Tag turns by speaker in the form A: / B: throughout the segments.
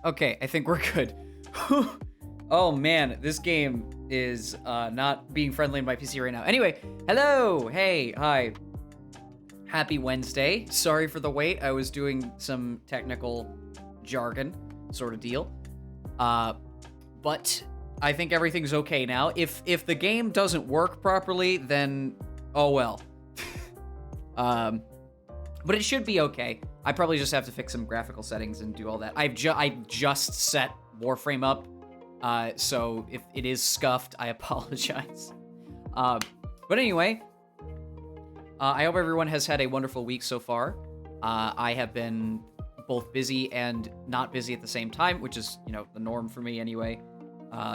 A: Okay, I think we're good. Oh man, this game is not being friendly in my PC right now. Anyway, hello, hey, hi. Happy Wednesday. Sorry for the wait. I was doing some technical jargon sort of deal. But I think everything's okay now. If the game doesn't work properly, then oh well. But it should be okay. I probably just have to fix some graphical settings and do all that. I just set Warframe up, so if it is scuffed, I apologize. But anyway, I hope everyone has had a wonderful week so far. I have been both busy and not busy at the same time, which is, you know, the norm for me anyway.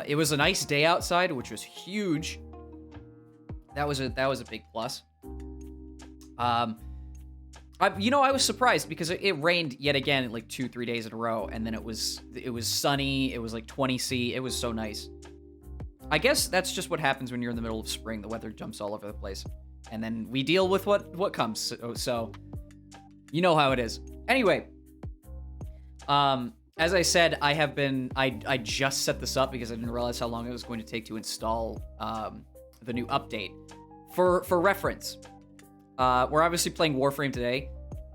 A: It was a nice day outside, which was huge. That was a big plus. I was surprised because it rained yet again like 2-3 days in a row, and then it was sunny. It was like 20°C. It was so nice. I guess that's just what happens when you're in the middle of spring. The weather jumps all over the place, and then we deal with what comes. So you know how it is. Anyway, as I said, I just set this up because I didn't realize how long it was going to take to install the new update. For reference, we're obviously playing Warframe today.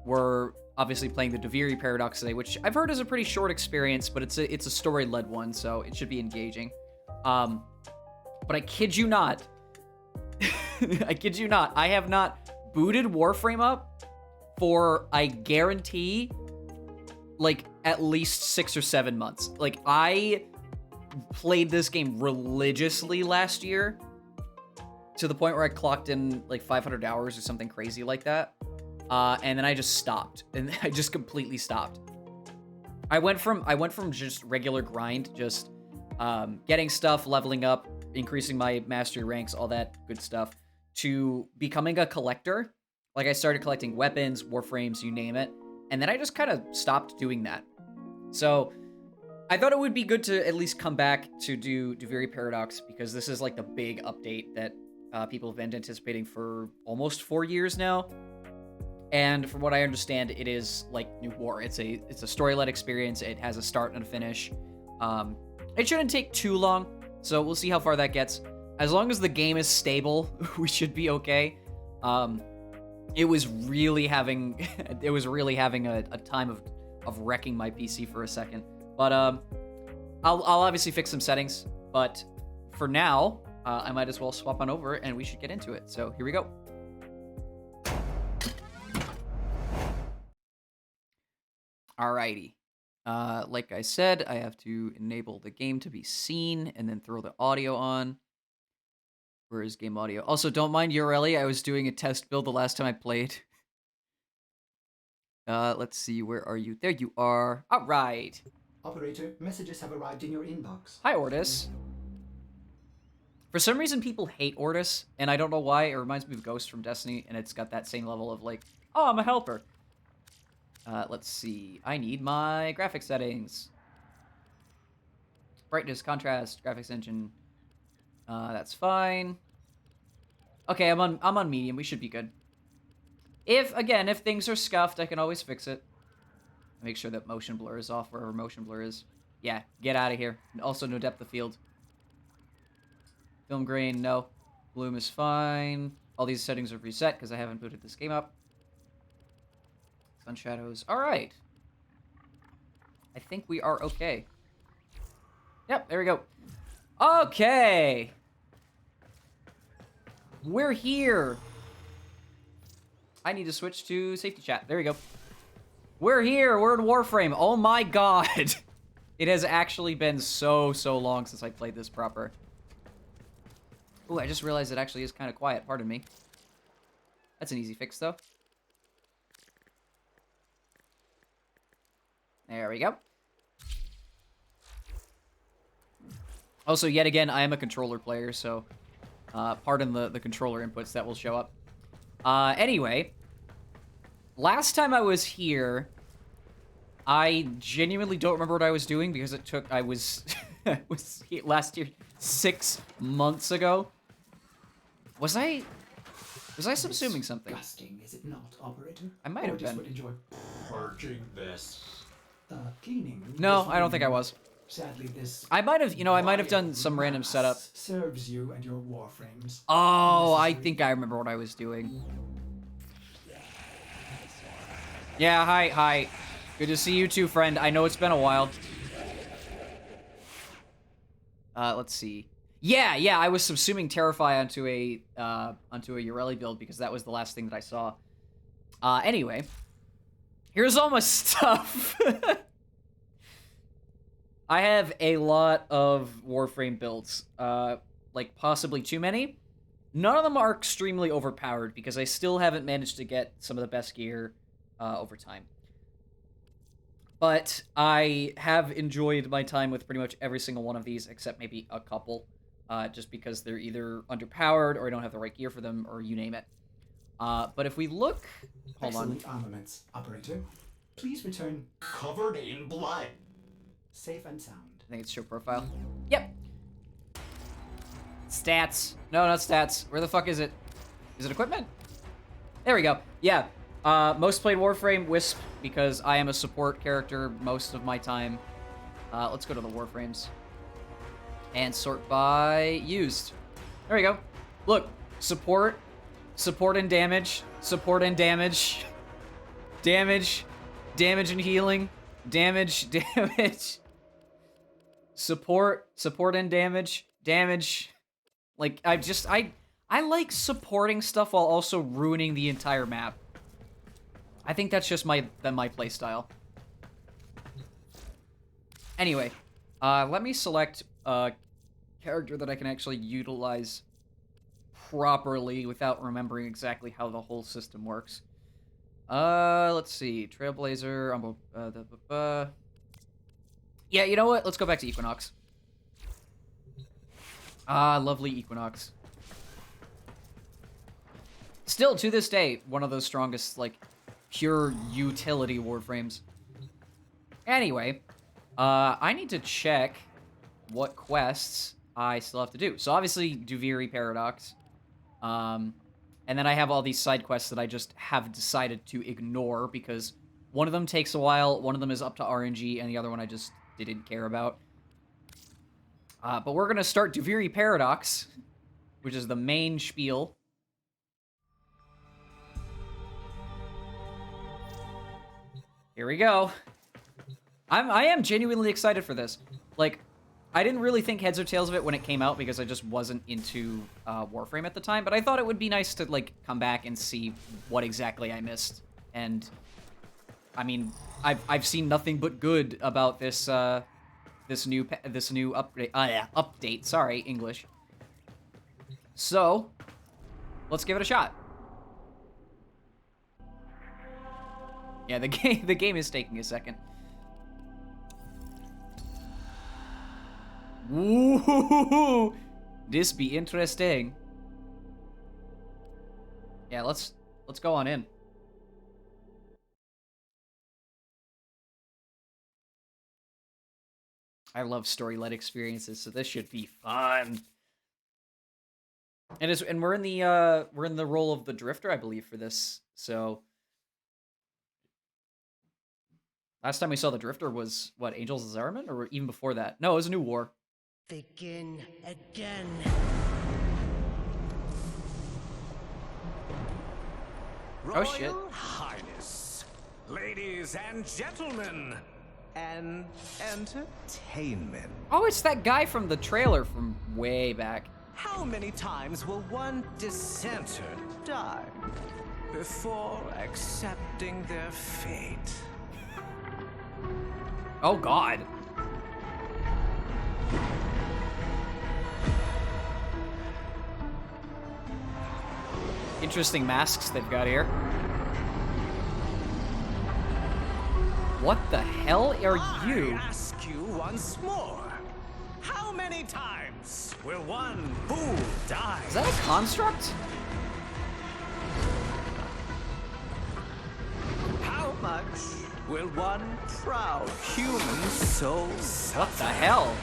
A: We're obviously playing the Duviri Paradox today, which I've heard is a pretty short experience, but it's a story-led one, so it should be engaging. But I kid you not, I kid you not, I have not booted Warframe up for, I guarantee, like, at least 6 or 7 months. Like, I played this game religiously last year, to the point where I clocked in like 500 hours or something crazy like that. And then I just stopped. And I just completely stopped. I went from just regular grind, just getting stuff, leveling up, increasing my mastery ranks, all that good stuff, to becoming a collector. Like, I started collecting weapons, warframes, you name it. And then I just kind of stopped doing that. So I thought it would be good to at least come back to do Duviri Paradox, because this is like the big update that people have been anticipating for almost 4 years now. And from what I understand, it is like New War. It's a story-led experience. It has a start and a finish. It shouldn't take too long, so we'll see how far that gets. As long as the game is stable, we should be okay. It was really having a time of wrecking my PC for a second. But I'll obviously fix some settings. But for now, I might as well swap on over and we should get into it. So here we go. Alrighty. Like I said, I have to enable the game to be seen and then throw the audio on. Where is game audio? Also, don't mind Ureli. I was doing a test build the last time I played. Let's see. Where are you? There you are. All right.
B: Operator, messages have arrived in your inbox.
A: Hi, Ortis. For some reason, people hate Ortis, and I don't know why. It reminds me of Ghost from Destiny, and it's got that same level of like, oh, I'm a helper. Let's see. I need my graphics settings. Brightness, contrast, graphics engine. That's fine. Okay, I'm on medium. We should be good. If things are scuffed, I can always fix it. Make sure that motion blur is off wherever motion blur is. Yeah, get out of here. Also, no depth of field. Film grain, no. Bloom is fine. All these settings are reset because I haven't booted this game up. Sun shadows. All right. I think we are okay. Yep, there we go. Okay. We're here. I need to switch to safety chat. There we go. We're here. We're in Warframe. Oh my god. It has actually been so long since I played this proper. Ooh, I just realized it actually is kind of quiet. Pardon me. That's an easy fix, though. There we go. Also, yet again, I am a controller player, so pardon the controller inputs that will show up. Anyway, last time I was here, I genuinely don't remember what I was doing because I was here last year, 6 months ago. Was I subsuming something?
B: Disgusting, is it not, operator?
A: I might have
B: Ortis
A: been.
B: would enjoy
C: purging this.
B: Cleaning.
A: No,
B: this
A: I don't think I
B: room.
A: was.
B: Sadly, this.
A: I might have, I might have done
B: vile
A: some random
B: mass
A: setup.
B: Serves you and your warframes.
A: Oh, I
B: Unnecessary.
A: think I remember what I was doing. Yeah, hi. Good to see you too, friend. I know it's been a while. Let's see. Yeah, I was subsuming Terrify onto a Ureli build because that was the last thing that I saw. Anyway. Here's all my stuff. I have a lot of Warframe builds. Like possibly too many. None of them are extremely overpowered because I still haven't managed to get some of the best gear over time. But I have enjoyed my time with pretty much every single one of these, except maybe a couple, just because they're either underpowered or I don't have the right gear for them, or you name it. But if we look... Hold on.
B: Excellent armaments, operator. Please return covered in blood. Safe and sound.
A: I think it's show profile. Yep. Stats. No, not stats. Where the fuck is it? Is it equipment? There we go. Yeah. Most played Warframe, Wisp, because I am a support character most of my time. Let's go to the Warframes. And sort by used. There we go. Look. Support. Support and damage. Support and damage. Damage. Damage and healing. Damage. Damage. Support. Support and damage. Damage. Like, I like supporting stuff while also ruining the entire map. I think that's just my playstyle. Anyway, let me select a character that I can actually utilize properly without remembering exactly how the whole system works. Let's see. Trailblazer. Yeah, you know what? Let's go back to Equinox. Lovely Equinox. Still, to this day, one of the strongest, like, pure utility Warframes. Anyway, I need to check what quests I still have to do. So obviously, Duviri Paradox. And then I have all these side quests that I just have decided to ignore because one of them takes a while, one of them is up to RNG, and the other one I just didn't care about. But we're gonna start Duviri Paradox, which is the main spiel. Here we go. I am genuinely excited for this. Like, I didn't really think heads or tails of it when it came out because I just wasn't into Warframe at the time, but I thought it would be nice to, like, come back and see what exactly I missed. And, I mean, I've seen nothing but good about this, this new update. Update. Sorry, English. So, let's give it a shot. Yeah, the game is taking a second. Ooh, this be interesting. Yeah, let's go on in. I love story-led experiences, so this should be fun. And we're in the role of the Drifter, I believe, for this. So last time we saw the Drifter was what, Angels of Zariman, or even before that? No, it was a New War.
C: Begin again.
A: Oh shit.
D: Royal Highness, ladies and gentlemen, and entertainment.
A: Oh, it's that guy from the trailer from way back.
D: How many times will one dissenter die before accepting their fate?
A: Oh god. Interesting masks they've got here. What the hell are you?
D: I ask you once more. How many times will one fool die?
A: Is that a construct?
D: How much will one proud human soul suffer?
A: What the hell?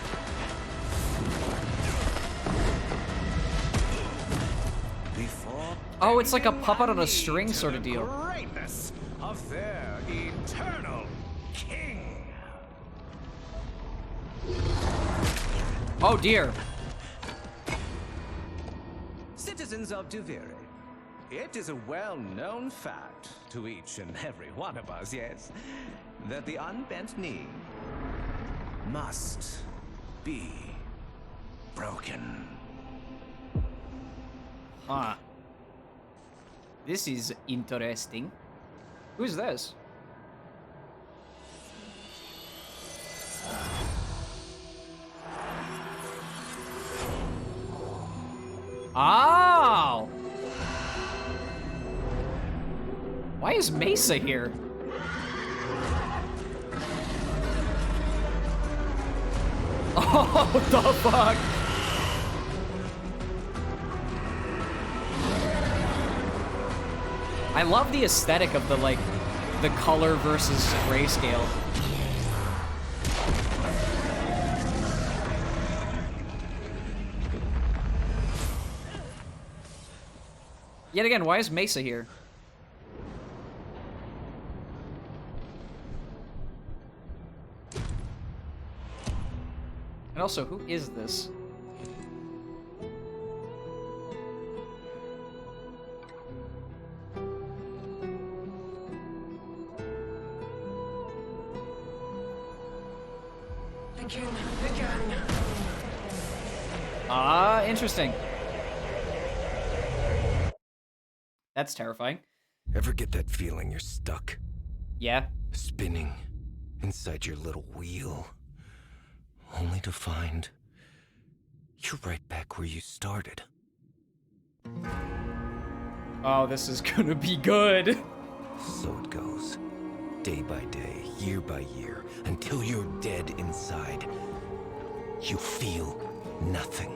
D: Before
A: Oh, it's like a puppet on a
D: bending
A: string
D: knee
A: sort
D: to
A: of
D: the
A: deal.
D: Greatness of their eternal king.
A: Oh dear.
D: Citizens of Duviri, it is a well-known fact to each and every one of us, yes, that the unbent knee must be broken.
A: Huh. This is interesting. Who's this? Oh! Why is Mesa here? Oh, what the fuck? I love the aesthetic of the, like, the color versus grayscale. Yet again, why is Mesa here? And also, who is this?
C: Again.
A: Ah, interesting. That's terrifying.
E: Ever get that feeling you're stuck?
A: Yeah.
E: Spinning inside your little wheel, only to find you're right back where you started.
A: Oh, this is gonna be good.
E: So it goes, day by day, year by year, until you're dead inside. You feel nothing.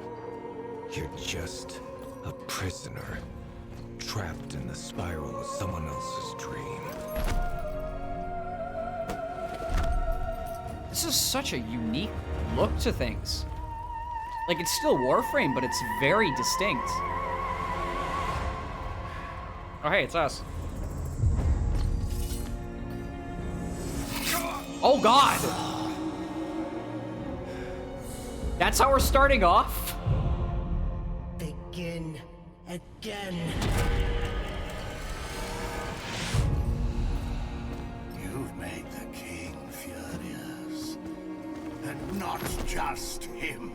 E: You're just a prisoner, trapped in the spiral of someone else's dream.
A: This is such a unique look to things. Like, it's still Warframe, but it's very distinct. Oh, hey, it's us. Oh, God! That's how we're starting off?
C: Begin again.
F: You've made the king furious. And not just him.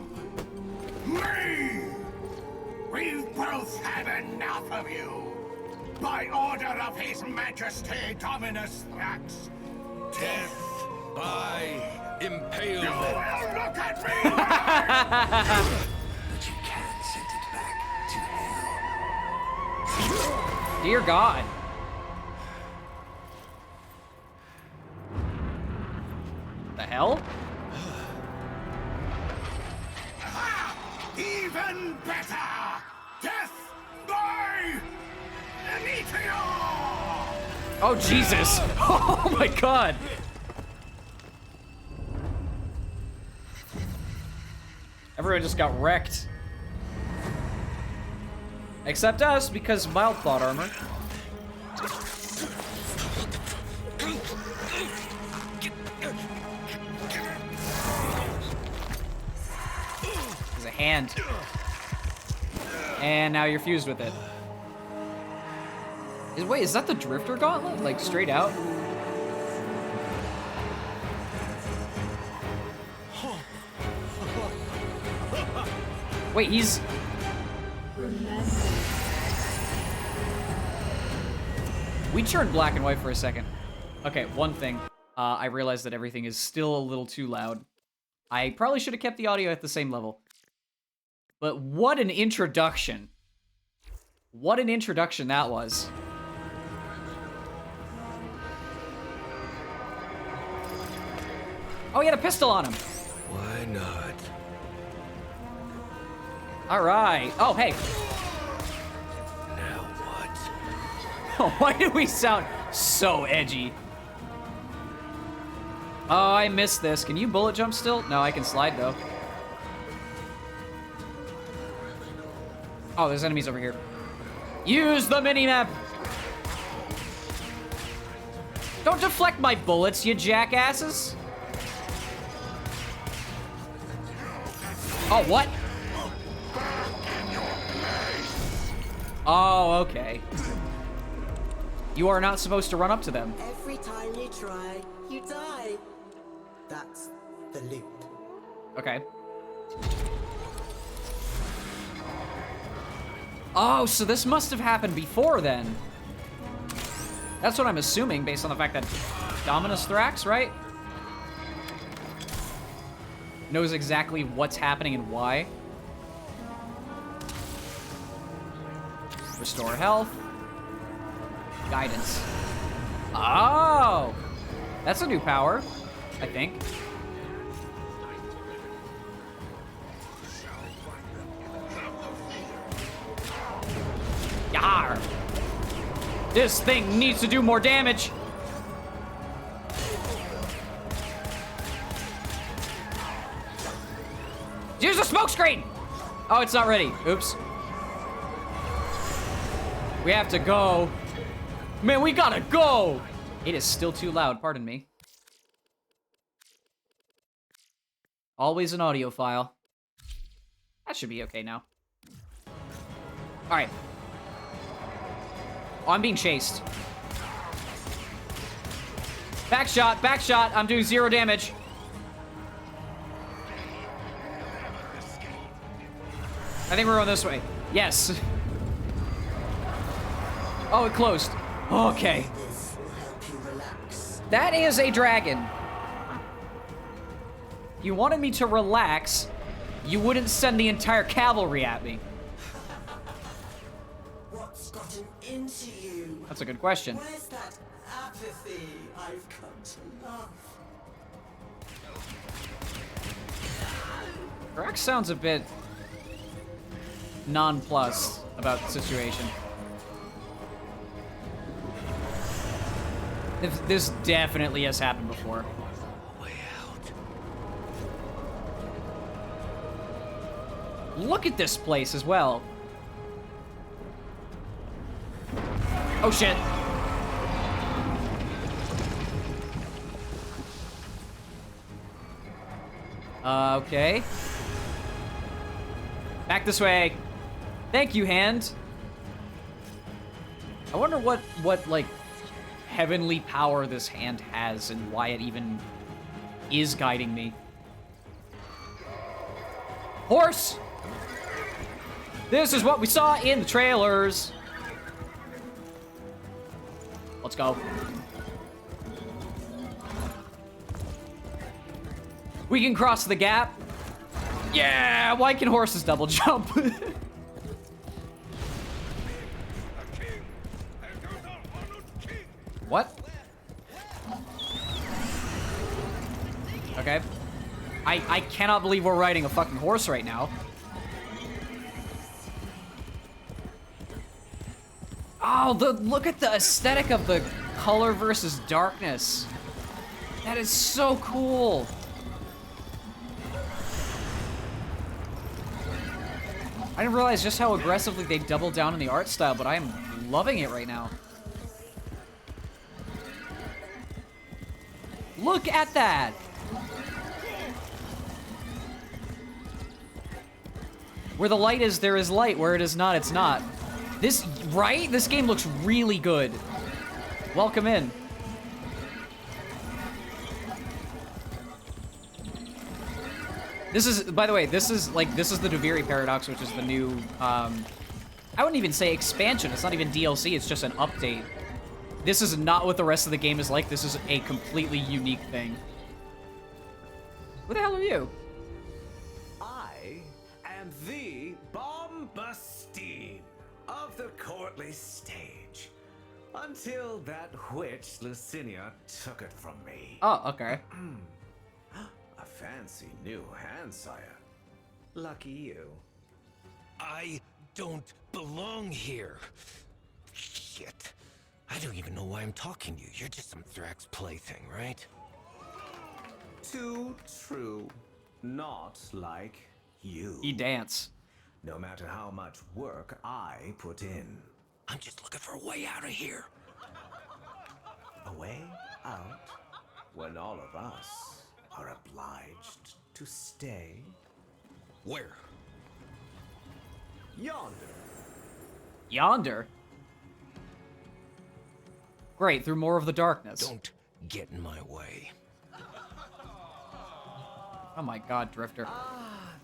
F: Me! We've both had enough of you. By order of His Majesty Dominus Thrax. Death by impalement. You will look at me! But you can't send it back to hell.
A: Dear God. The hell?
F: Even better! Death by meteor!
A: Oh, Jesus. Oh, my God. Everyone just got wrecked. Except us, because mild plot armor. There's a hand. And now you're fused with it. Wait, is that the Drifter Gauntlet? Like, straight out? Wait, he's... We turned black and white for a second. Okay, one thing. I realized that everything is still a little too loud. I probably should have kept the audio at the same level. But what an introduction. What an introduction that was. Oh, he had a pistol on him.
E: Why not?
A: All right. Oh, hey.
E: Now what?
A: Oh, why do we sound so edgy? Oh, I missed this. Can you bullet jump still? No, I can slide, though. Oh, there's enemies over here. Use the minimap! Don't deflect my bullets, you jackasses! Oh, what? Oh, okay. You are not supposed to run up to them.
C: Every time you try, you die. That's the loop.
A: Okay. Oh, so this must have happened before then. That's what I'm assuming based on the fact that Dominus Thrax, right? Knows exactly what's happening and why. Restore health. Guidance. Oh! That's a new power, I think. Yar! This thing needs to do more damage. Use the smoke screen! Oh, it's not ready. Oops. We have to go. Man, we gotta go! It is still too loud, pardon me. Always an audio file. That should be okay now. Alright. Oh, I'm being chased. Back shot, back shot. I'm doing 0 damage. I think we're going this way. Yes. Oh, it closed. Okay. That is a dragon. You wanted me to relax. You wouldn't send the entire cavalry at me.
C: What's gotten into you?
A: That's a good question.
C: Where's that apathy I've come to love?
A: Rex sounds a bit nonplussed about the situation. This definitely has happened before.
E: Way out.
A: Look at this place as well. Oh shit. Okay. Back this way. Thank you, hand. I wonder what like heavenly power this hand has and why it even is guiding me. Horse! This is what we saw in the trailers. Let's go. We can cross the gap. Yeah, why can horses double jump? What? Okay. I cannot believe we're riding a fucking horse right now. Oh, look at the aesthetic of the color versus darkness. That is so cool. I didn't realize just how aggressively they doubled down on the art style, but I am loving it right now. Look at that! Where the light is, there is light. Where it is not, it's not. This, right? This game looks really good. Welcome in. This is, by the way, this is the Duviri Paradox, which is the new, I wouldn't even say expansion. It's not even DLC, it's just an update. This is not what the rest of the game is like. This is a completely unique thing. Who the hell are you?
D: I am the Bombastine of the courtly stage. Until that witch Lucinia took it from me.
A: Oh, okay.
D: A fancy new hand, sire. Lucky you.
E: I don't belong here. Shit. I don't even know why I'm talking to you. You're just some Thrax plaything, right?
D: Too true. Not like you.
A: You dance.
D: No matter how much work I put in.
E: I'm just looking for a way out of here.
D: A way out when all of us are obliged to stay.
E: Where?
D: Yonder.
A: Yonder? Great, through more of the darkness.
E: Don't get in my way.
A: Oh my god, Drifter.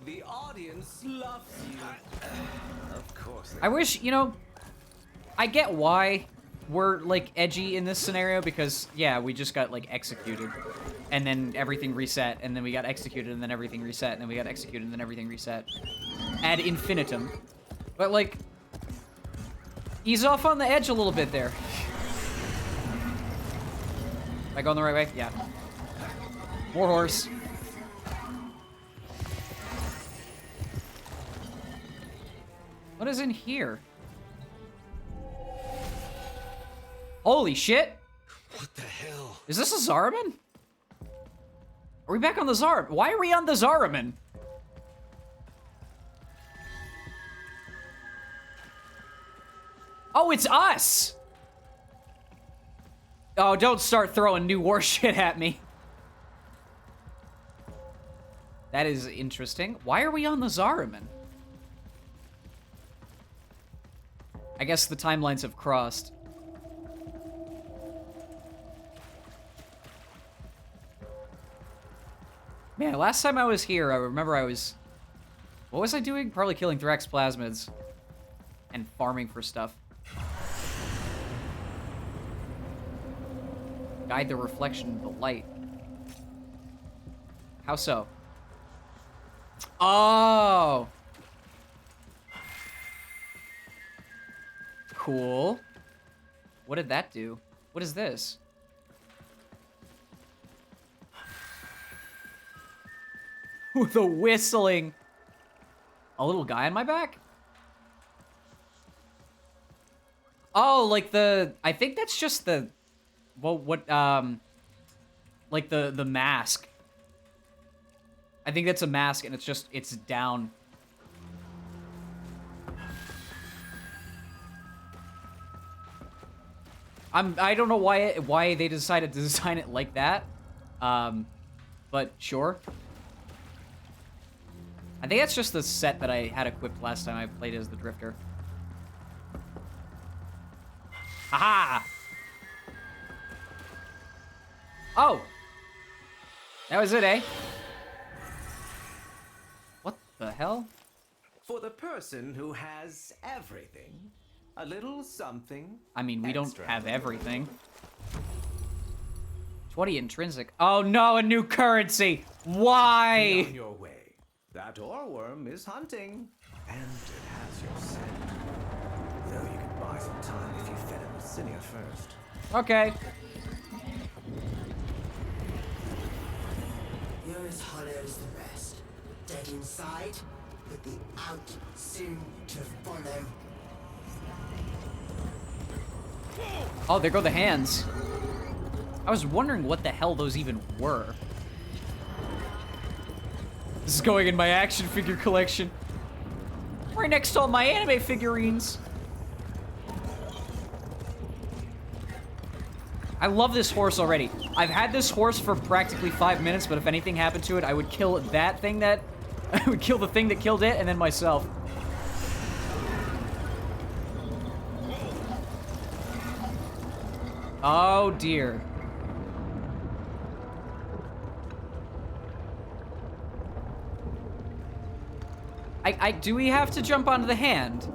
D: The audience loves you. Of course.
A: I wish, you know, I get why we're, like, edgy in this scenario, because, yeah, we just got, like, executed. And then everything reset, and then we got executed, and then everything reset, and then we got executed, and then everything reset. Ad infinitum. But, like, ease off on the edge a little bit there. Am I going the right way? Yeah. More horse. What is in here? Holy shit!
E: What the hell?
A: Is this a Zaraman? Are we back on the Zaraman? Why are we on the Zaraman? Oh, it's us! Oh, don't start throwing new war shit at me. That is interesting. Why are we on the Zaraman? I guess the timelines have crossed. Man, last time I was here, I remember I was... What was I doing? Probably killing Thrax plasmids. And farming for stuff. Guide the reflection of the light. How so? Oh! Cool. What did that do? What is this? With a whistling. A little guy on my back? Oh, like the... I think that's just the... Well, what, like the mask. I think that's a mask, and it's down. I don't know why they decided to design it like that. But sure. I think that's just the set that I had equipped last time I played as the Drifter. Haha! Oh! That was it, eh? What the hell?
D: For the person who has everything, a little something.
A: I mean, we don't
D: extra.
A: have everything. 20 intrinsic. Oh no, a new currency! Why?
D: On your way. That oreworm is hunting, and it has your scent. Though you could buy some time if you fed it with Cinia first.
A: Okay.
C: You're as hollow as the rest. Dead inside, but the out soon to follow.
A: Oh, there go the hands. I was wondering what the hell those even were. This is going in my action figure collection. Right next to all my anime figurines. I love this horse already. I've had this horse for practically 5 minutes, but if anything happened to it, I would kill that thing that... I would kill the thing that killed it, and then myself. Oh, dear. Do we have to jump onto the hand?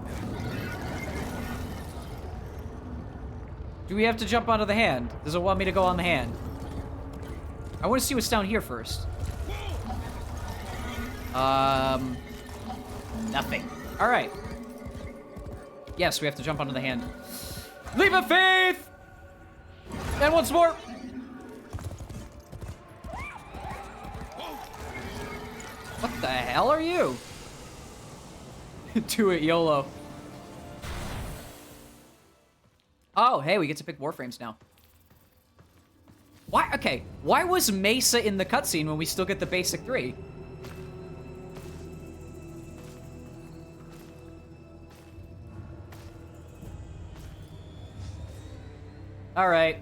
A: Do we have to jump onto the hand? Does it want me to go on the hand? I want to see what's down here first. Nothing. All right. Yes, we have to jump onto the hand. Leap of faith! And once more. What the hell are you? Do it, YOLO. Oh, hey, we get to pick Warframes now. Why? Okay, why was Mesa in the cutscene when we still get the basic 3? All right.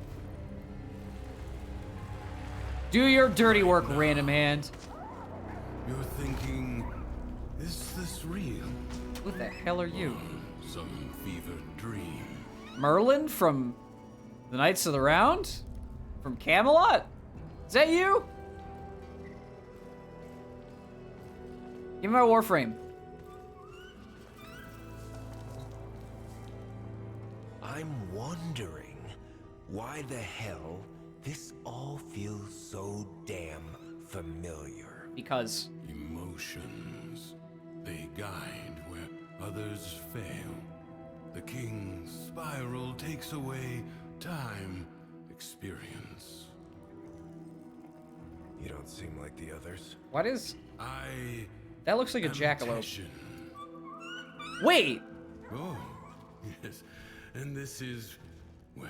A: Do your dirty work, random hand.
E: You're thinking
G: Is this real?
A: Who the hell are you?
G: Some fevered dream.
A: Merlin from the Knights of the Round? From Camelot? Is that you? Give me my Warframe.
E: I'm wondering why the hell this all feels so damn familiar.
A: Because
G: Emotions. They guide where others fail. The king's spiral takes away time, experience.
E: You don't seem like the others.
A: what is
G: That
A: looks like a jackalope. Wait!
G: Oh, yes. And this is, well,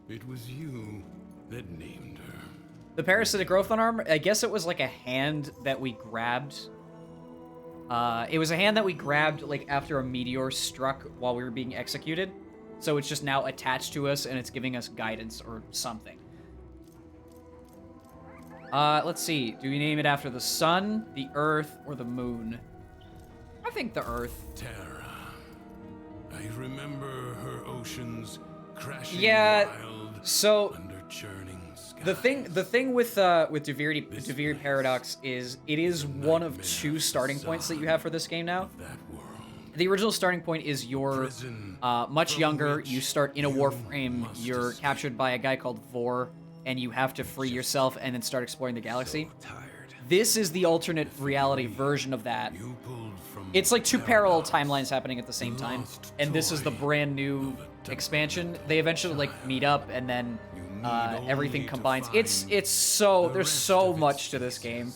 G: it was you that named her.
A: The parasitic growth on armor, I guess it was like a hand that we grabbed. It was a hand that we grabbed like after a meteor struck while we were being executed. So it's just now attached to us and it's giving us guidance or something. Let's see. Do we name it after the sun, the earth, or the moon? I think the earth.
G: Terra. I remember her oceans crashing
A: Yeah,
G: wild
A: so
G: under churning skies.
A: the thing with Duviri Paradox is it is one of two starting points that you have for this game now.
G: That world.
A: The original starting point is you're much younger. You start in a warframe. You're captured by a guy called Vor, and you have to free yourself and then start exploring the galaxy.
E: Tired.
A: This is the alternate reality version of that.
G: You pulled from
A: It's like two parallel
G: paradox.
A: timelines happening at the same time, and this is the brand new expansion. They eventually like meet up, and then everything combines. It's so there's so much to this game.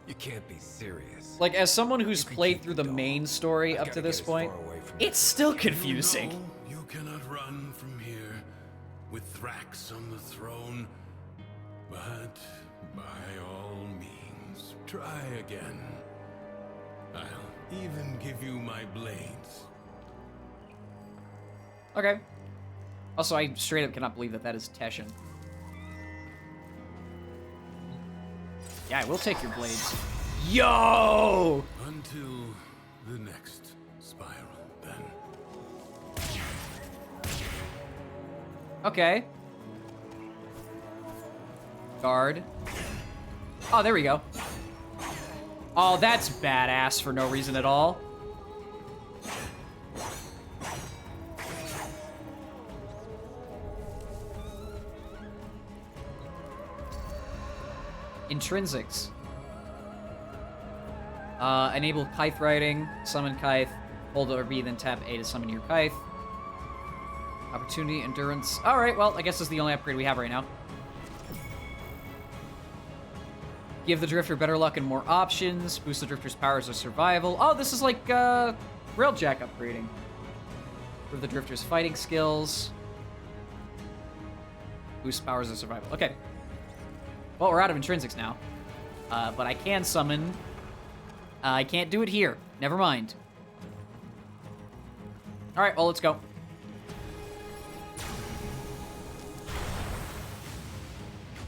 E: You can't be serious.
A: Like as someone who's played through the main story up to this point, it's still confusing.
G: You know you cannot run from here with Thrax on the throne, but by all means, try again. I'll even give you my blades.
A: Okay. Also, I straight up cannot believe that that is Teshin. Yeah, I will take your blades. Yo!
G: Until the next spiral, then.
A: Okay. Guard. Oh, there we go. Oh, that's badass for no reason at all. Intrinsics. Enable Kythe riding, summon Kythe, hold or B, then tap A to summon your Kythe. Opportunity, endurance. Alright, well, I guess this is the only upgrade we have right now. Give the Drifter better luck and more options. Boost the Drifter's powers of survival. Oh, this is like, Railjack upgrading. Improve the Drifter's fighting skills. Boost powers of survival. Okay. Well, we're out of intrinsics now. But I can summon... I can't do it here. Never mind. Alright, well, let's go.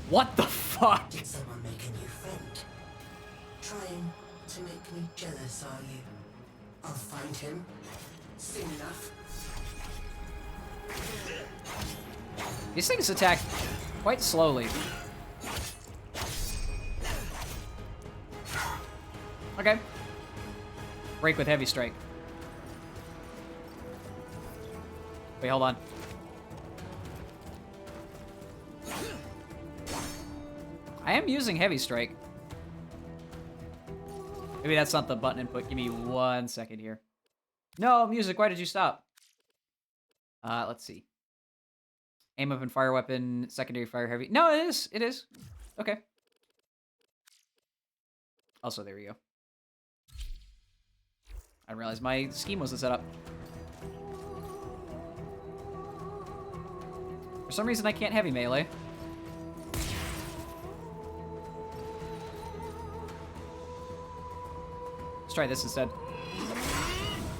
A: What the fuck?
C: Did someone make a new friend? Trying to make me jealous, are you? I'll find him soon enough.
A: These things attack quite slowly. Okay. Break with heavy strike. Wait, hold on. I am using heavy strike. Maybe that's not the button input. Give me 1 second here. No, music, why did you stop? Let's see. Aim up and fire weapon, secondary fire heavy. No, it is. It is. Okay. Also, there we go. I didn't realize my scheme wasn't set up. For some reason, I can't heavy melee. Let's try this instead.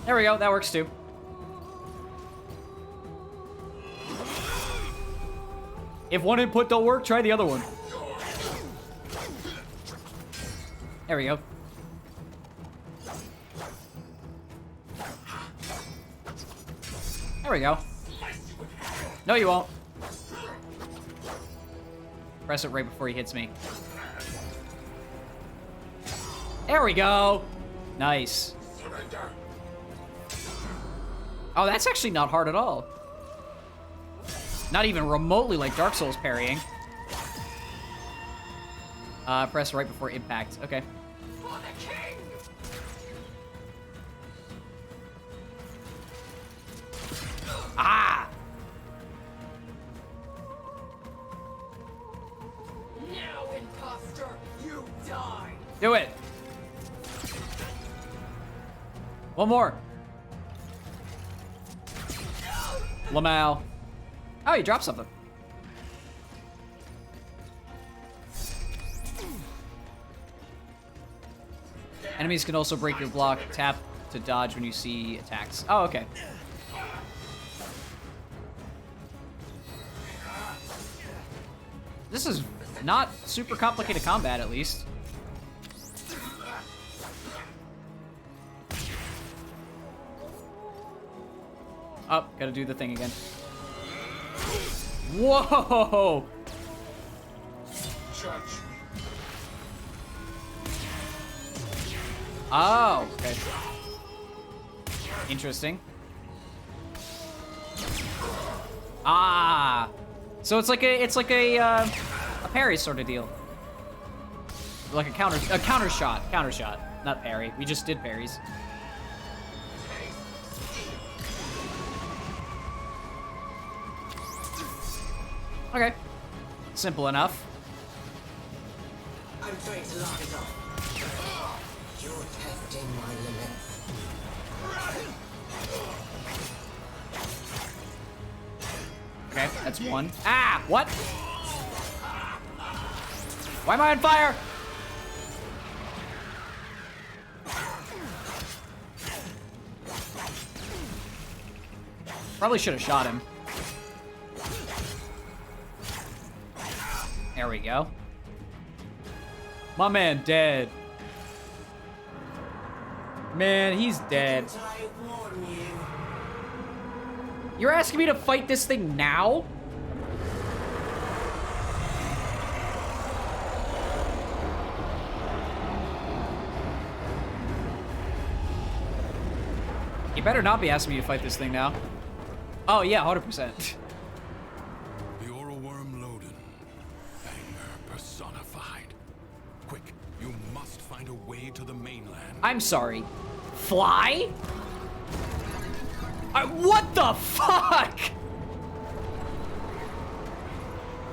A: There we go. That works too. If one input don't work, try the other one. There we go. There we go. No, you won't. Press it right before he hits me. There we go. Nice. Oh, that's actually not hard at all. Not even remotely like Dark Souls parrying. Press right before impact. Okay. Ah!
H: Now, imposter, you die.
A: Do it. One more. Lamau. Oh, you dropped something. Enemies can also break your block. Tap to dodge when you see attacks. Oh, okay. This is not super complicated combat, at least. Oh, gotta do the thing again. Whoa! Oh, okay. Interesting. Ah, so it's like a parry sort of deal, like a counter shot, not parry. We just did parries. Okay, simple enough.
C: I'm trying to lock it off. You're testing my limits.
A: Okay, that's one. Ah, what? Why am I on fire? Probably should have shot him. There we go. My man dead. Man, he's dead.
C: Didn't I warn you?
A: You're asking me to fight this thing now? You better not be asking me to fight this thing now. Oh yeah, 100%.
G: The oral worm Loden. Anger personified. Quick, you must find a way to the mainland.
A: I'm sorry. Fly? What the fuck?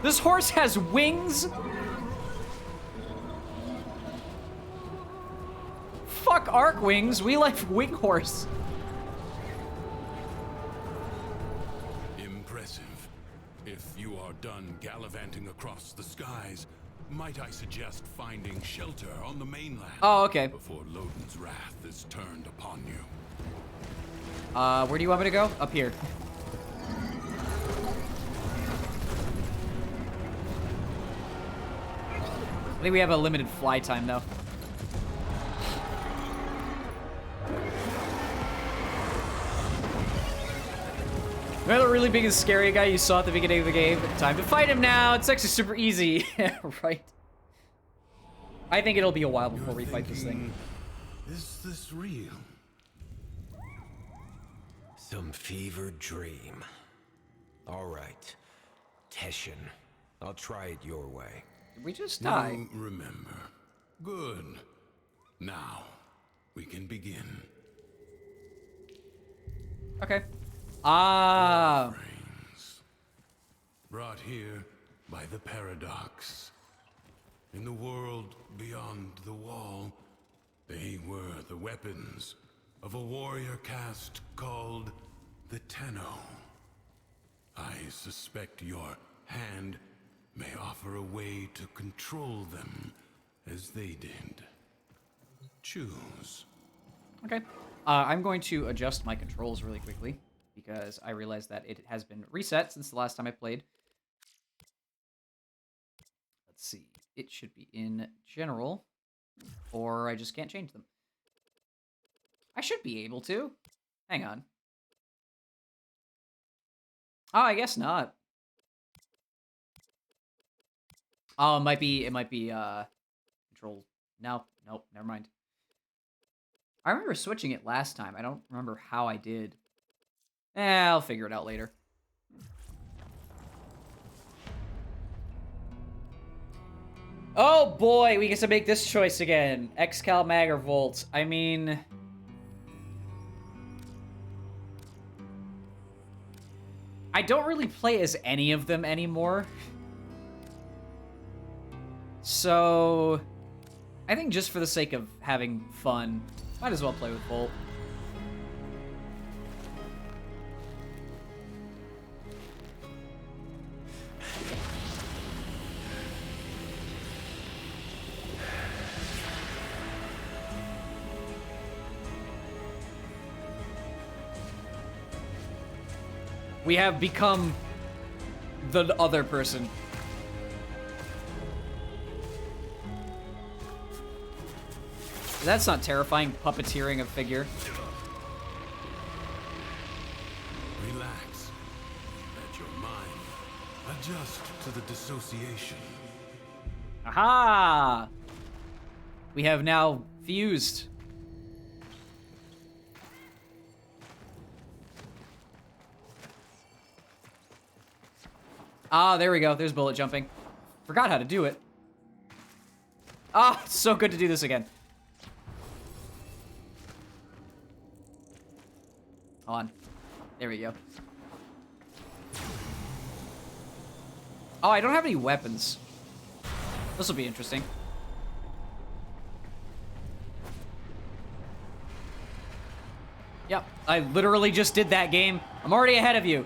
A: This horse has wings? Fuck arc wings. We like wing horse.
G: Impressive. If you are done gallivanting across the skies, might I suggest finding shelter on the mainland?
A: Oh, okay.
G: Before Loden's wrath is turned upon you.
A: Where do you want me to go? Up here. I think we have a limited fly time, though. Remember the really big and scary guy you saw at the beginning of the game? Time to fight him now! It's actually super easy. Right? I think it'll be a while before we fight this thing.
G: Is this real?
E: Some fevered dream. All right, Teshin, I'll try it your way.
A: Did we just die?
G: You remember. Good. Now, we can begin.
A: Okay. Ah.
G: Brains. Brought here by the paradox. In the world beyond the wall, they were the weapons of a warrior caste called the Tenno. I suspect your hand may offer a way to control them as they did. Choose.
A: Okay. I'm going to adjust my controls really quickly because I realized that it has been reset since the last time I played. Let's see. It should be in general, or I just can't change them. I should be able to. Hang on. Oh, I guess not. Oh, it might be control. No, nope, never mind. I remember switching it last time. I don't remember how I did. I'll figure it out later. Oh boy, we get to make this choice again. Excal, Mag, or Volt. I mean... I don't really play as any of them anymore. So... I think just for the sake of having fun, might as well play with Volt. We have become the other person. That's not terrifying, puppeteering a figure.
G: Relax. Let your mind adjust to the dissociation.
A: Aha! We have now fused. Ah, there we go. There's bullet jumping. Forgot how to do it. Ah, it's so good to do this again. On. There we go. Oh, I don't have any weapons. This will be interesting. Yep, I literally just did that game. I'm already ahead of you.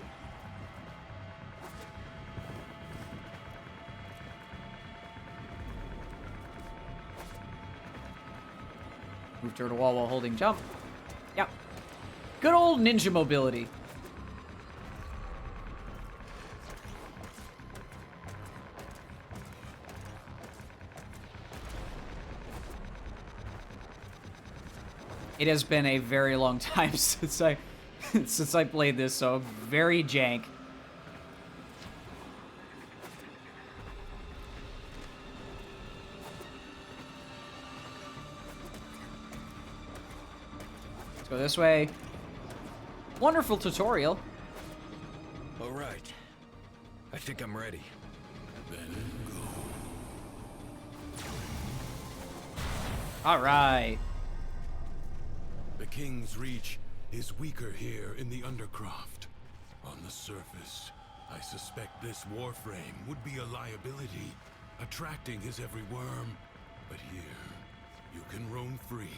A: Move toward a wall while holding jump. Yep. Good old ninja mobility. It has been a very long time since I played this, so very jank. Let's go this way. Wonderful tutorial.
E: All right. I think I'm ready.
G: Then go.
A: All right.
G: The King's Reach is weaker here in the Undercroft. On the surface, I suspect this Warframe would be a liability, attracting his every worm. But here, you can roam free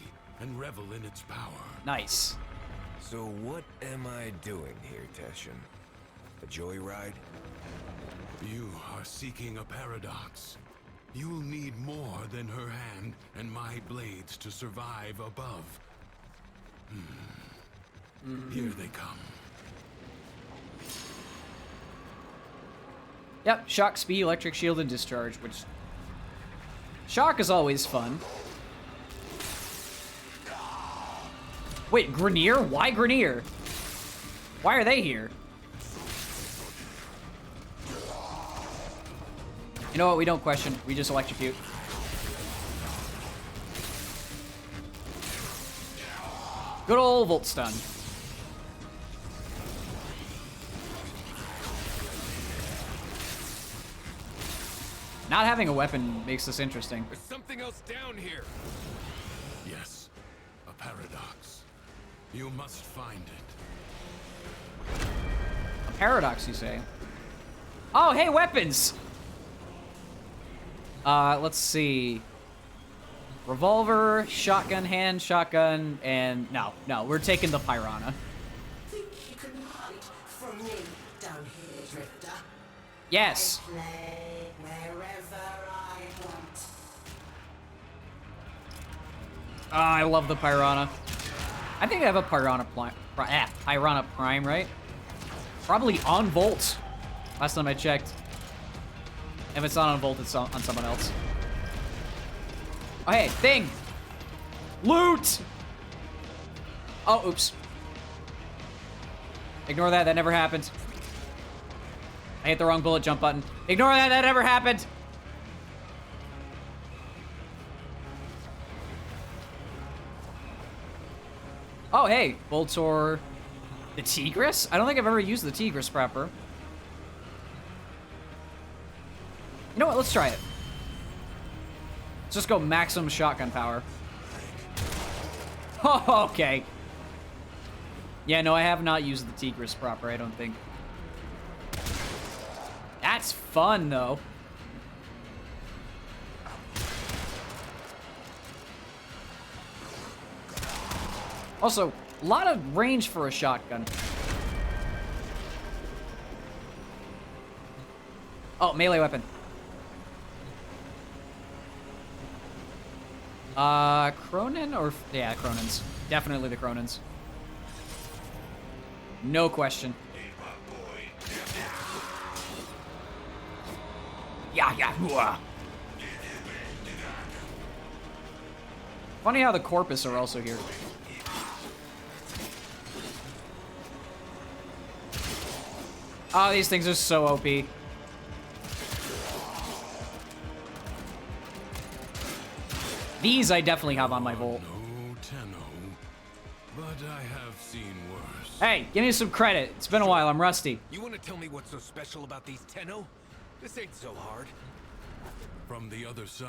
G: and revel in its power.
A: Nice.
E: So what am I doing here, Teshin? A joyride?
G: You are seeking a paradox. You'll need more than her hand and my blades to survive above. Here they come.
A: Yep, shock, speed, electric shield, and discharge, which... Shock is always fun. Wait, Grenier? Why Grenier? Why are they here? You know what? We don't question. We just electrocute. Good old Volt Stun. Not having a weapon makes this interesting.
E: There's something else down here.
G: Yes, a paradox. You must find it.
A: A paradox, you say? Oh, hey, weapons! Let's see. Revolver, shotgun hand, shotgun, and... No, we're taking the Piranha.
C: Think you can hide from me down here, Drifter?
A: Yes!
C: I play wherever I want.
A: Ah, I love the Piranha. I think I have a Piranha Piranha Prime, right? Probably on Volt. Last time I checked. If it's not on Volt, it's on someone else. Oh, hey, thing! Loot! Oh, oops. Ignore that, that never happened. I hit the wrong bullet jump button. Ignore that, that ever happened. Oh, hey, Voltor. The Tigris? I don't think I've ever used the Tigris proper. You know what, let's try it. Let's just go maximum shotgun power. Oh, okay. Yeah, no, I have not used the Tigris proper, I don't think. That's fun, though. Also, a lot of range for a shotgun. Oh, melee weapon. Cronin or... Yeah, Cronins. Definitely the Cronins. No question. Yeah, yeah, hooah. Funny how the Corpus are also here. Oh, these things are so OP. These I definitely have on my Volt.
G: No Tenno, but I have seen worse.
A: Hey, give me some credit. It's been a while. I'm rusty.
E: You want to tell me what's so special about these Tenno? This ain't so hard.
G: From the other side,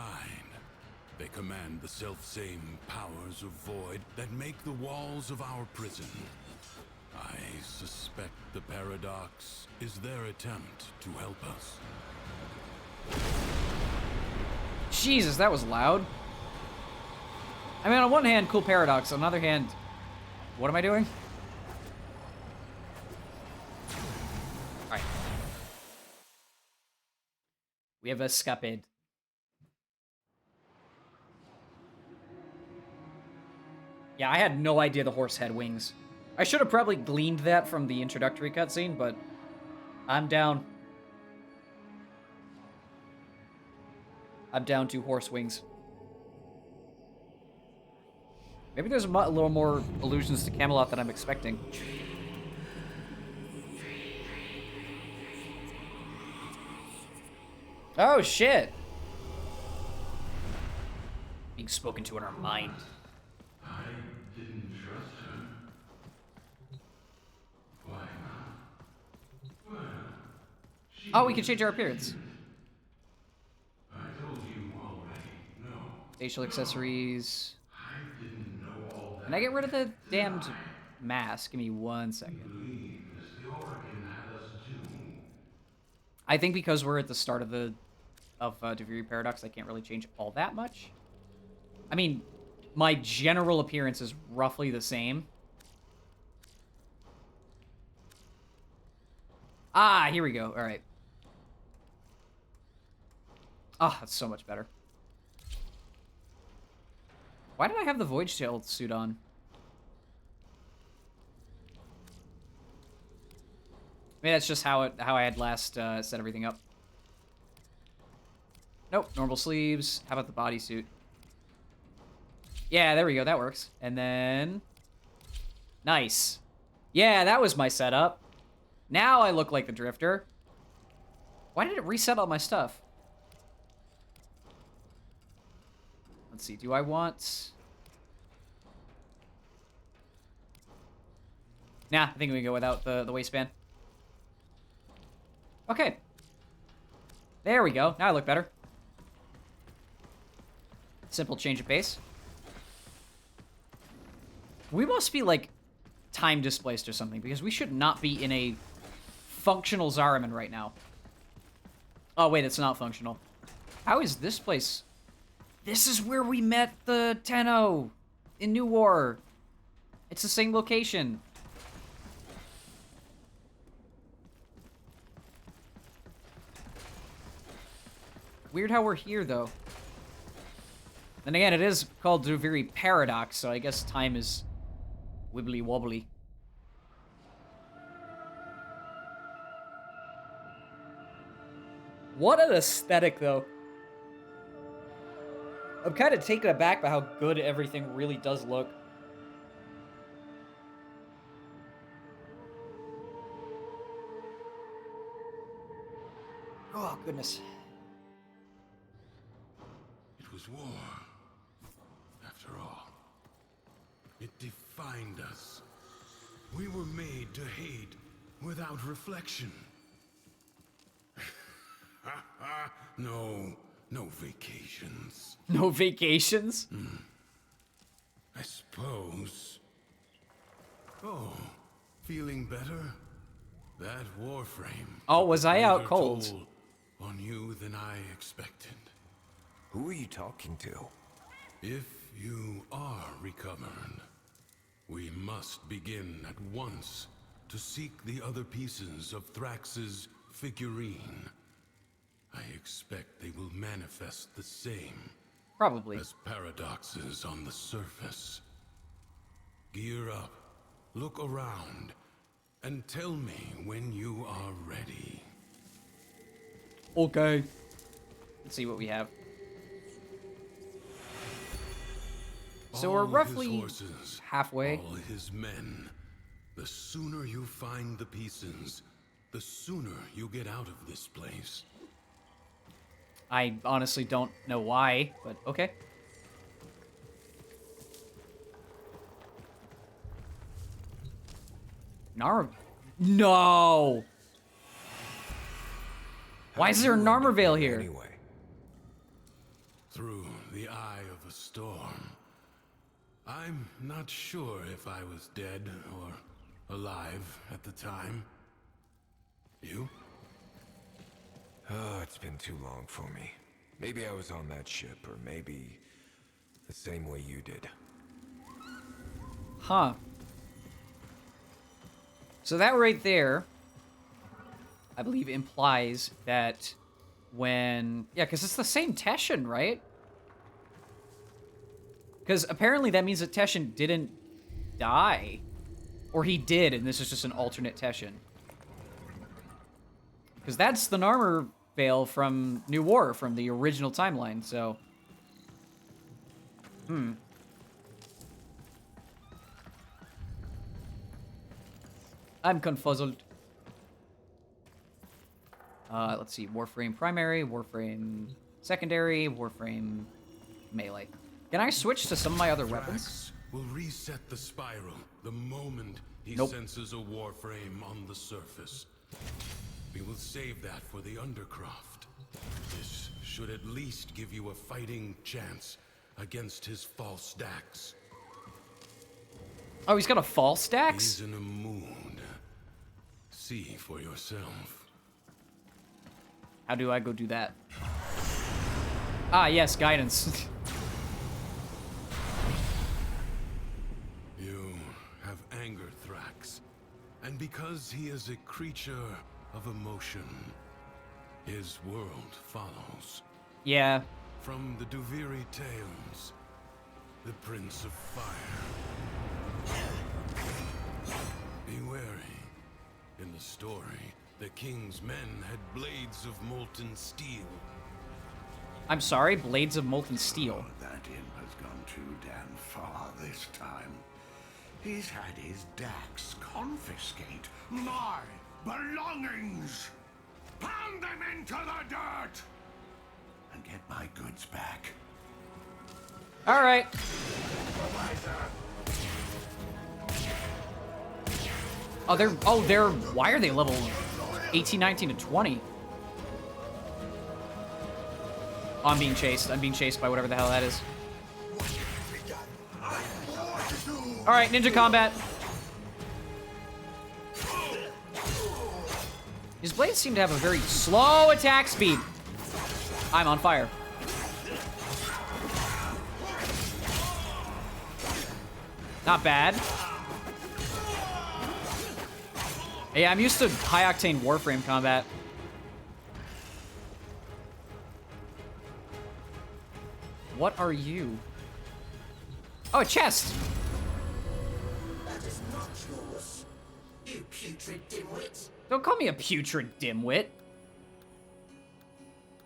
G: they command the self-same powers of void that make the walls of our prison. I suspect the Paradox is their attempt to help us.
A: Jesus, that was loud. I mean, on one hand, cool Paradox. On the other hand, what am I doing? Alright. We have escaped. Yeah, I had no idea the horse had wings. I should have probably gleaned that from the introductory cutscene, but I'm down. I'm down to horse wings. Maybe there's a little more allusions to Camelot than I'm expecting. Oh, shit! Being spoken to in our mind.
G: I didn't trust her. Why not? Well,
A: Oh, we can change our appearance.
G: I told you already, no.
A: Facial accessories.
G: I didn't know all that.
A: Can I get rid of the damned mask? Give me 1 second.
G: Believe as the Organ had us do.
A: I think because we're at the start of the Duviri Paradox, I can't really change all that much. I mean, my general appearance is roughly the same. Ah, here we go. All right. Ah, that's so much better. Why did I have the Void Shield suit on? Maybe that's just how I had last set everything up. Nope, normal sleeves. How about the bodysuit? Yeah, there we go. That works. And then... Nice. Yeah, that was my setup. Now I look like the Drifter. Why did it reset all my stuff? Let's see. Do I want... Nah, I think we can go without the waistband. Okay. There we go. Now I look better. Simple change of pace. We must be, like, time displaced or something, because we should not be in a functional Zariman right now. Oh, wait, it's not functional. How is this place? This is where we met the Tenno in New War. It's the same location. Weird how we're here, though. Then again, it is called Duviri Paradox, so I guess time is wibbly wobbly. What an aesthetic, though. I'm kind of taken aback by how good everything really does look. goodness.
G: It was war, after all. It defined us. We were made to hate without reflection. No vacations.
A: No vacations?
G: I suppose. Oh, feeling better? That Warframe.
A: Oh, was I out
G: greater
A: cold?
G: toll on you than I expected.
E: Who are you talking to?
G: If you are recovered, we must begin at once to seek the other pieces of Thrax's figurine. I expect they will manifest the same
A: Probably.
G: as paradoxes on the surface. Gear up, look around, and tell me when you are ready.
A: Okay. Let's see what we have. So we're
G: All his
A: roughly
G: horses,
A: halfway.
G: all his men. The sooner you find the pieces, the sooner you get out of this place.
A: I honestly don't know why, but okay. No! Why is there a Narmervale here?
E: Anyway,
G: Through the eye of a storm. I'm not sure if I was dead or alive at the time. You?
E: oh, it's been too long for me. Maybe I was on that ship, or maybe the same way you did.
A: Huh. So that right there, I believe, implies that when... Yeah, because it's the same Teshin, right? Because apparently that means that Teshin didn't die. Or he did, and this is just an alternate Teshin. Because that's the Narmervale from New War, from the original timeline, so... I'm confuzzled. Let's see. Warframe primary, Warframe secondary, Warframe melee. Can I switch to some of my other weapons?
G: Thrax will reset the spiral the moment he
A: Nope.
G: senses a Warframe on the surface. We will save that for the Undercroft. This should at least give you a fighting chance against his false stacks.
A: Oh, he's got a false
G: He's
A: stacks?
G: in a mood. See for yourself.
A: How do I go do that? Ah, yes, guidance.
G: You have angered Thrax, and because he is a creature of emotion, his world follows.
A: Yeah.
G: From the Duviri tales, the Prince of Fire. Be wary. In the story, the king's men had blades of molten steel.
A: I'm sorry, blades of molten steel.
F: That imp has gone too damn far this time. He's had his Dax confiscate my belongings! Pound them into the dirt! And get my goods back.
A: All right. They're, why are they level 18, 19, and 20? Oh, I'm being chased. I'm being chased by whatever the hell that is. All right, ninja combat. His blades seem to have a very slow attack speed. I'm on fire. Not bad. Yeah, I'm used to high-octane Warframe combat. What are you? Oh, a chest!
C: That is not yours, you putrid dimwit.
A: Don't call me a putrid dimwit.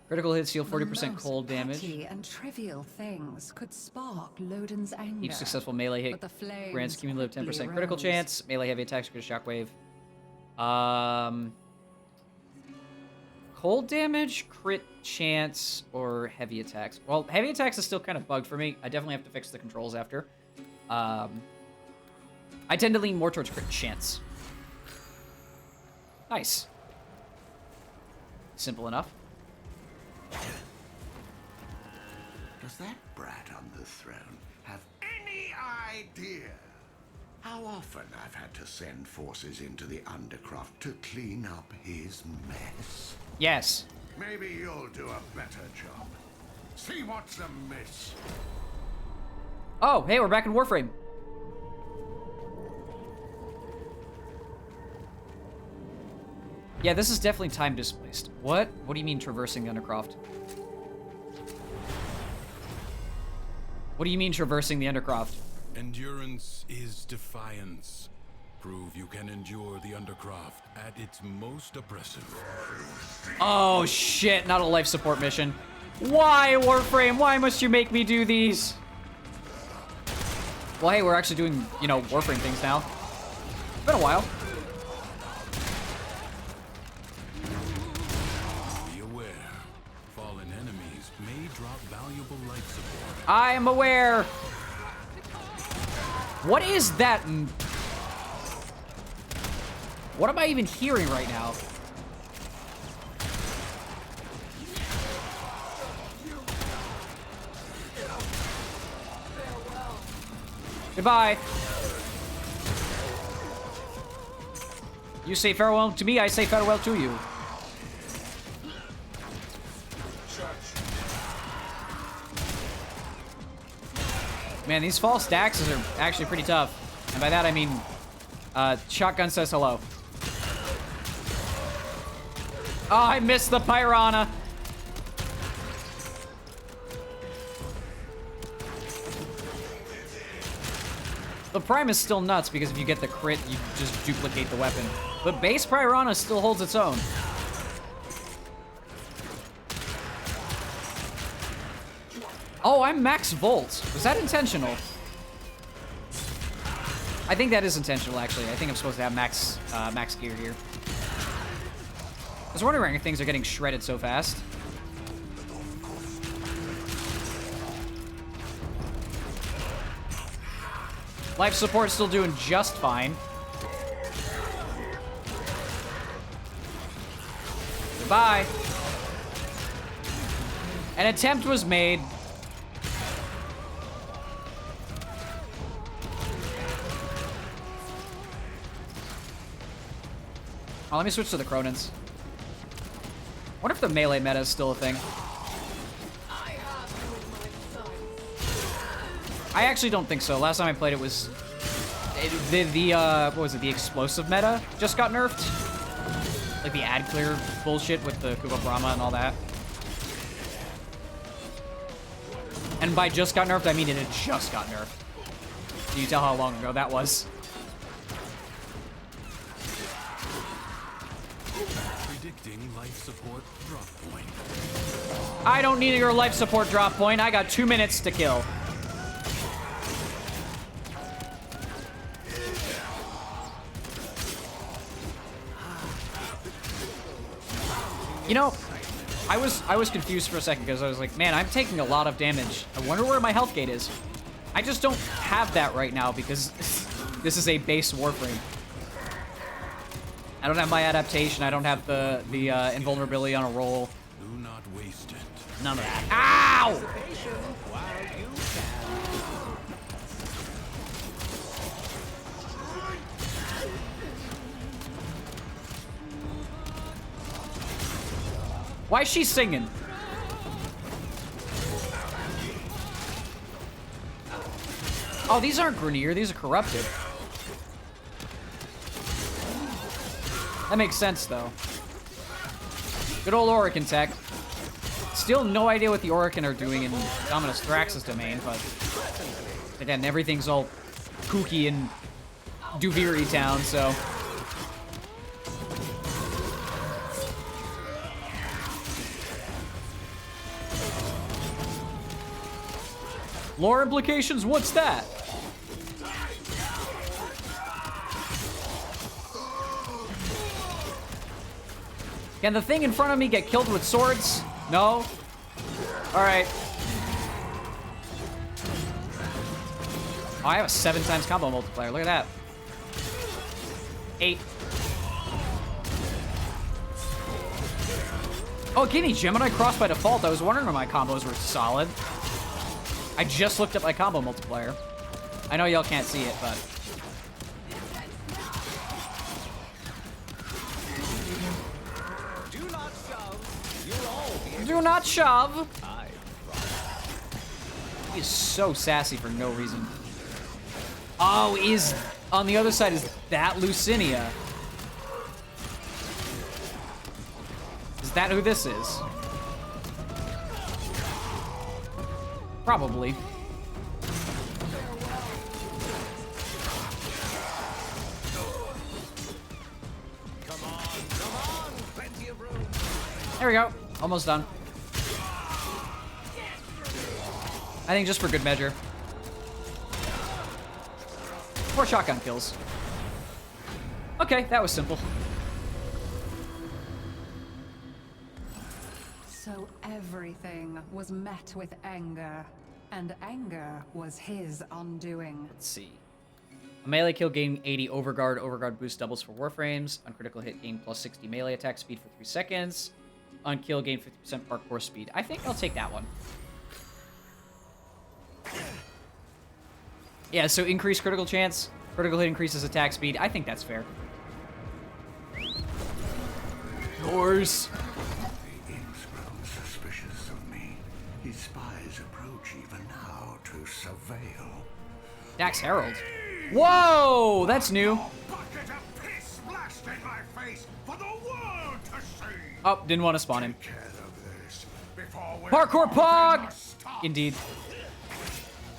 A: Critical hits deal 40% cold damage.
I: Petty and trivial things could spark Loden's anger.
A: Each successful melee hit
I: but the flames
A: grants cumulative 10%
I: quickly
A: critical
I: rose.
A: chance. Melee heavy attacks create a shockwave. Cold damage, crit chance, or heavy attacks. Well, heavy attacks is still kind of bugged for me. I definitely have to fix the controls after. I tend to lean more towards crit chance. Nice. Simple enough.
F: Does that brat on the throne have any idea how often I've had to send forces into the Undercroft to clean up his mess?
A: Yes.
F: Maybe you'll do a better job. See what's amiss.
A: Oh, hey, we're back in Warframe. Yeah, this is definitely time displaced. What? What do you mean traversing the Undercroft? What do you mean traversing the Undercroft?
G: Endurance is defiance. Prove you can endure the Undercroft at its most oppressive.
A: Oh shit, not a life support mission. Why, Warframe? Why must you make me do these? Well, hey, we're actually doing, you know, Warframe things now. It's been a while.
G: Be aware, fallen enemies may drop valuable life support.
A: I am aware. What is that? What am I even hearing right now? Goodbye. You say farewell to me, I say farewell to you. Man, these false stacks are actually pretty tough. And by that I mean, shotgun says hello. Oh, I missed the Piranha. The Prime is still nuts because if you get the crit, you just duplicate the weapon. But base Piranha still holds its own. Oh, I'm max volt. Was that intentional? I think that is intentional, actually. I think I'm supposed to have max gear here. I was wondering if things are getting shredded so fast. Life support still doing just fine. Goodbye. An attempt was made. Oh, let me switch to the Cronins. What if the melee meta is still a thing? I actually don't think so. Last time I played it was what was it? The explosive meta just got nerfed. Like the ad clear bullshit with the Kuba Brahma and all that. And by just got nerfed, I mean it had just got nerfed. Can you tell how long ago that was?
G: Predicting life support drop point.
A: I don't need your life support drop point. I got 2 minutes to kill. You know, I was confused for a second because I was like, man, I'm taking a lot of damage. I wonder where my health gate is. I just don't have that right now because this is a base Warframe. I don't have my adaptation. I don't have the invulnerability on a roll.
G: Do not waste it.
A: None of that. Ow! Why is she singing? Oh, these aren't Grenier. These are corrupted. That makes sense, though. Good old Orican tech. Still no idea what the Orican are doing in Dominus Thrax's domain, but again, everything's all kooky in Duviri town, so. Lore implications? What's that? Can the thing in front of me get killed with swords? No? Alright. Oh, I have a 7 times combo multiplier. Look at that. 8. Oh, it gave me Gemini Cross by default. I was wondering when my combos were solid. I just looked up my combo multiplier. I know y'all can't see it, but...
D: Do not shove. You'll all be
A: Do not shove! He is so sassy for no reason. Oh, is... On the other side, is that Lucinia? Is that who this is? Probably.
D: Come on. Plenty of room.
A: There we go. Almost done. I think just for good measure. 4 shotgun kills. Okay, that was simple.
I: So everything was met with anger, and anger was his undoing.
A: Let's see. A melee kill gain 80 overguard. Overguard boost doubles for warframes. On critical hit gain plus 60 melee attack speed for 3 seconds. On kill gain 50% parkour speed. I think I'll take that one. Yeah, so increased critical chance. Critical hit increases attack speed. I think that's fair. Yours.
F: The Imp's grown suspicious of me. His spies approach even now to surveil.
A: Dax Herald. Whoa, that's new.
F: Bucket of piss splashed in my face for the world to see.
A: Oh, didn't want to spawn him.
F: Take care of this before we're
A: Parkour
F: both in the
A: pog!
F: stocks.
A: Indeed.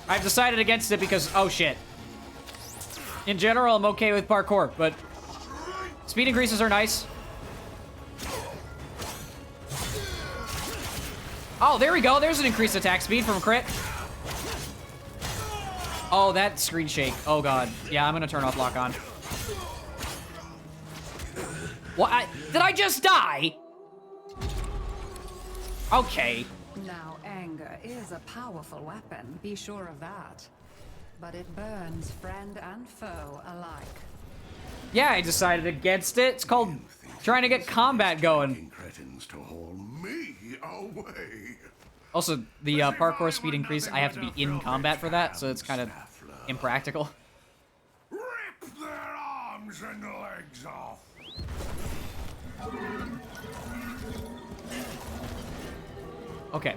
A: I've decided against it because, oh shit. In general, I'm okay with parkour, but speed increases are nice. Oh, there we go. There's an increased attack speed from crit. Oh, that screen shake. Oh god. Yeah, I'm gonna turn off lock on. What? Did I just die? Okay.
I: Now, anger is a powerful weapon, be sure of that. But it burns friend and foe alike.
A: Yeah, I decided against it. It's called trying to get combat going.
F: Cretins to haul me away.
A: Also, the parkour speed increase, I have to be in combat for that, so it's kind of impractical.
F: Rip their arms and legs off.
A: Okay.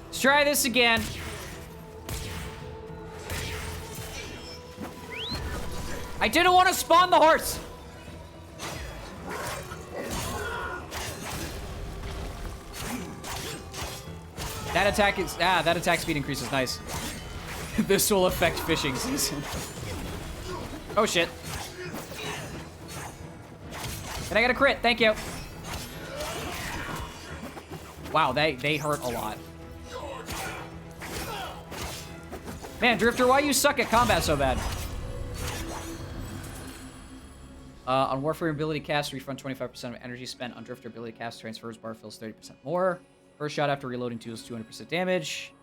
A: Let's try this again. I didn't want to spawn the horse. That attack speed increase is nice. This will affect fishing season. Oh shit. Can I get a crit? Thank you. Wow, they hurt a lot. Man, Drifter, why you suck at combat so bad? On Warframe ability cast, refund 25% of energy spent. On Drifter ability cast, transfers bar fills 30% more. First shot after reloading deals 200% damage.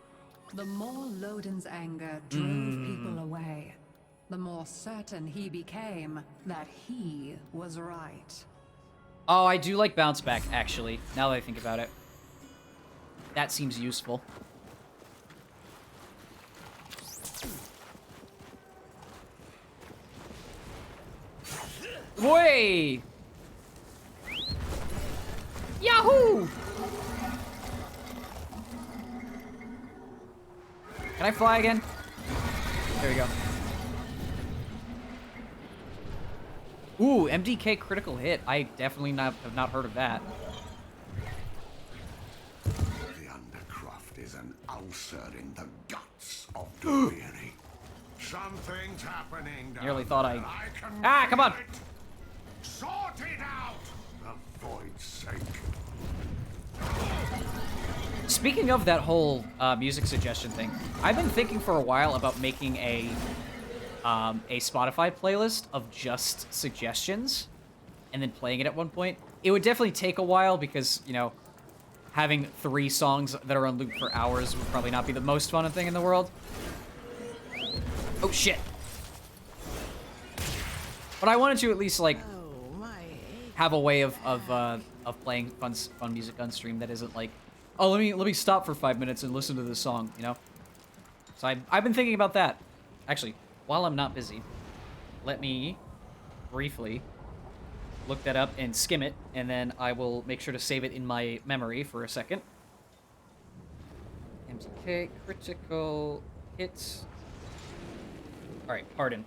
I: The more Lodin's anger drove people away, the more certain he became that he was right.
A: Oh, I do like bounce back, actually, now that I think about it. That seems useful. Way! Yahoo! Can I fly again? There we go. Ooh, MDK critical hit. I definitely have not heard of that.
F: The Undercroft is an ulcer in the guts of Duviri. Something's happening down
A: Nearly thought
F: there.
A: I
F: can
A: Ah, come on!
F: feel it. Sort it out! The void's sake.
A: Speaking of that whole music suggestion thing, I've been thinking for a while about making a Spotify playlist of just suggestions, and then playing it at one point. It would definitely take a while because, you know, having 3 songs that are on loop for hours would probably not be the most fun thing in the world. Oh, shit. But I wanted to at least, like, have a way of playing fun music on stream that isn't like, oh, let me stop for 5 minutes and listen to this song, you know? So I've been thinking about that. Actually, while I'm not busy, let me briefly look that up and skim it, and then I will make sure to save it in my memory for a second. MTK, critical hits. Alright, pardon.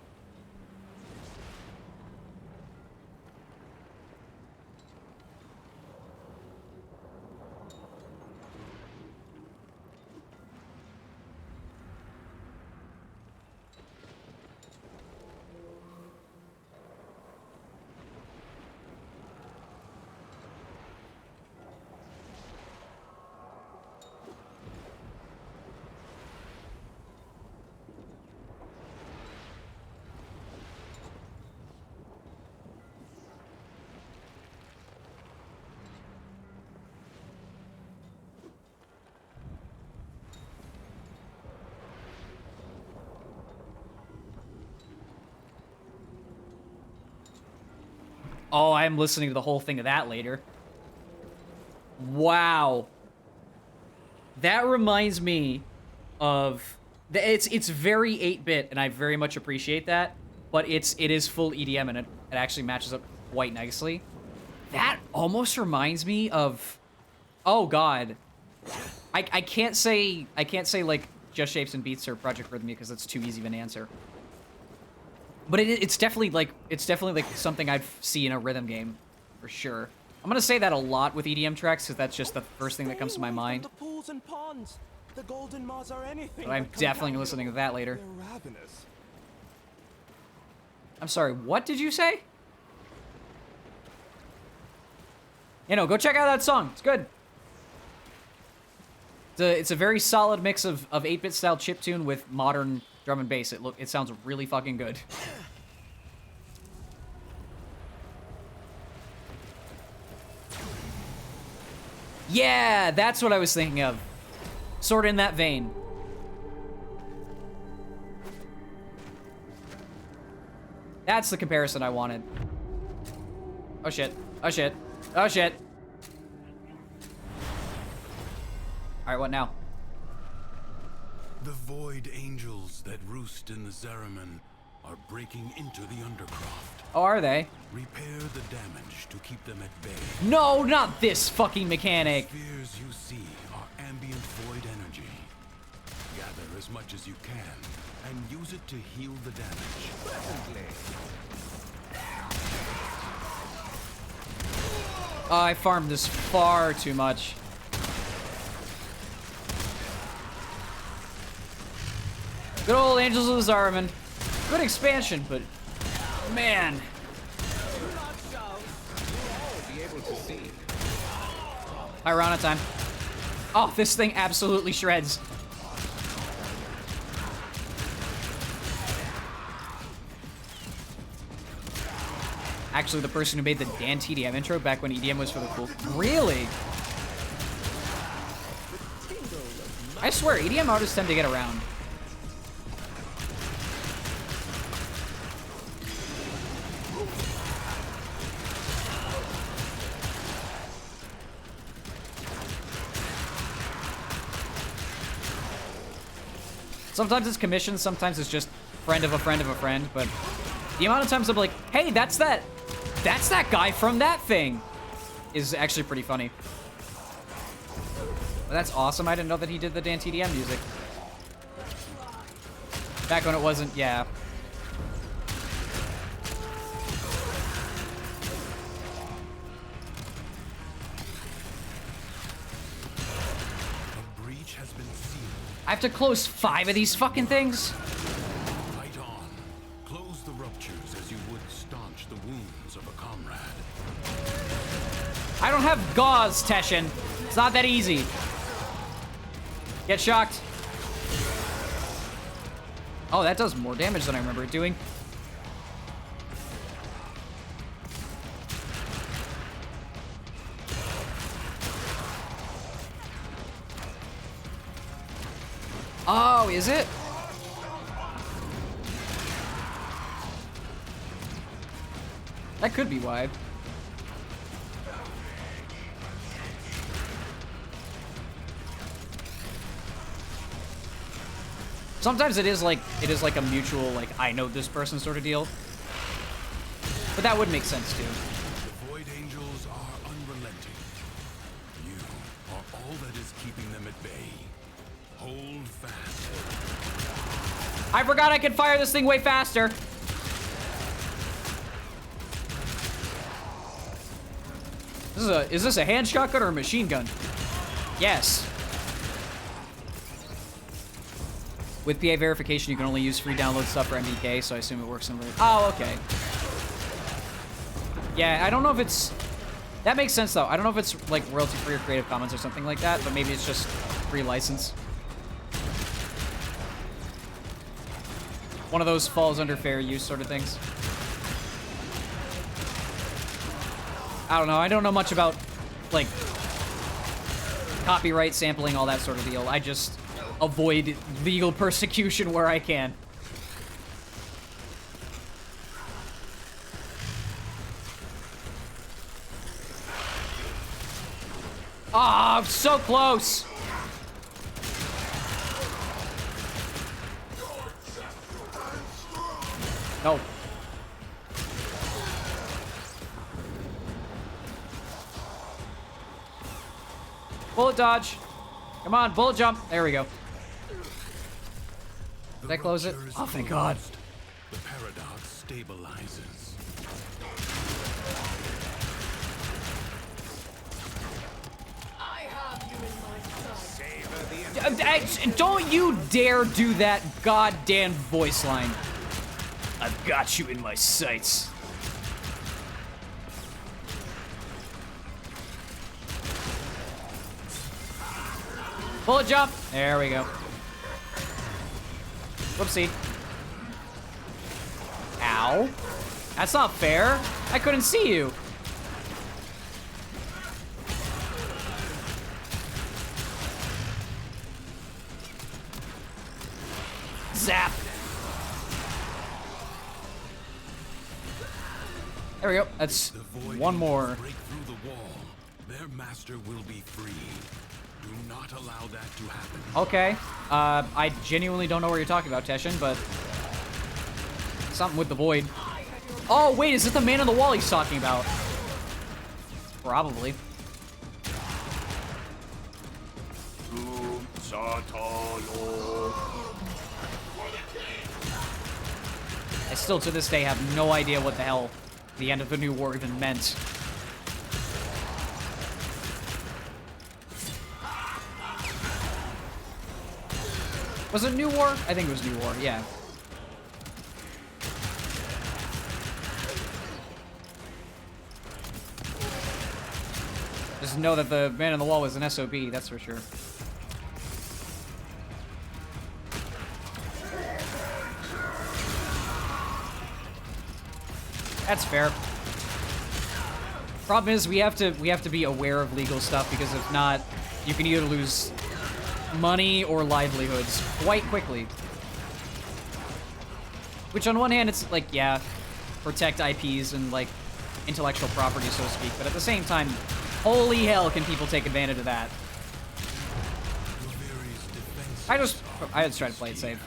A: Oh, I'm listening to the whole thing of that later. Wow. That reminds me of... It's very 8-bit, and I very much appreciate that, but it is full EDM, and it actually matches up quite nicely. That almost reminds me of... Oh, God. I can't say, like, Just Shapes and Beats or Project Rhythmia, because that's too easy of an answer. But it's definitely like something I'd see in a rhythm game, for sure. I'm gonna say that a lot with EDM tracks because that's just the first thing that comes to my mind.
J: The pools and ponds. The golden moths are anything.
A: But I'm definitely listening to that later.
J: They're ravenous.
A: I'm sorry, what did you say? You know, go check out that song. It's good. It's a very solid mix of 8-bit style chiptune with modern drum and bass. It sounds really fucking good. Yeah, that's what I was thinking of. Sort of in that vein. That's the comparison I wanted. Oh shit. Oh shit. Oh shit. Alright, what now?
G: The void angels that roost in the Zeraman are breaking into the Undercroft.
A: Oh, are they?
G: Repair the damage to keep them at bay.
A: No, not this fucking mechanic.
G: The spheres you see are ambient void energy. Gather as much as you can and use it to heal the damage.
A: Oh, I farmed this far too much. Good old Angels of the Zaraman. Good expansion, but man. Irona time. Oh, this thing absolutely shreds. Actually, the person who made the Dan TDM intro back when EDM was for the cool. Really? I swear, EDM artists tend to get around. Sometimes it's commissioned, sometimes it's just friend of a friend of a friend, but the amount of times I'm like, hey, that's that guy from that thing, is actually pretty funny. But that's awesome. I didn't know that he did the Dan TDM music. Back when it wasn't, yeah. I have to close 5 of these fucking things?
G: Fight on. Close the ruptures as you would staunch the wounds of a comrade.
A: I don't have gauze, Teshin. It's not that easy. Get shocked. Oh, that does more damage than I remember it doing. Oh, is it? That could be why. Sometimes it is like a mutual, like, I know this person sort of deal. But that would make sense too.
G: The Void Angels are unrelenting. You are all that is keeping them at bay. Hold fast.
A: I forgot I could fire this thing way faster. Is this a hand shotgun or a machine gun? Yes. With PA verification, you can only use free download stuff for MDK, so I assume it works in. Oh, okay. Yeah, I don't know if it's. That makes sense though. I don't know if it's like royalty free or Creative Commons or something like that, but maybe it's just free license. One of those falls under fair use sort of things. I don't know. I don't know much about, like, copyright, sampling, all that sort of deal. I just avoid legal persecution where I can. Ah, I'm so close. No. Bullet dodge. Come on, bullet jump. There we go. Did I close it? Oh, thank God.
G: The paradox stabilizes.
H: I have you in my sight.
A: Don't you dare do that goddamn voice line. I've got you in my sights. Bullet jump. There we go. Whoopsie. Ow. That's not fair. I couldn't see you. Zap. There we go. That's one more.
G: Break through the wall. Their master will be free. Do not allow that to happen.
A: Okay. I genuinely don't know what you're talking about, Teshin, but something with the void. Oh, wait, is it the man on the wall he's talking about? Probably. I still, to this day, have no idea what the hell the end of the new war even meant. Was it New War? I think it was New War, yeah. Just know that the man on the wall was an SOB, that's for sure. That's fair. Problem is, we have to be aware of legal stuff, because if not, you can either lose money or livelihoods quite quickly. Which on one hand, it's like, yeah, protect IPs and like intellectual property, so to speak, but at the same time, holy hell can people take advantage of that. I just try to play it safe.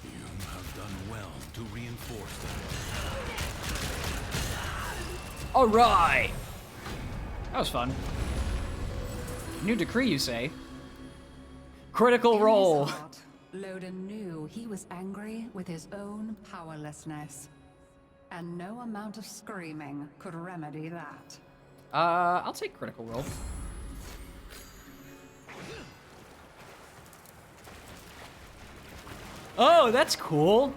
G: You have done well to reinforce them.
A: Alright! That was fun. New decree, you say? Critical role.
I: In his heart, Loden knew he was angry with his own powerlessness. And no amount of screaming could remedy that.
A: I'll take critical role. Oh, that's cool.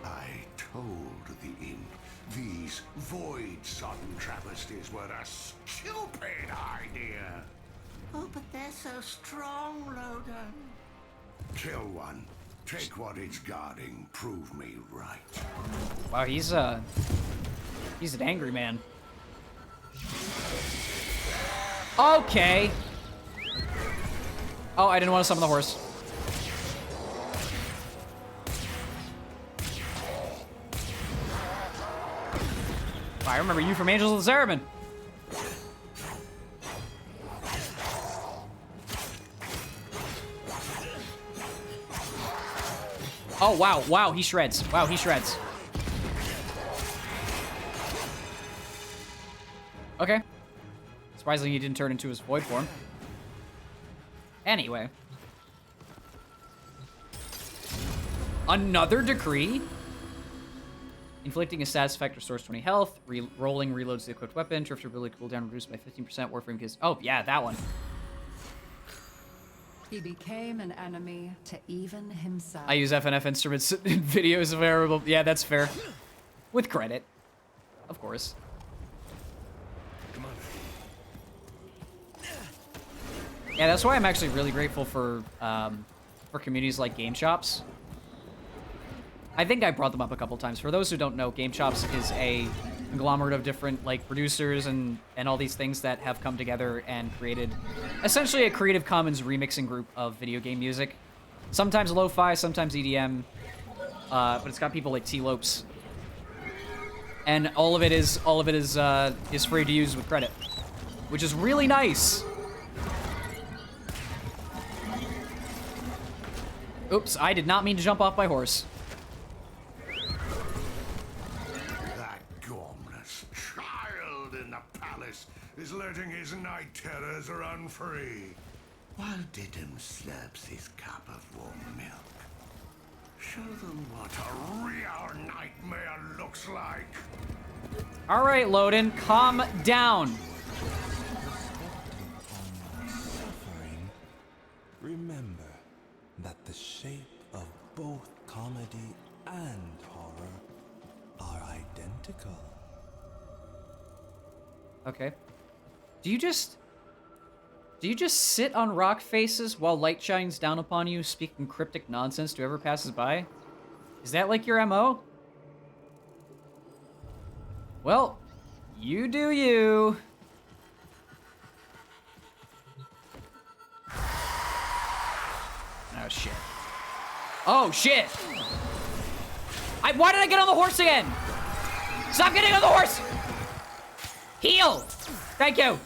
F: I told the imp these void sun travesties were a stupid idea.
C: Oh, but they're so strong, Loden.
F: Kill one. Take what it's guarding. Prove me right.
A: Wow, he's an angry man. Okay. Oh, I didn't want to summon the horse. I remember you from Angels of the Saramen. Oh, wow. Wow, he shreds. Wow, he shreds. Okay. Surprisingly, he didn't turn into his void form. Anyway. Another decree? Inflicting a status effect restores 20 health. Rolling reloads the equipped weapon. Drifter ability cooldown reduced by 15%. Warframe gives... Oh, yeah, that one.
I: He became an enemy to even himself.
A: I use FNF instruments in videos of variable... Yeah, that's fair. With credit. Of course.
G: Come on.
A: Yeah, that's why I'm actually really grateful for communities like Game Shops. I think I brought them up a couple times. For those who don't know, Game Shops is a conglomerate of different like producers and all these things that have come together and created essentially a Creative Commons remixing group of video game music. Sometimes lo-fi, sometimes EDM, but it's got people like T-Lopes, and all of it is free to use with credit, which is really nice. Oops, I did not mean to jump off my horse.
F: Is letting his night terrors run free, while Didim slurps his cup of warm milk. Show them what a real nightmare looks like.
A: All right, Loden, calm down.
K: Suffering. Remember that the shape of both comedy and horror are identical.
A: Okay. Do you just sit on rock faces while light shines down upon you, speaking cryptic nonsense to whoever passes by? Is that like your MO? Well, you do you. Oh shit. Oh shit! Why did I get on the horse again? Stop getting on the horse! Heal! Thank you!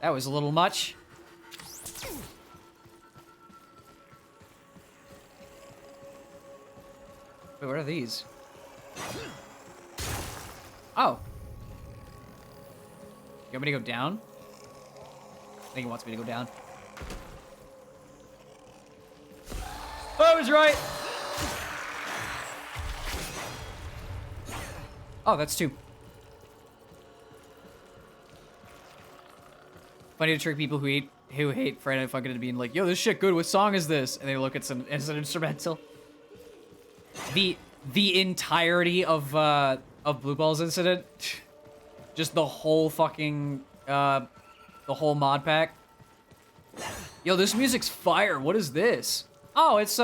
A: That was a little much. Wait, what are these? Oh. You want me to go down? I think he wants me to go down. I was right! Oh, that's two. Funny to trick people who hate Friday Night Funkin' into being like, yo, this shit good, what song is this? And they look at as an instrumental. The entirety of Blue Balls Incident, just the whole fucking the whole mod pack. Yo, this music's fire. What is this? Oh, it's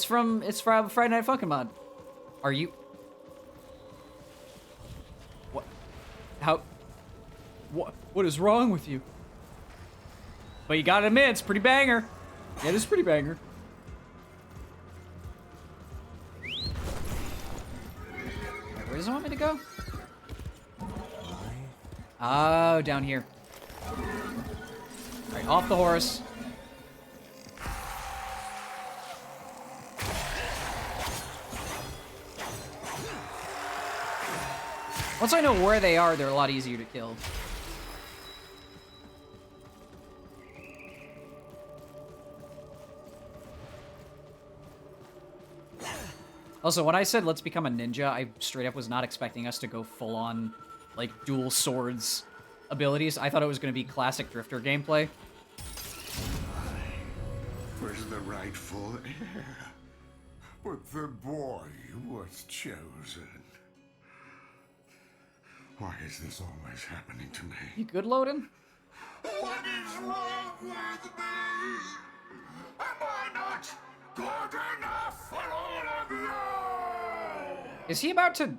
A: from Friday Night Funkin' mod. Are you? What? How? What is wrong with you? But you gotta admit, it's pretty banger. Yeah, it is pretty banger. Where does it want me to go? Oh, down here. Alright, off the horse. Once I know where they are, they're a lot easier to kill. Also, when I said let's become a ninja, I straight up was not expecting us to go full-on, like, dual swords abilities. I thought it was going to be classic Drifter gameplay.
F: Was the rightful heir, but the boy was chosen. Why is this always happening to me?
A: You good, Loden?
F: What is wrong with me? Am I not good enough for all of you?
A: Is he about to...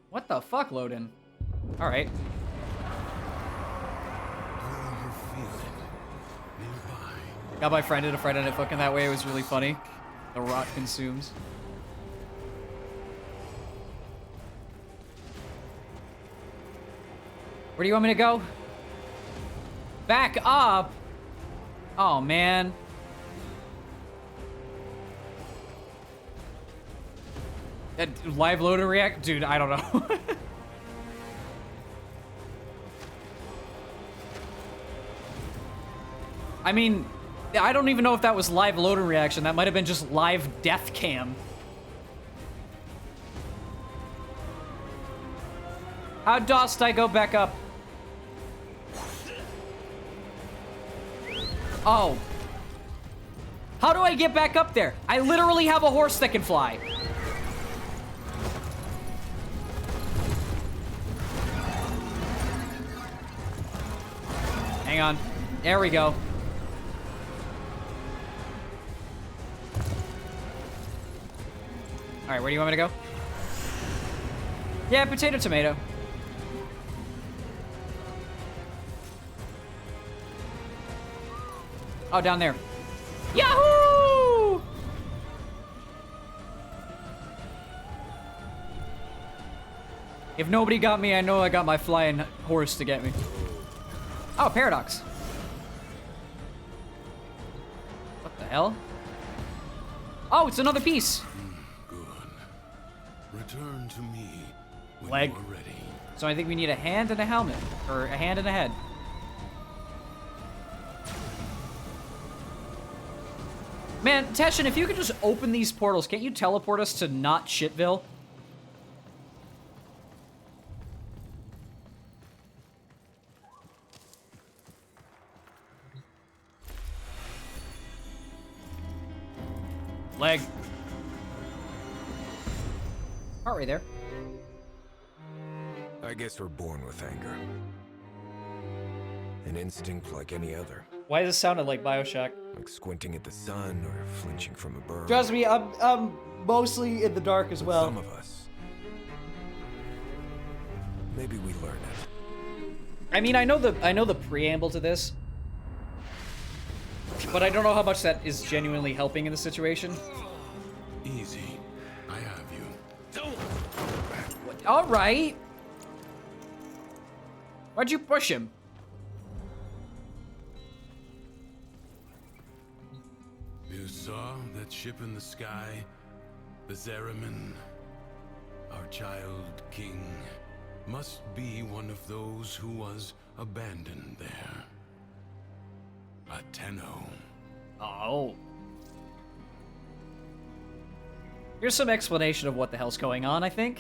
A: What the fuck, Loden? Alright.
K: Will you
A: Got my friend in a friend ended fucking that way. It was really funny. The rot consumes. Where do you want me to go? Back up! Oh, man. That live load and react? Dude, I don't know. I mean, I don't even know if that was live load and reaction. That might have been just live death cam. How dost I go back up? Oh. How do I get back up there? I literally have a horse that can fly. Hang on. There we go. Alright, where do you want me to go? Yeah, potato, tomato. Oh, down there. Yahoo! If nobody got me, I know I got my flying horse to get me. Oh, paradox. What the hell? Oh, it's another piece.
G: Good. Return to me when
A: Leg.
G: you are ready.
A: So I think we need a hand and a helmet. Or a hand and a head. Man, Teshin, if you could just open these portals, can't you teleport us to not Shitville? Leg. Aren't we there?
E: I guess we're born with anger. An instinct like any other.
A: Why does this sound like Bioshock?
E: Like squinting at the sun or flinching from a bird.
A: Trust me, I'm mostly in the dark as well.
E: Some of us. Maybe we learn it.
A: I mean, I know the preamble to this, but I don't know how much that is genuinely helping in the situation.
G: Easy. I have you.
A: All right. Why'd you push him?
G: You saw that ship in the sky? The Zeramin? Our child king must be one of those who was abandoned there. A Tenno.
A: Oh. Here's some explanation of what the hell's going on, I think.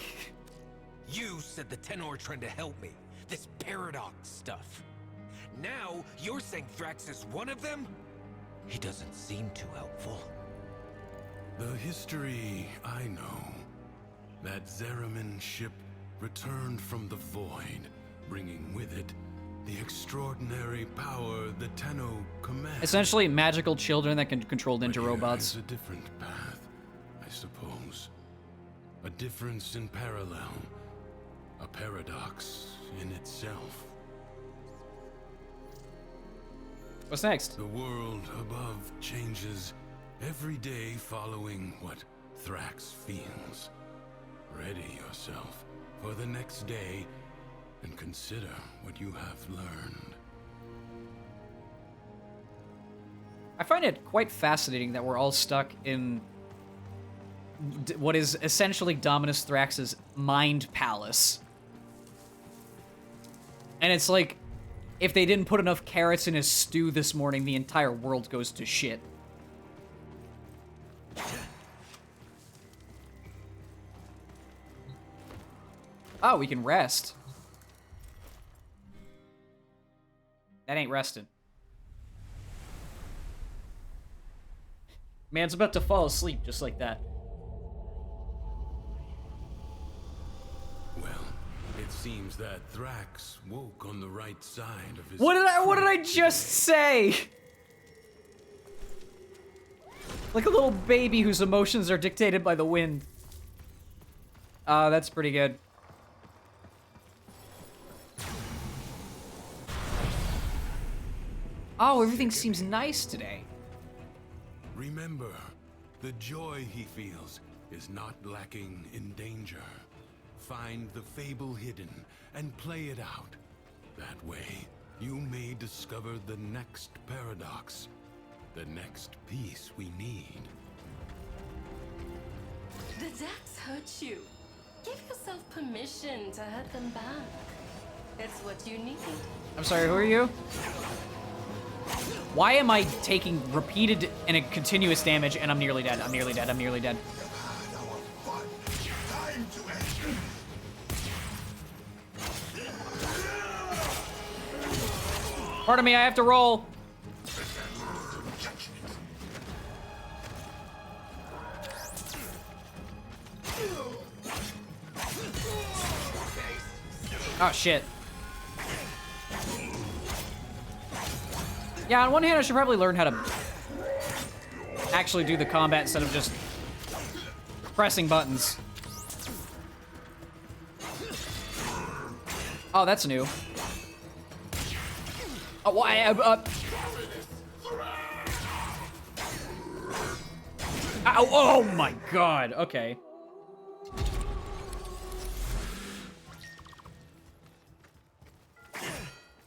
E: You said the Tenno are trying to help me. This paradox stuff. Now, you're saying Thrax is one of them? He doesn't seem too helpful.
G: The history I know. That Zeramin ship returned from the void, bringing with it the extraordinary power the Tenno command.
A: Essentially, magical children that can control ninja robots.
G: It's a different path, I suppose. A difference in parallel. A paradox in itself.
A: What's next?
G: The world above changes every day following what Thrax feels. Ready yourself for the next day and consider what you have learned.
A: I find it quite fascinating that we're all stuck in what is essentially Dominus Thrax's mind palace. And it's like, if they didn't put enough carrots in his stew this morning, the entire world goes to shit. Oh, we can rest. That ain't resting. Man's about to fall asleep just like that.
G: Well, it seems that Thrax woke on the right side of his...
A: What did I just say? Like a little baby whose emotions are dictated by the wind. That's pretty good. Oh, everything seems nice today.
G: remember, the joy he feels is not lacking in danger. Find the fable hidden and play it out. That way, you may discover the next paradox, the next piece we need.
H: The decks hurt you. Give yourself permission to hurt them back. It's what you need.
A: I'm sorry, who are you? Why am I taking repeated and a continuous damage and I'm nearly dead? I'm nearly dead. I'm nearly dead. Pardon me, I have to roll. Oh, shit. Yeah, on one hand, I should probably learn how to actually do the combat instead of just pressing buttons. Oh, that's new. Oh, why? Ow, oh my god. Okay.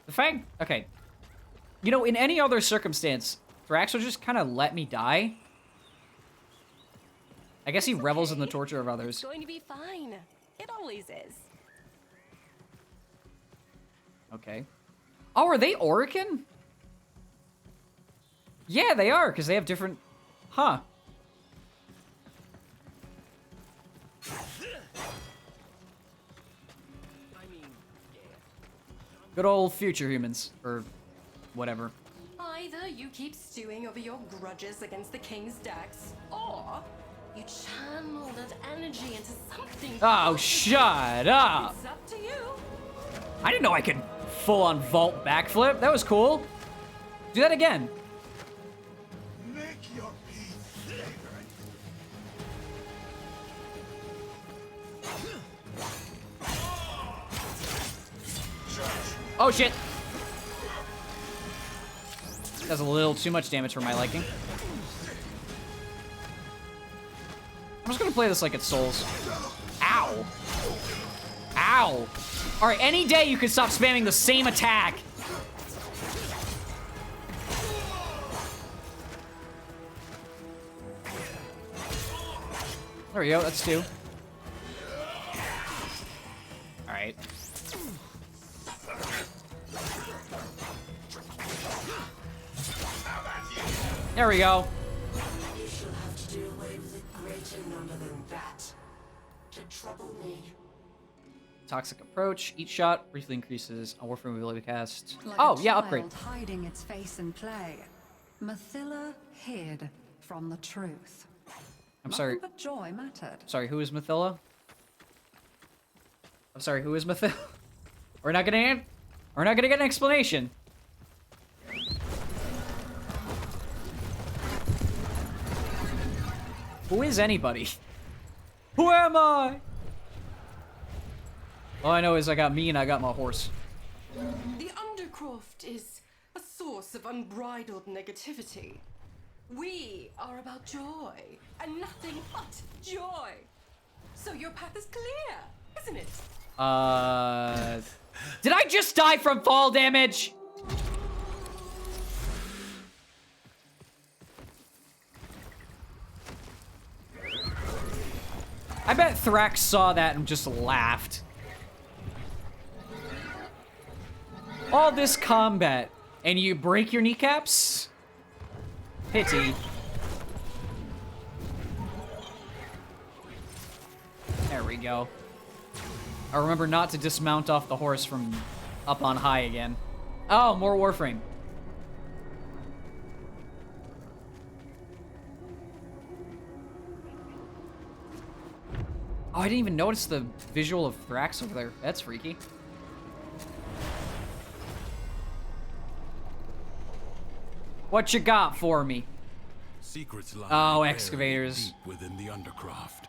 A: The fact, okay. You know, in any other circumstance, Thrax would just kind of let me die. I guess he revels in the torture of others.
H: It's going to be fine. It always is.
A: Okay. Oh, are they Orican? Yeah, they are, because they have different... Huh. Good old future humans, or whatever.
H: Either you keep stewing over your grudges against the king's decks, or you channel that energy into something.
A: Oh, shut up!
H: It's up to you.
A: I didn't know I could full-on vault backflip. That was cool. Do that again.
F: Make your peace, favorite.
A: Oh, shit. That's a little too much damage for my liking. I'm just gonna play this like it's Souls. Ow. Ow. All right, any day you could stop spamming the same attack. There we go, that's 2. All right. There we go.
C: You shall have to do away with a greater number than that. To trouble me.
A: Toxic approach. Each shot briefly increases a Warframe ability cast.
I: Like
A: Oh,
I: a
A: yeah,
I: child
A: upgrade.
I: hiding its face in play. Mathila hid from the truth.
A: I'm sorry.
I: Nothing but joy mattered.
A: Sorry, who is Mathila? I'm sorry, who is Mathila? We're not gonna get an explanation. Who is anybody? Who am I? All I know is I got me and I got my horse.
H: The Undercroft is a source of unbridled negativity. We are about joy, and nothing but joy. So your path is clear, isn't it?
A: Did I just die from fall damage? I bet Thrax saw that and just laughed. All this combat, and you break your kneecaps? Pity. There we go. I remember not to dismount off the horse from up on high again. Oh, more Warframe. Oh, I didn't even notice the visual of Thrax over there. That's freaky. What you got for me?
G: Secrets lie
A: Oh,
G: buried
A: excavators.
G: deep within the Undercroft.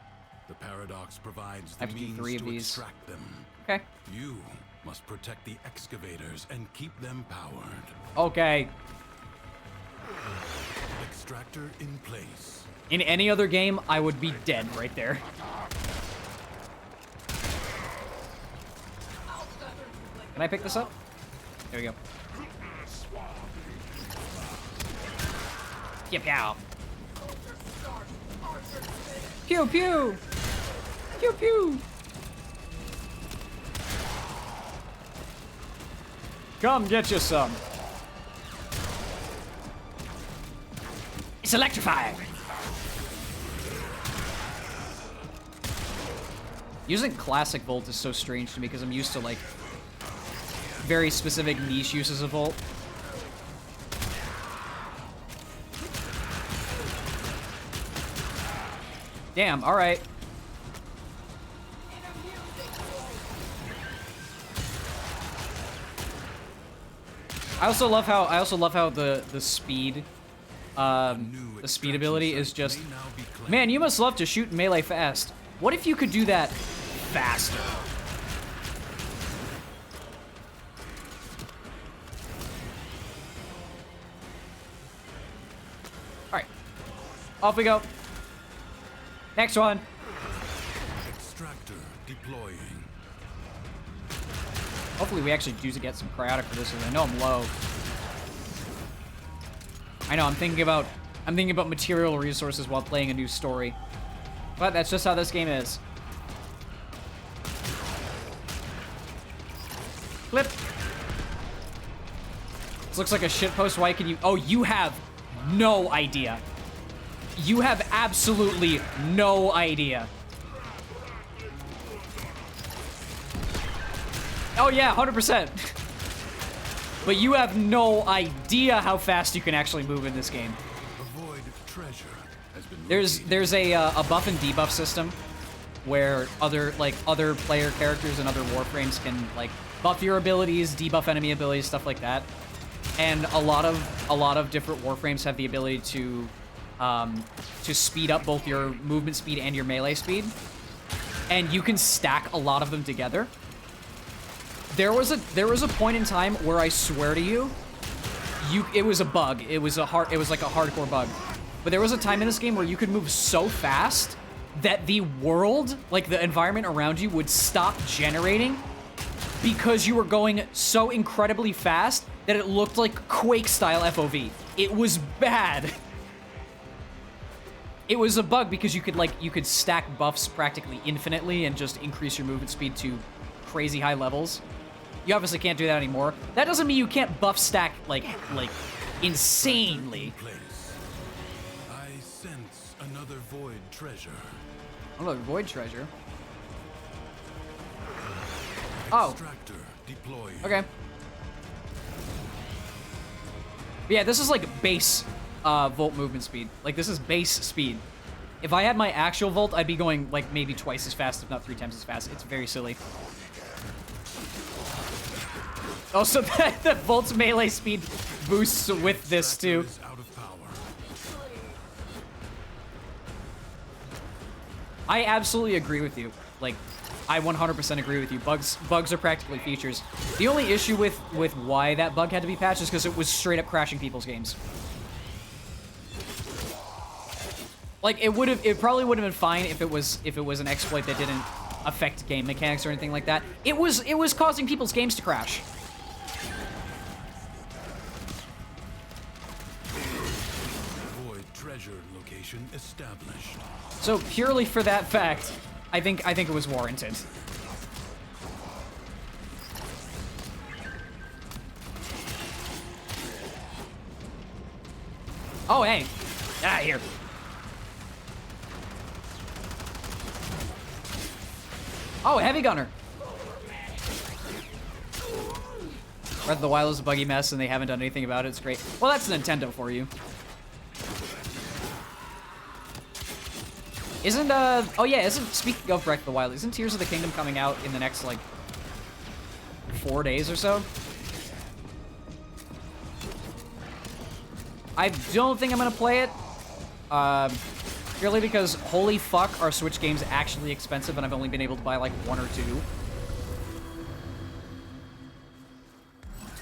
G: The paradox provides
A: I
G: the
A: have to do
G: means
A: 3 of
G: to
A: these.
G: extract them.
A: Okay.
G: You must protect the excavators and keep them powered.
A: Okay.
G: Extractor in place.
A: In any other game, I would be dead right there. Can I pick this up? There we go. Pew pew. Pew pew. Pew pew. Come get you some. It's electrifying. Using classic Volt is so strange to me because I'm used to like very specific niche uses of Volt. Damn, all right. I also love how the speed ability is just, man, you must love to shoot melee fast. What if you could do that faster? All right, off we go. Next one.
G: Extractor deploying.
A: Hopefully we actually do get some cryotic for this, because I know I'm low. I know, I'm thinking about material resources while playing a new story. But that's just how this game is. Flip. This looks like a shitpost. Why can you... Oh, you have no idea. You have absolutely no idea. Oh yeah, 100%. But you have no idea how fast you can actually move in this game.
G: Avoid treasure has been
A: There's a buff and debuff system where other player characters and other warframes can like buff your abilities, debuff enemy abilities, stuff like that. And a lot of different warframes have the ability to speed up both your movement speed and your melee speed. And you can stack a lot of them together. There was a point in time where I swear to you, it was a bug. It was like a hardcore bug. But there was a time in this game where you could move so fast that the world, like the environment around you, would stop generating because you were going so incredibly fast that it looked like Quake-style FOV. It was bad. It was a bug because you could stack buffs practically infinitely and just increase your movement speed to crazy high levels. You obviously can't do that anymore. That doesn't mean you can't buff stack like insanely.
G: I sense another void treasure.
A: Another void treasure. Oh.
G: Extractor deploying.
A: Okay. But yeah, this is like base Volt movement speed. Like this is base speed. If I had my actual Volt, I'd be going like maybe twice as fast, if not 3 times as fast. It's very silly. Oh, so the Volt's melee speed boosts with this too. I absolutely agree with you. Like, I 100% agree with you. Bugs are practically features. The only issue with why that bug had to be patched is because it was straight up crashing people's games. Like, it probably would have been fine if it was an exploit that didn't affect game mechanics or anything like that. It was causing people's games to crash.
G: Void treasure location established.
A: So purely for that fact, I think it was warranted. Oh hey, get out of here. Oh, heavy gunner. Breath of the Wild is a buggy mess and they haven't done anything about it. It's great. Well, that's Nintendo for you. Isn't, oh yeah, speaking of Breath of the Wild, isn't Tears of the Kingdom coming out in the next, like, 4 days or so? I don't think I'm gonna play it. Purely because, holy fuck, are Switch games actually expensive and I've only been able to buy, like, 1 or 2.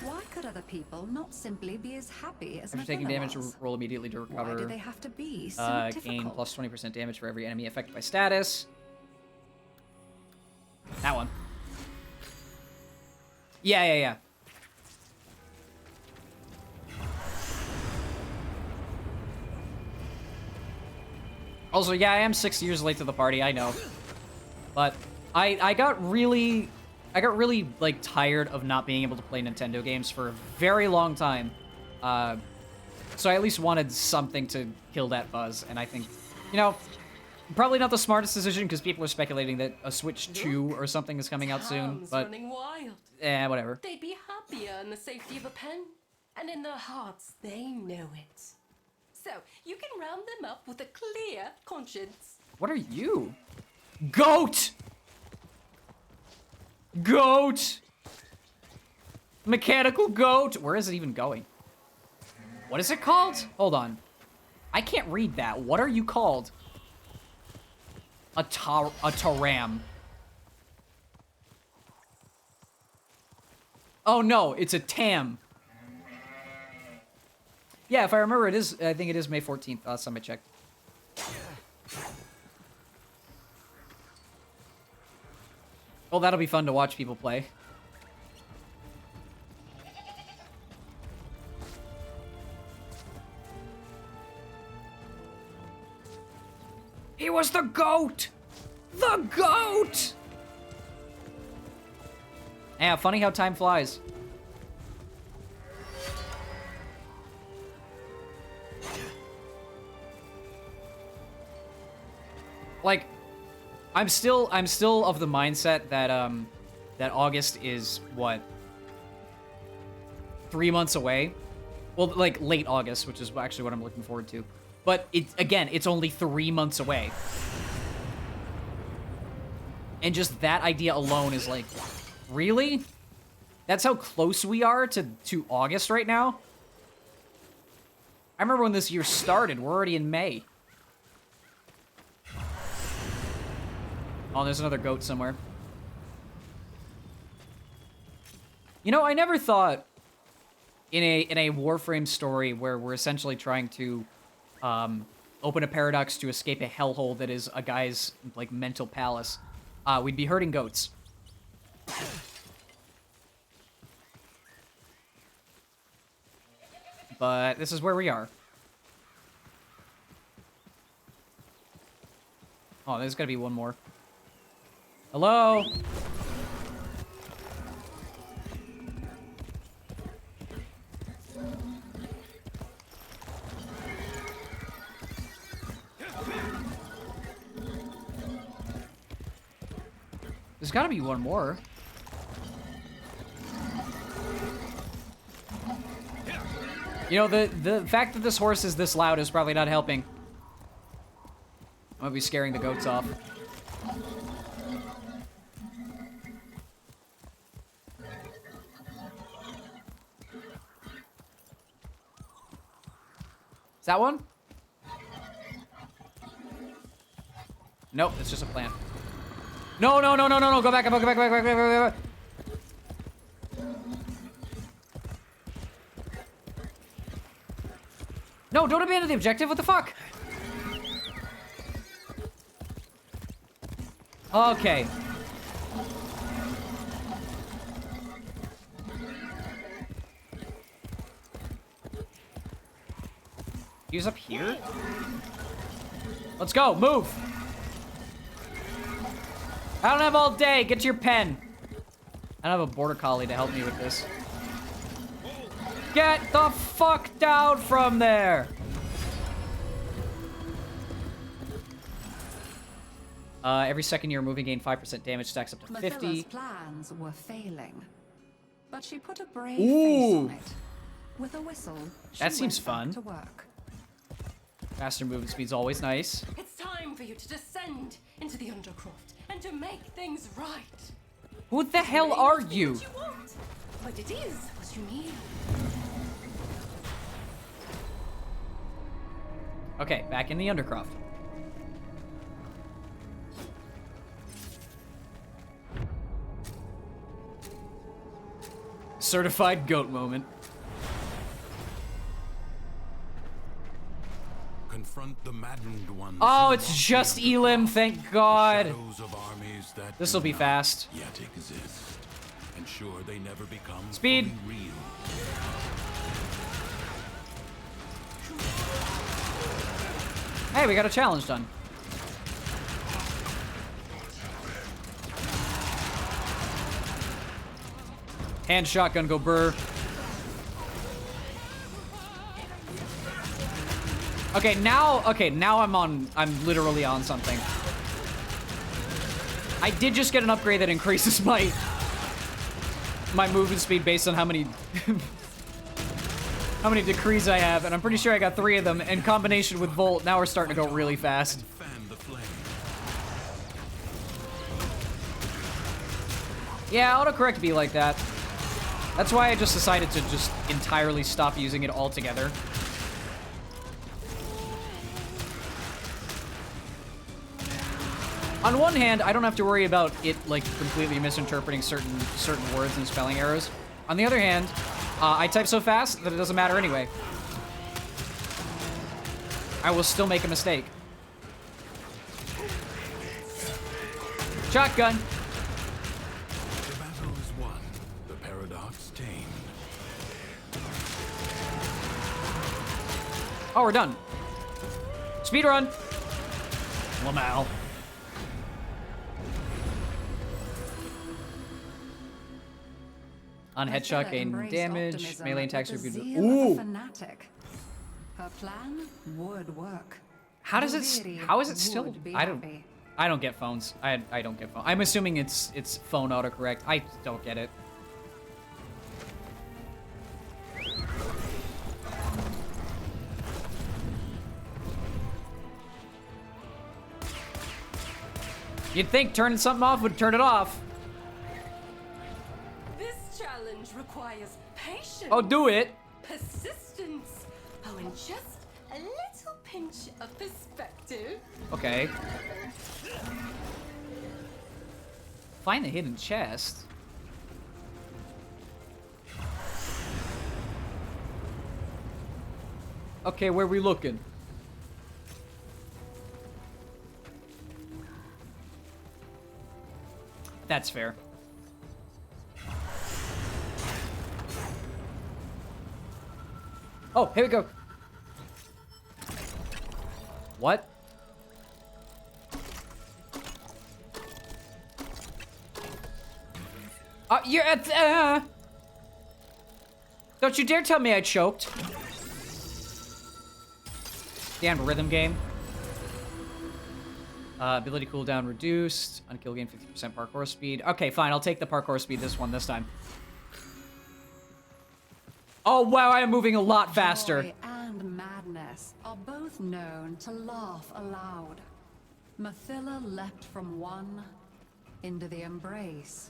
I: Why could should other people not simply be as happy as
A: After taking
I: Mathilda
A: damage,
I: was?
A: roll immediately to recover.
I: Why do they have to be so difficult?
A: Gain plus 20% damage for every enemy affected by status. That one. Yeah. Also, yeah, I am 6 years late to the party, I know. But I got really like tired of not being able to play Nintendo games for a very long time. So I at least wanted something to kill that buzz, and I think, you know, probably not the smartest decision because people are speculating that a Switch 2 or something is coming out soon,
H: Town's
A: but
H: running wild.
A: whatever.
H: They'd be happier in the safety of a pen, and in their hearts, they know it. So you can round them up with a clear conscience.
A: What are you? Goat! Goat! Mechanical goat! Where is it even going? What is it called? Hold on. I can't read that. What are you called? A taram. Oh no, it's a tam. Yeah, if I remember, it is. I think it is May 14th. Last time I checked. Well, that'll be fun to watch people play. He was the goat! The goat! Yeah, funny how time flies. Like, I'm still of the mindset that that August is what, 3 months away. Well, like late August, which is actually what I'm looking forward to. But it's only 3 months away. And just that idea alone is like, really? That's how close we are to August right now? I remember when this year started. We're already in May. Oh, there's another goat somewhere. You know, I never thought in a Warframe story where we're essentially trying to open a paradox to escape a hellhole that is a guy's like mental palace, we'd be herding goats. But this is where we are. Oh, there's gotta be one more. Hello? There's gotta be one more. You know, the fact that this horse is this loud is probably not helping. I might be scaring the goats off. Is that one? Nope, it's just a plant. No, no, no, no, no, no, go back, go back, go back, go back, go back, go back. No, don't abandon the objective, what the fuck? Okay. He's up here? Let's go, move! I don't have all day, get to your pen. I don't have a border collie to help me with this. Get the fuck down from there! Every second you're moving, gain 5% damage, stacks up to 50.
I: Mathilla's plans were failing, but she put a brave
A: Ooh.
I: face on it. With a whistle, she
A: That seems
I: went back
A: fun.
I: to work.
A: Faster movement speed's always nice.
H: It's time for you to descend into the Undercroft and to make things right.
A: Who the hell are you?
H: What you want, but it is what you need.
A: Okay, back in the Undercroft. Certified goat moment.
G: Confront the maddened ones.
A: Oh, it's just Elim, thank God.
G: Shadows of armies that
A: This'll
G: do
A: be
G: not
A: fast.
G: Yet exist. Ensure they never become
A: Speed.
G: fully real.
A: Hey, we got a challenge done. Hand shotgun, go burr. Okay, now I'm literally on something. I did just get an upgrade that increases my movement speed based on how many how many decrees I have, and I'm pretty sure I got 3 of them. In combination with Volt, now we're starting to go really fast.
G: Fan the flame.
A: Yeah, autocorrect be like that. That's why I just decided to just entirely stop using it altogether. On one hand, I don't have to worry about it like completely misinterpreting certain words and spelling errors. On the other hand, I type so fast that it doesn't matter anyway. I will still make a mistake. Shotgun.
G: The battle is won. The paradox tamed.
A: Oh, we're done. Speedrun. Lamau. On headshot, gain damage. Melee attacks repeat. Ooh.
I: Her plan would work.
A: How does it? How is it still? I don't get phones. I don't get phones. I'm assuming it's phone autocorrect. I don't get it. You'd think turning something off would turn it off.
H: This challenge requires patience.
A: Oh, do it.
H: Persistence. Oh, and just a little pinch of perspective.
A: Okay. Find the hidden chest. Okay, where are we looking? That's fair. Oh, here we go. What? You're at Don't you dare tell me I choked. Damn rhythm game. Ability cooldown reduced. Unkill gain 50% parkour speed. Okay, fine. I'll take the parkour speed this time. Oh, wow. I am moving a lot faster.
I: Joy and madness are both known to laugh aloud. Mathila leapt from one into the embrace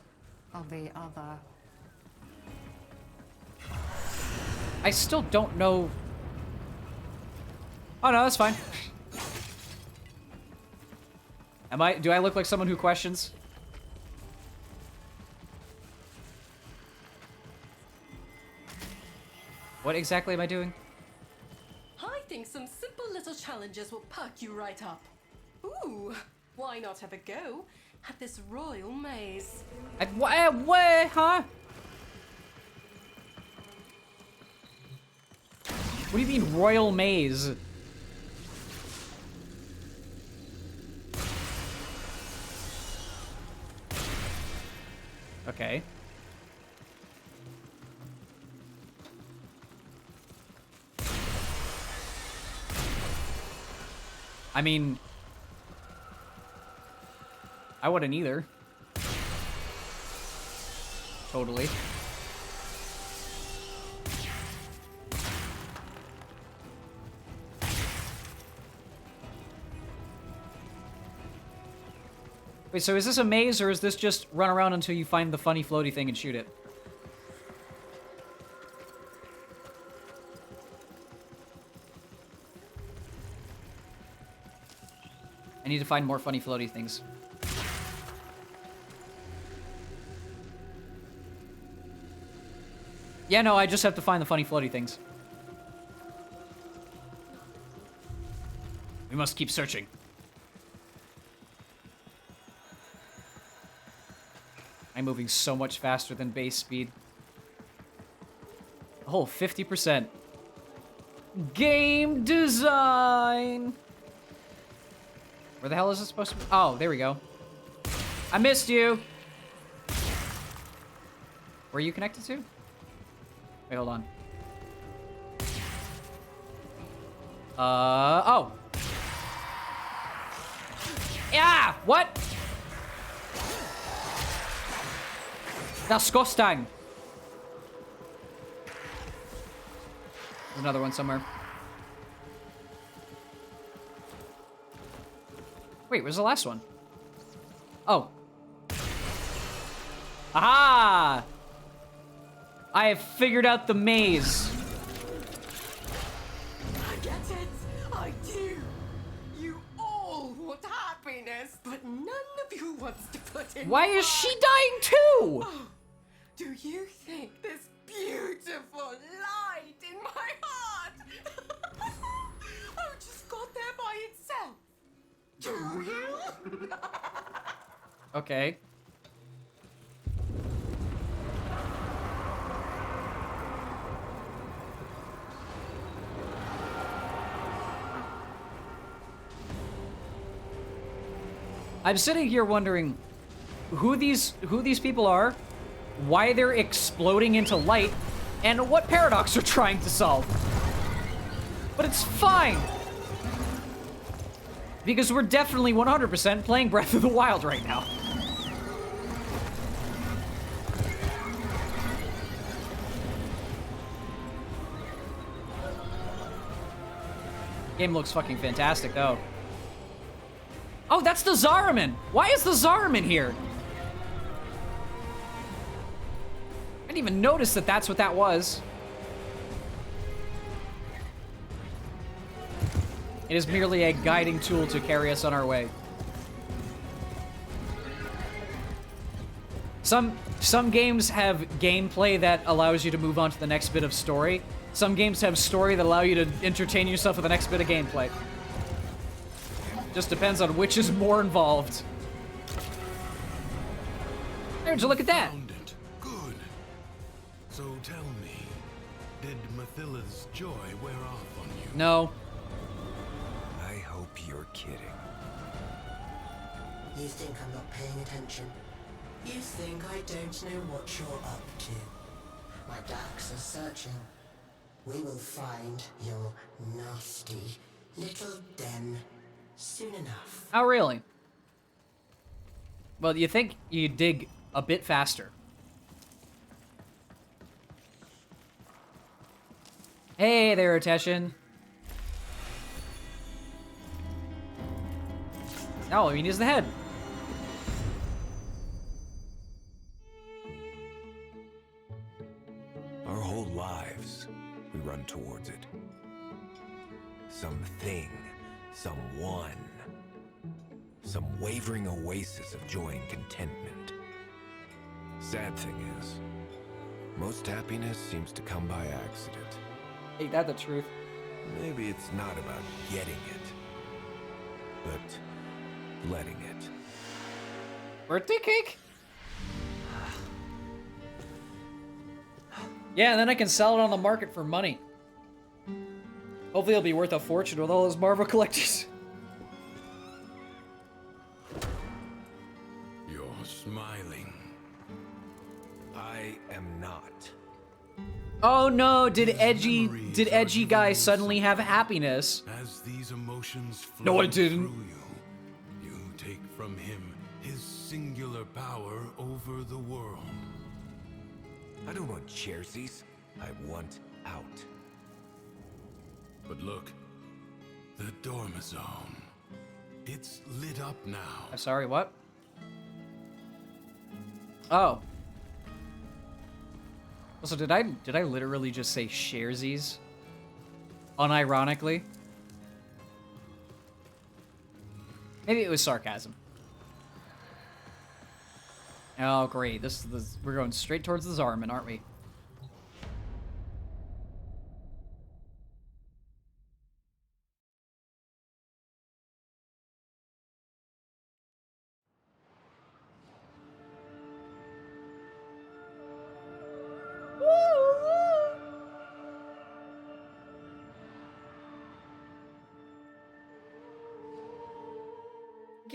I: of the other.
A: I still don't know. Oh, no, that's fine. Do I look like someone who questions? What exactly am I doing?
H: I think some simple little challenges will perk you right up. Ooh, why not have a go at this royal maze?
A: Where, huh? What do you mean, royal maze? Okay. I mean, I wouldn't either. Totally. Wait, so is this a maze, or is this just run around until you find the funny floaty thing and shoot it? I need to find more funny floaty things. Yeah, no, I just have to find the funny floaty things. We must keep searching. I'm moving so much faster than base speed. Oh, 50%. Game design! Where the hell is it supposed to be? Oh, there we go. I missed you! Where are you connected to? Wait, hold on. Oh. Yeah, what? Disgusting. There's another one somewhere. Wait, where's the last one? Oh. Aha! I have figured out the maze.
H: I get it. I do. You all want happiness, but none of you wants to put in.
A: Why is she dying too?
H: Oh, do you think this beautiful light in my heart oh, just got there by itself? Do you?
A: Okay. I'm sitting here wondering who these people are, why they're exploding into light, and what paradox they're trying to solve. But it's fine. Because we're definitely 100% playing Breath of the Wild right now. Game looks fucking fantastic, though. Oh, that's the Zariman! Why is the Zariman here? I didn't even notice that that's what that was. It is merely a guiding tool to carry us on our way. Some games have gameplay that allows you to move on to the next bit of story. Some games have story that allow you to entertain yourself with the next bit of gameplay. Just depends on which is more involved. There'd you look at that.
G: Found it. Good. So tell me, did Mathilla's joy wear off on you?
A: No.
E: I hope you're kidding.
C: You think I'm not paying attention? You think I don't know what you're up to? My ducks are searching. We will find your nasty little den soon enough.
A: Oh, really? Well, you think you dig a bit faster. Hey there, Teshin. Oh, he needs the head.
E: Our whole lives, we run towards it. Something, someone, some wavering oasis of joy and contentment. Sad thing is, most happiness seems to come by accident.
A: Ain't that the truth?
E: Maybe it's not about getting it, but letting it.
A: Birthday cake? Yeah, and then I can sell it on the market for money. Hopefully it'll be worth a fortune with all those Marvel collectors.
G: You're smiling.
E: I am not.
A: Oh no, did edgy guy suddenly have happiness?
G: As these emotions flow
A: No, I didn't.
G: through you, you take from him his singular power over the world.
E: I don't want chairsies. I want out.
G: But look, the Dormizone. It's lit up now.
A: I'm sorry, what? Oh. Also, did I literally just say sharesies? Unironically? Maybe it was sarcasm. Oh, great. We're going straight towards the Zariman, aren't we?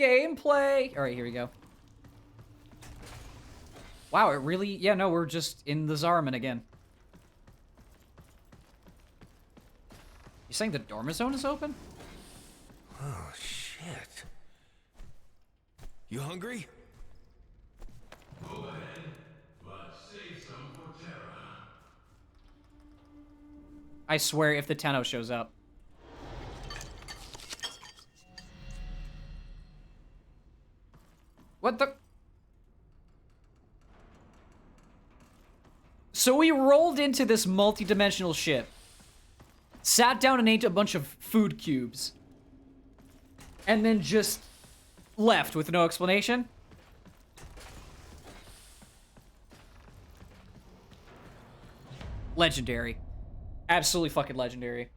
A: gameplay. All right, here we go. Wow, it really... Yeah, no, we're just in the Zarman again. You saying the dormer zone is open?
E: Oh, shit. You hungry?
G: Go ahead, but save some for Terra.
A: I swear, if the Tenno shows up. What the... So we rolled into this multi-dimensional ship, sat down and ate a bunch of food cubes, and then just left with no explanation? Legendary. Absolutely fucking legendary.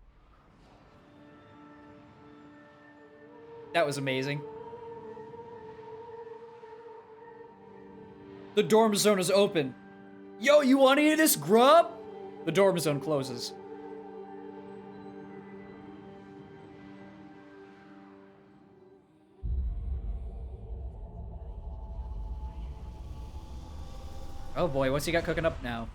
A: That was amazing. The dorm zone is open. Yo, you want any of this grub? The dorm zone closes. Oh boy, what's he got cooking up now?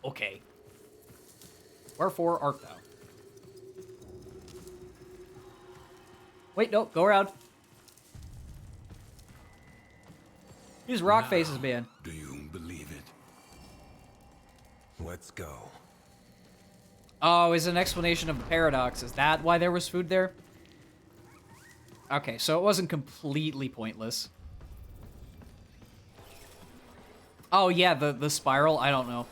A: Okay. Wherefore art thou? Wait, no, go around. These rock faces, man.
G: Do you believe it?
E: Let's go.
A: Oh, is an explanation of the paradox. Is that why there was food there? Okay, so it wasn't completely pointless. Oh yeah, the spiral, I don't know.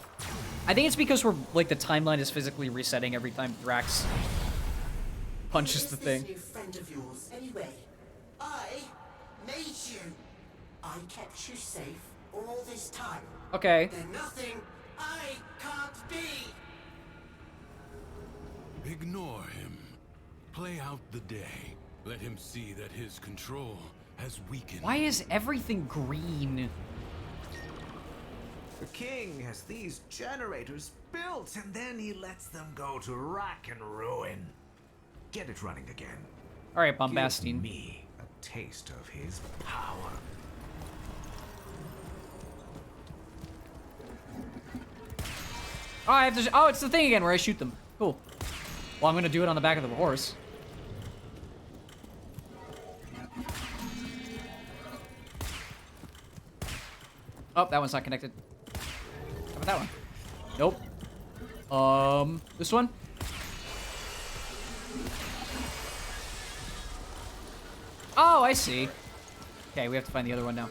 A: I think it's because we're, like, the timeline is physically resetting every time Thrax punches the thing.
C: Who is this new friend of yours, anyway? I made you. I kept you safe all this time.
A: Okay.
C: There's nothing I can't be.
G: Ignore him. Play out the day. Let him see that his control has weakened.
A: Why is everything green?
D: The king has these generators built, and then he lets them go to rack and ruin. Get it running again.
A: All right, Bombastine.
D: Give me a taste of his power.
A: Oh, I have to. Oh, it's the thing again where I shoot them. Cool. Well, I'm gonna do it on the back of the horse. Oh, that one's not connected. How about that one? Nope. This one? Oh, I see. Okay, we have to find the other one now.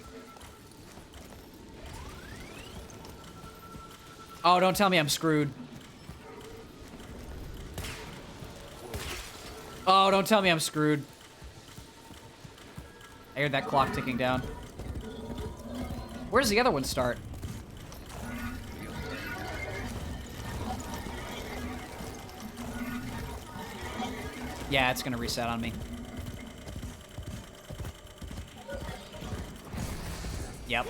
A: Oh, don't tell me I'm screwed. Oh, don't tell me I'm screwed. I heard that clock ticking down. Where does the other one start? Yeah, it's gonna reset on me. Yep.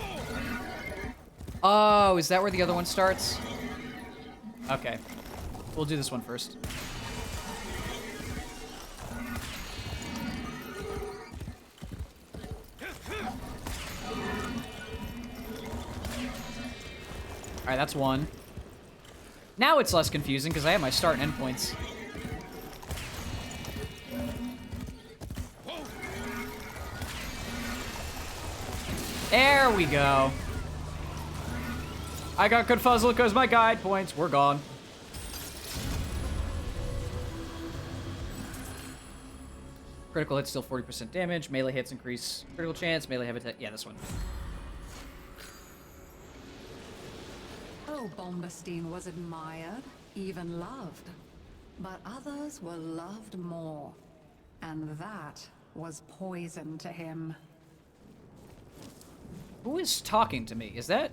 A: Oh, is that where the other one starts? Okay. We'll do this one first. Alright, that's one. Now it's less confusing because I have my start and end points. There we go. I got confuzzled because my guide points were gone. Critical hits still 40% damage. Melee hits increase critical chance. Melee have attack. Yeah, this one.
I: Oh, Bombastine was admired, even loved. But others were loved more. And that was poison to him.
A: Who is talking to me? Is that...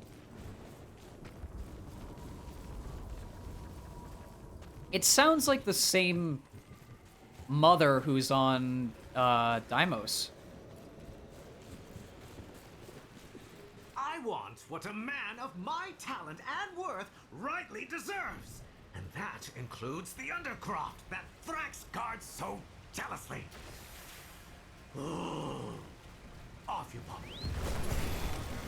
A: It sounds like the same mother who's on Deimos.
D: I want what a man of my talent and worth rightly deserves. And that includes the Undercroft that Thrax guards so jealously. Off you pop.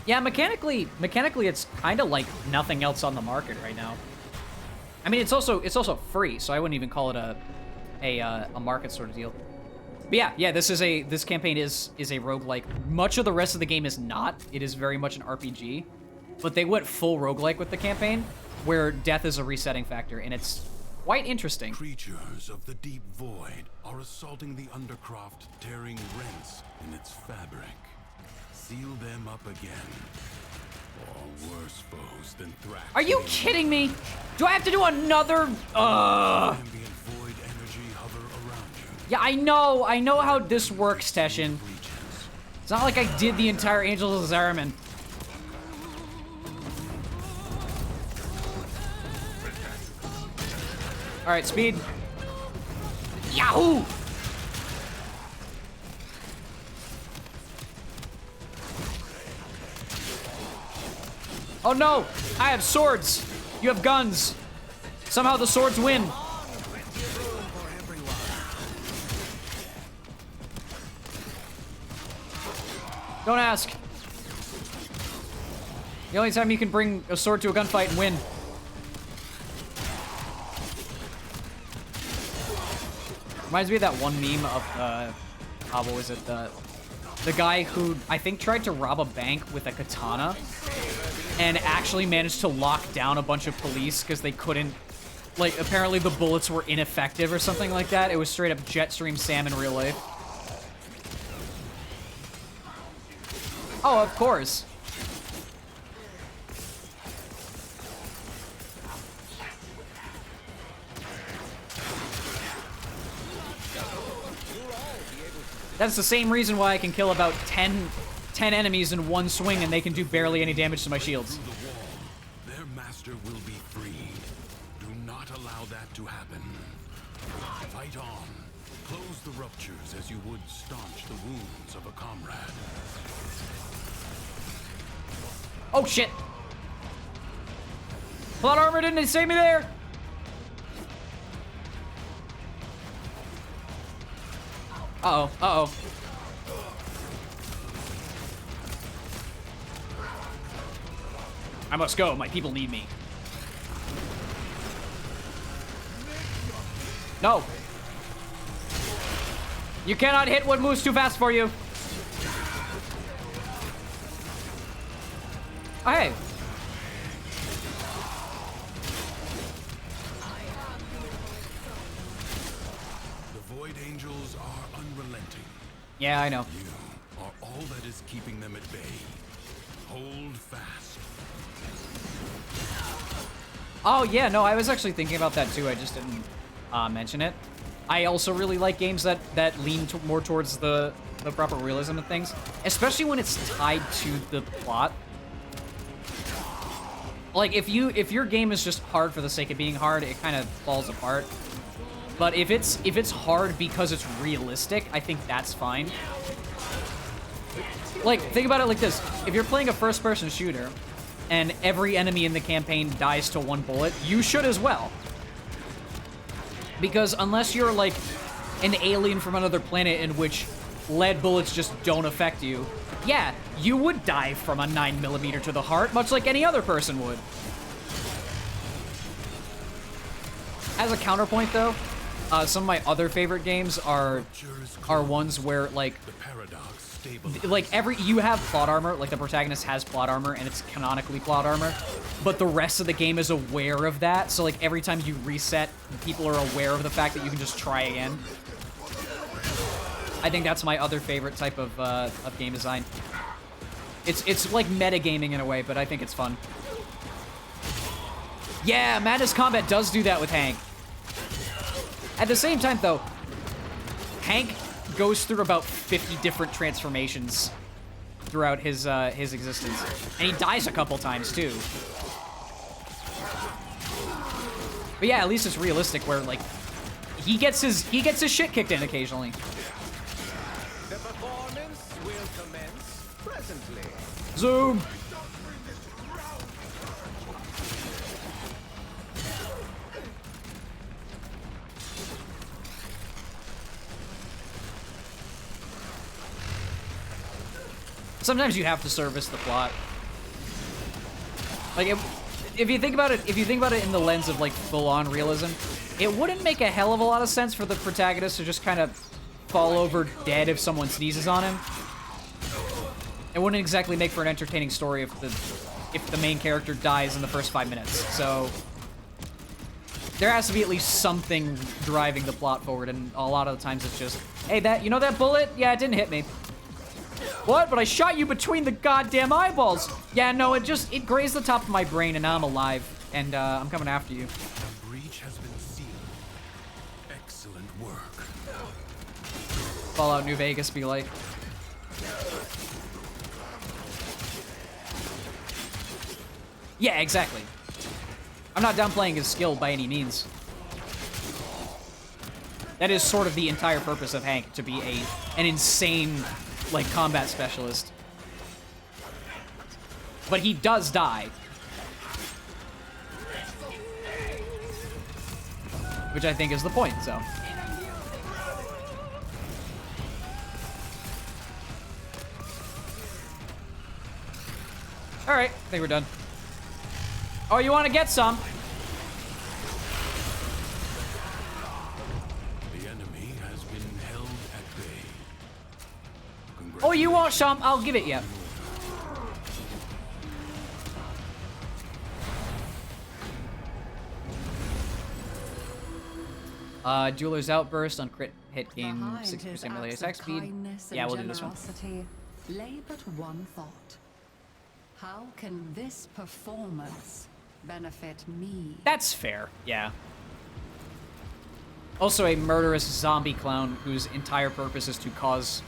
A: Yeah, mechanically, it's kind of like nothing else on the market right now. I mean, it's also free, so I wouldn't even call it a market sort of deal. But yeah, this campaign is a roguelike. Much of the rest of the game is not. It is very much an RPG, but they went full roguelike with the campaign, where death is a resetting factor, and it's quite interesting.
G: Creatures of the deep void are assaulting the Undercroft, tearing rents in its fabric. Seal them up again. Or worse foes than Thrax.
A: Are you kidding me? Do I have to do another?
G: Ambient void energy hover around you.
A: Yeah, I know how this works, Teshin. It's not like I did the entire Angels of Zariman. All right, speed. Yahoo! Oh no! I have swords! You have guns! Somehow the swords win! Don't ask. The only time you can bring a sword to a gunfight and win. Reminds me of that one meme of, what was it? The guy who, I think, tried to rob a bank with a katana and actually managed to lock down a bunch of police because they couldn't, like, apparently the bullets were ineffective or something like that. It was straight up Jetstream Sam in real life. Oh, of course. That's the same reason why I can kill about 10 enemies in one swing and they can do barely any damage to my shields.
G: Their master will be freed. Do not allow that to happen. Fight on. Close the ruptures as you would staunch the wounds of a comrade.
A: Oh shit! Plot armor didn't save me there! Uh-oh, uh-oh. I must go, my people need me. No! You cannot hit what moves too fast for you! Oh, hey!
G: The Void Angels are unrelenting.
A: Yeah, I know.
G: You are all that is keeping them at bay. Hold fast.
A: Oh, yeah, no, I was actually thinking about that too. I just didn't mention it. I also really like games that lean more towards the proper realism of things, especially when it's tied to the plot. Like, if your game is just hard for the sake of being hard, it kind of falls apart. But if it's hard because it's realistic, I think that's fine. Like, think about it like this. If you're playing a first-person shooter, and every enemy in the campaign dies to one bullet, you should as well. Because unless you're, like, an alien from another planet in which lead bullets just don't affect you, yeah, you would die from a 9mm to the heart, much like any other person would. As a counterpoint, though, some of my other favorite games are ones where, like, you have plot armor, like the protagonist has plot armor, and it's canonically plot armor, but the rest of the game is aware of that, so, like, every time you reset, people are aware of the fact that you can just try again. I think that's my other favorite type of game design. It's like metagaming in a way, but I think it's fun. Yeah, Madness Combat does do that with Hank. At the same time, though, Hank goes through about 50 different transformations throughout his existence, and he dies a couple times too. But yeah, at least it's realistic, where like he gets his shit kicked in occasionally.
D: The performance will commence presently.
A: Zoom! Sometimes you have to service the plot. Like, if you think about it, in the lens of like full-on realism, it wouldn't make a hell of a lot of sense for the protagonist to just kind of fall over dead if someone sneezes on him. It wouldn't exactly make for an entertaining story if the main character dies in the first 5 minutes. So there has to be at least something driving the plot forward, and a lot of the times it's just, hey, that bullet? Yeah, it didn't hit me. What? But I shot you between the goddamn eyeballs. Yeah, no, it grazed the top of my brain, and now I'm alive, and I'm coming after you.
G: The breach has been sealed. Excellent work.
A: Fallout New Vegas be like. Yeah, exactly. I'm not downplaying his skill by any means. That is sort of the entire purpose of Hank, to be an insane, like, combat specialist. But he does die. Which I think is the point, so. Alright, I think we're done. Oh, you want to get some?
G: The enemy has been held at bay.
A: Oh, you want some? I'll give it you. Jeweler's Outburst on crit hit gain 60% melee attack speed. Yeah, we'll do this one.
I: Lay but one thought. How can this performance benefit me?
A: That's fair, yeah. Also a murderous zombie clown whose entire purpose is to cause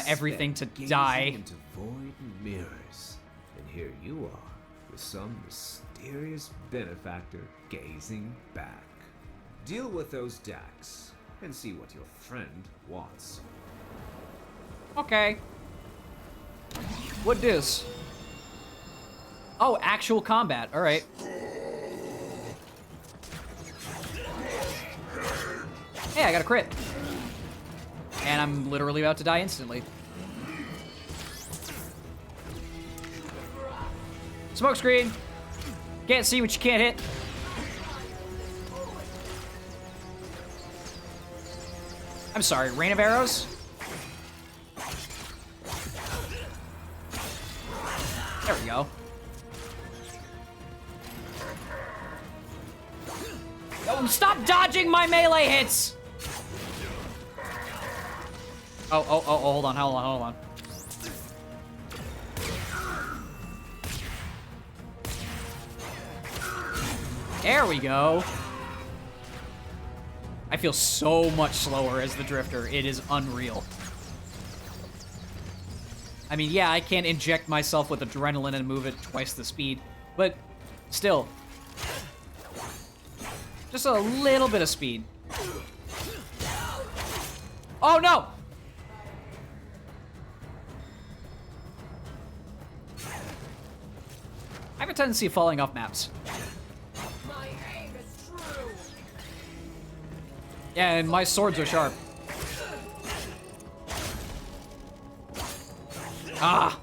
A: everything to die.
L: Into void mirrors. And here you are, with some mysterious benefactor gazing back. Deal with those Dax, and see what your friend wants.
A: Okay. What dis? Oh, actual combat. All right. Hey, I got a crit. And I'm literally about to die instantly. Smoke screen. Can't see what you can't hit. I'm sorry, rain of arrows? There we go. Oh, stop dodging my melee hits! Oh, hold on. There we go. I feel so much slower as the Drifter. It is unreal. I mean, yeah, I can't inject myself with adrenaline and move at twice the speed, but still. Just a little bit of speed. Oh, no! I have a tendency of falling off maps.
H: My aim is true.
A: Yeah, and my swords are sharp. Ah!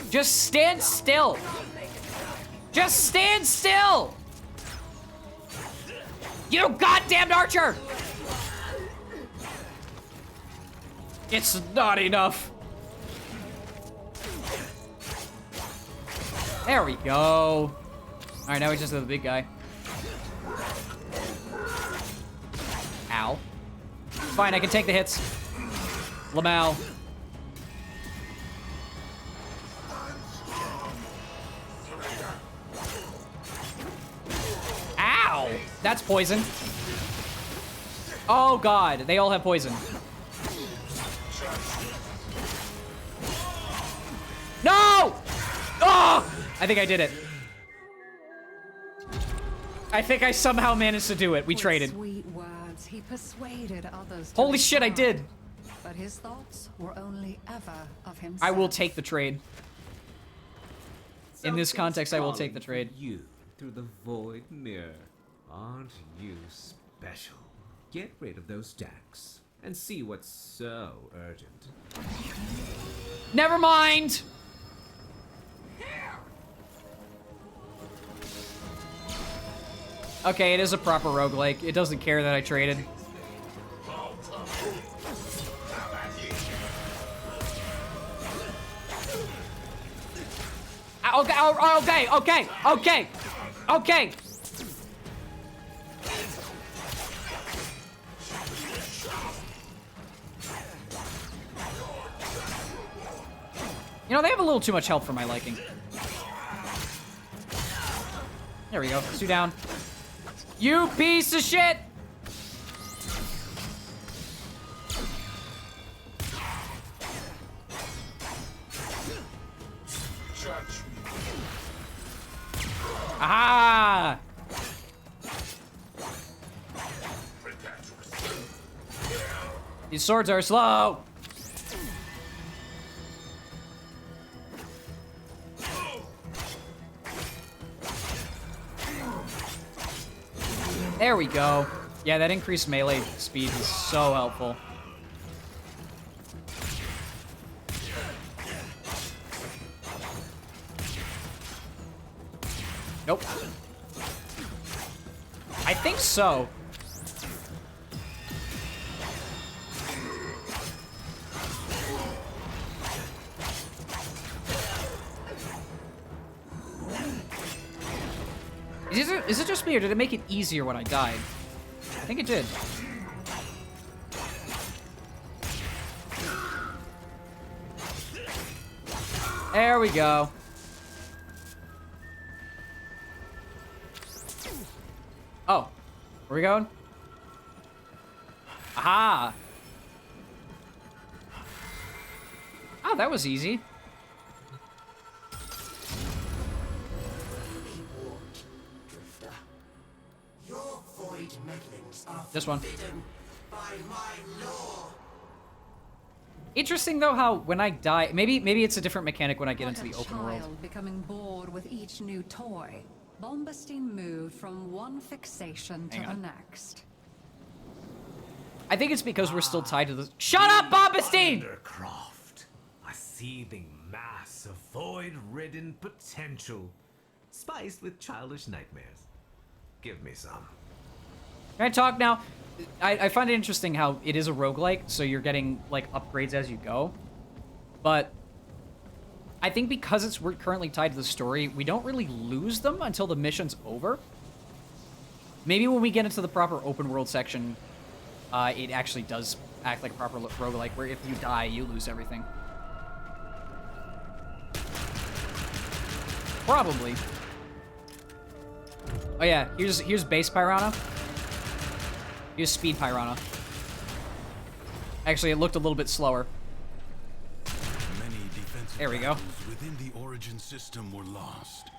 A: Just stand still! Just stand still! You goddamned archer! It's not enough. There we go. Alright, now we just have the big guy. Ow. Fine, I can take the hits. Lamau. Ow! That's poison. Oh god, they all have poison. No! Oh! I think I did it. I think I somehow managed to do it. We traded.
I: Sweet words, he persuaded others to
A: Holy shit, I did.
I: But his thoughts were only ever of himself.
A: I will take the trade. In this
L: Something's
A: context, I will take the
L: calling
A: trade.
L: for you through the void mirror. Aren't you special? Get rid of those stacks and see what's so urgent.
A: Never mind! Okay, it is a proper roguelike. It doesn't care that I traded. Okay. You know, they have a little too much help for my liking. There we go. 2 down. You piece of shit! Aha! These swords are slow. There we go. Yeah, that increased melee speed is so helpful. Nope. I think so. Is it just me, or did it make it easier when I died? I think it did. There we go. Oh, where are we going? Aha! Oh, that was easy.
C: Your void meddlings are
A: This one.
C: forbidden by my law.
A: Interesting though how when I die, maybe it's a different mechanic when I get into the open world.
I: Child becoming bored with each new toy, Bombastine moved from one fixation to the next.
A: I think it's because we're still tied to the— Shut up, Bombastine!
D: Undercroft, a seething mass of void-ridden potential, spiced with childish nightmares. Give me some.
A: Can I talk now? I find it interesting how it is a roguelike, so you're getting, like, upgrades as you go. But I think because we're currently tied to the story, we don't really lose them until the mission's over. Maybe when we get into the proper open world section, it actually does act like a proper roguelike, where if you die, you lose everything. Probably. Oh yeah, here's base Piranha. Here's speed Piranha. Actually, it looked a little bit slower.
G: Many defensive
A: There we go.
G: battles within the origin system were lost.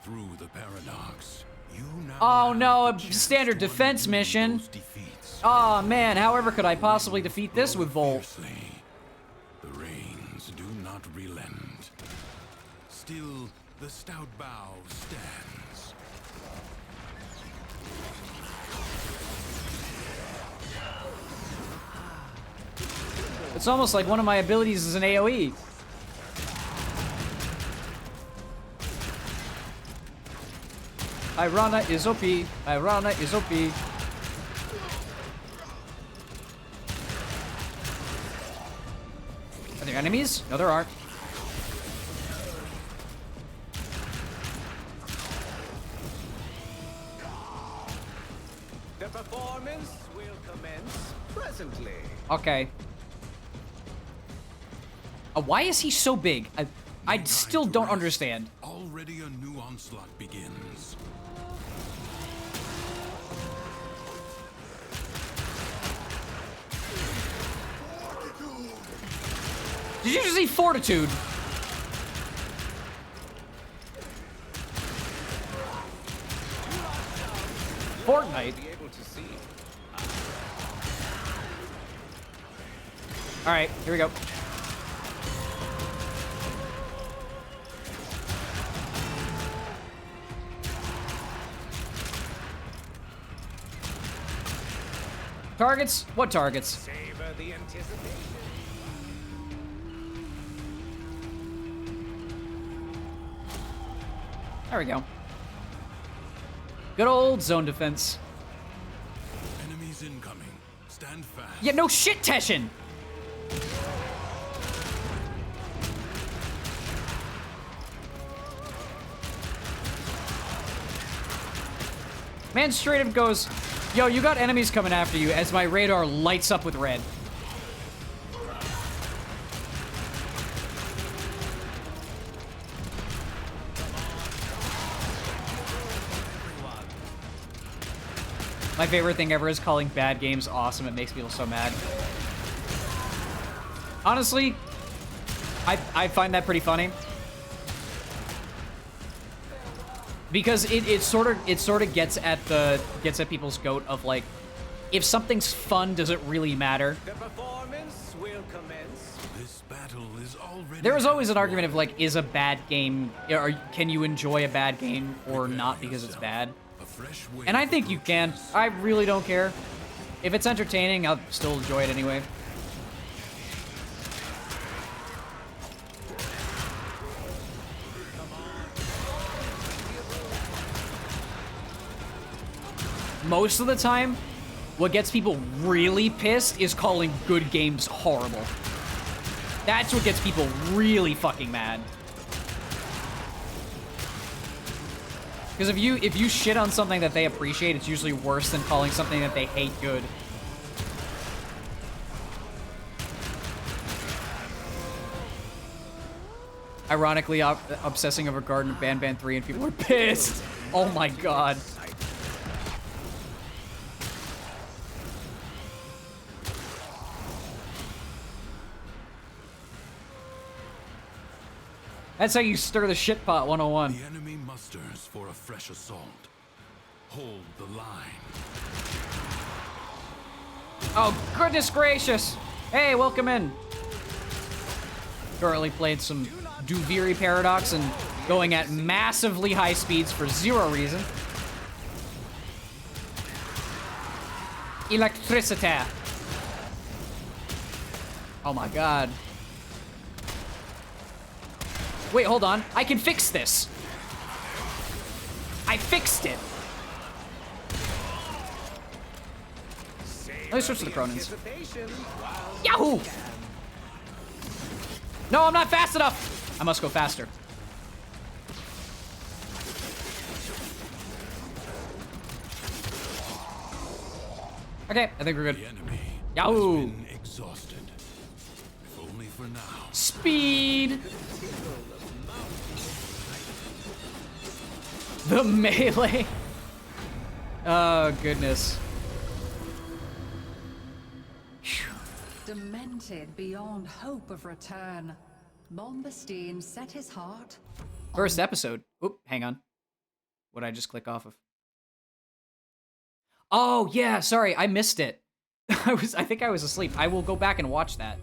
G: Through the paradox, you now
A: Oh no,
G: have
A: a
G: the chance
A: standard
G: to
A: defense
G: undo
A: mission.
G: those defeats.
A: Oh man, however could I possibly defeat this with Volt?
G: Fiercely, the rains do not relent. Still, the stout bow stands.
A: It's almost like one of my abilities is an AoE. Piranha is OP. Piranha is OP. Are there enemies? No, there aren't.
D: The performance will commence presently.
A: Okay. Why is he so big? I still don't understand.
G: Already a new onslaught begins.
A: Did you just see Fortitude? Fortnite.
D: Be able to see.
A: All right, here we go. Targets? What targets?
D: Savor the anticipation.
A: There we go. Good old zone defense.
G: Enemies incoming. Stand fast.
A: Yeah, no shit, Teshin! Man straight up goes, yo, you got enemies coming after you, as my radar lights up with red. My favorite thing ever is calling bad games awesome. It makes me feel so mad. Honestly, I find that pretty funny. Because it sort of gets at people's goat of like, if something's fun, does it really matter?
D: The performance will commence.
G: This battle is already.
A: There is always an argument of like, is a bad game, or can you enjoy a bad game or not because it's bad? And I think you can. I really don't care. If it's entertaining, I'll still enjoy it anyway. Most of the time, what gets people really pissed is calling good games horrible. That's what gets people really fucking mad. Because if you shit on something that they appreciate, it's usually worse than calling something that they hate good. Ironically, obsessing over Garden of Banban 3 and people are pissed. Oh my god. That's how you stir the shit pot 101.
G: The enemy musters for a fresh assault. Hold the line.
A: Oh, goodness gracious. Hey, welcome in. Currently played some Duviri Paradox and going at massively high speeds for zero reason. Electricity. Oh my god. Wait, hold on. I can fix this. I fixed it. Let me switch to the Cronins. Yahoo! No, I'm not fast enough. I must go faster. Okay, I think we're good.
G: The enemy
A: Yahoo!
G: has been exhausted. If only for now.
A: Speed. The melee. Oh, goodness.
I: Demented beyond hope of return, Bombastine set his heart.
A: First episode. Oop, hang on. What'd I just click off of? Oh, yeah, sorry, I missed it. I think I was asleep. I will go back and watch that.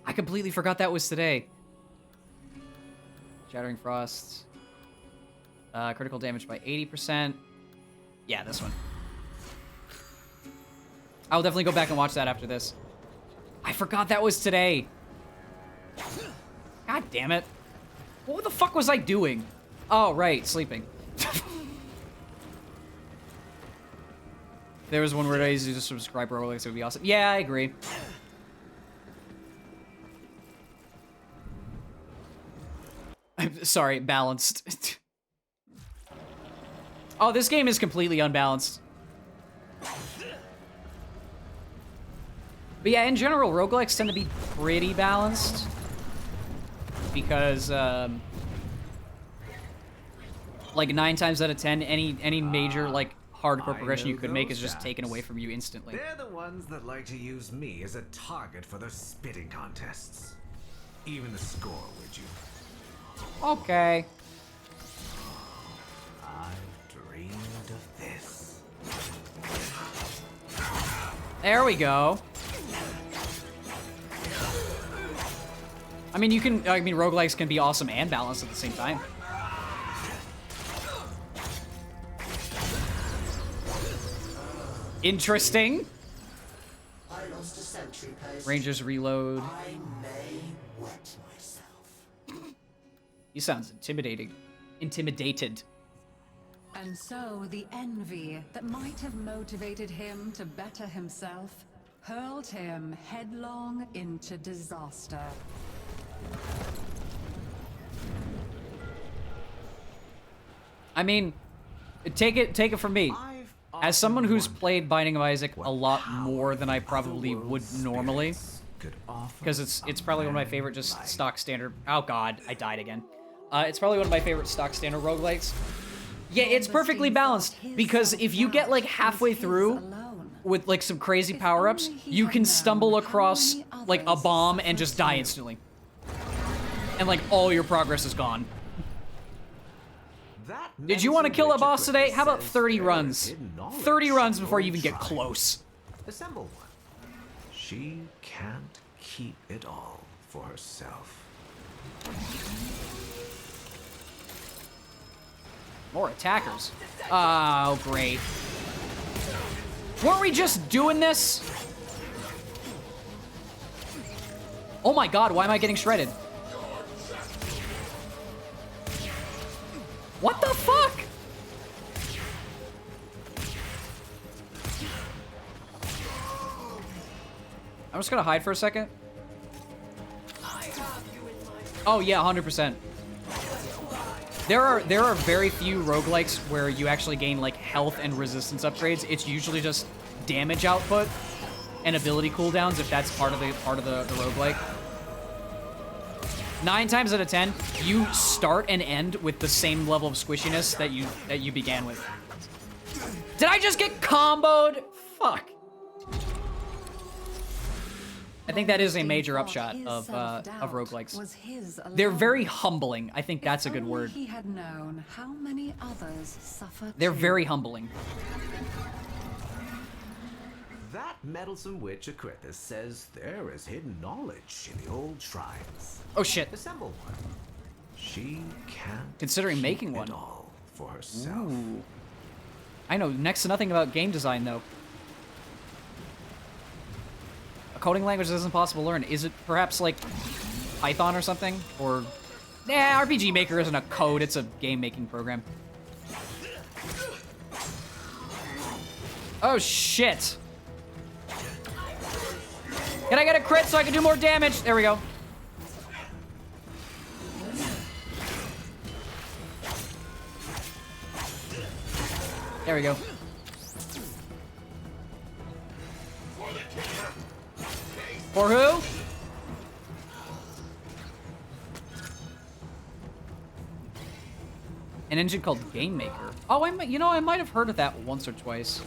A: I completely forgot that was today. Shattering Frost. Critical damage by 80%. Yeah, this one. I'll definitely go back and watch that after this. I forgot that was today. God damn it. What the fuck was I doing? Oh, right, sleeping. There was one word I used to subscribe for Rolex, it would be awesome. Yeah, I agree. I'm sorry, balanced. Oh, this game is completely unbalanced. But yeah, in general, roguelikes tend to be pretty balanced. Because, like 9 times out of 10, any major, like, hardcore progression you could make is just taken away from you instantly.
D: They're the ones that like to use me as a target for their spitting contests. Even the score, would you?
A: Okay.
D: I've dreamed of this.
A: There we go. I mean, roguelikes can be awesome and balanced at the same time. Interesting.
C: I lost a sentry post.
A: Rangers reload.
C: I may wet myself.
A: He sounds intimidating. Intimidated.
I: And so the envy that might have motivated him to better himself hurled him headlong into disaster.
A: I mean, take it from me. As someone who's played Binding of Isaac a lot more than I probably would normally, because it's probably one of my favorite just stock standard. Oh god, I died again. It's probably one of my favorite stock standard roguelikes. Yeah, it's perfectly balanced because if you get like halfway through with like some crazy power-ups, you can stumble across like a bomb and just die instantly. And like all your progress is gone. Did you want to kill a boss today? How about 30 runs? 30 runs before you even get close.
D: Assemble one. She can't keep it all for herself.
A: More attackers. Oh, great. Weren't we just doing this? Oh my god, why am I getting shredded? What the fuck? I'm just gonna hide for a second. Oh yeah, 100%. There are very few roguelikes where you actually gain like health and resistance upgrades. It's usually just damage output and ability cooldowns if that's part of the roguelike. 9 times out of 10, you start and end with the same level of squishiness that you began with. Did I just get comboed? Fuck. I think that is a major upshot of roguelikes. They're very humbling. I think that's a good word.
I: He had known how many others suffered.
A: They're very humbling.
D: That meddlesome witch Acrithis says there is hidden knowledge in the old shrines.
A: Oh shit.
D: Assemble one. She can't
A: Considering
D: keep
A: making
D: it
A: one.
D: all for herself.
A: Ooh. I know next to nothing about game design though. A coding language that isn't possible to learn. Is it perhaps like Python or something? Or nah, RPG Maker isn't a code, it's a game making program. Oh shit. Can I get a crit so I can do more damage? There we go. There we go. For who? An engine called Game Maker. Oh, I might have heard of that once or twice.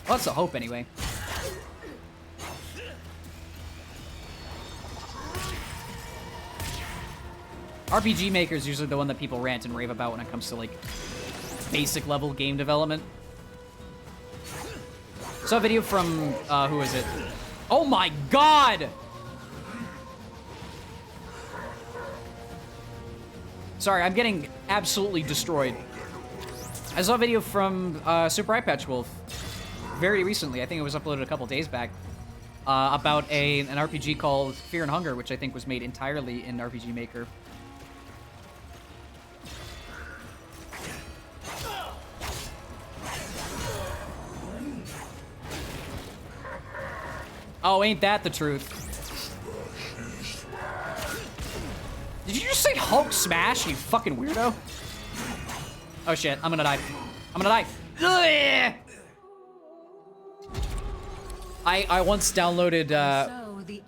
A: Well, that's a hope anyway. RPG Maker is usually the one that people rant and rave about when it comes to like basic level game development. Saw a video from who is it? Oh my god! Sorry, I'm getting absolutely destroyed. I saw a video from Super Eye Patch Wolf very recently. I think it was uploaded a couple days back about an RPG called Fear and Hunger, which I think was made entirely in RPG Maker. Oh, ain't that the truth? Did you just say Hulk smash, you fucking weirdo? Oh shit, I'm gonna die. I'm gonna die. Ugh! I once downloaded,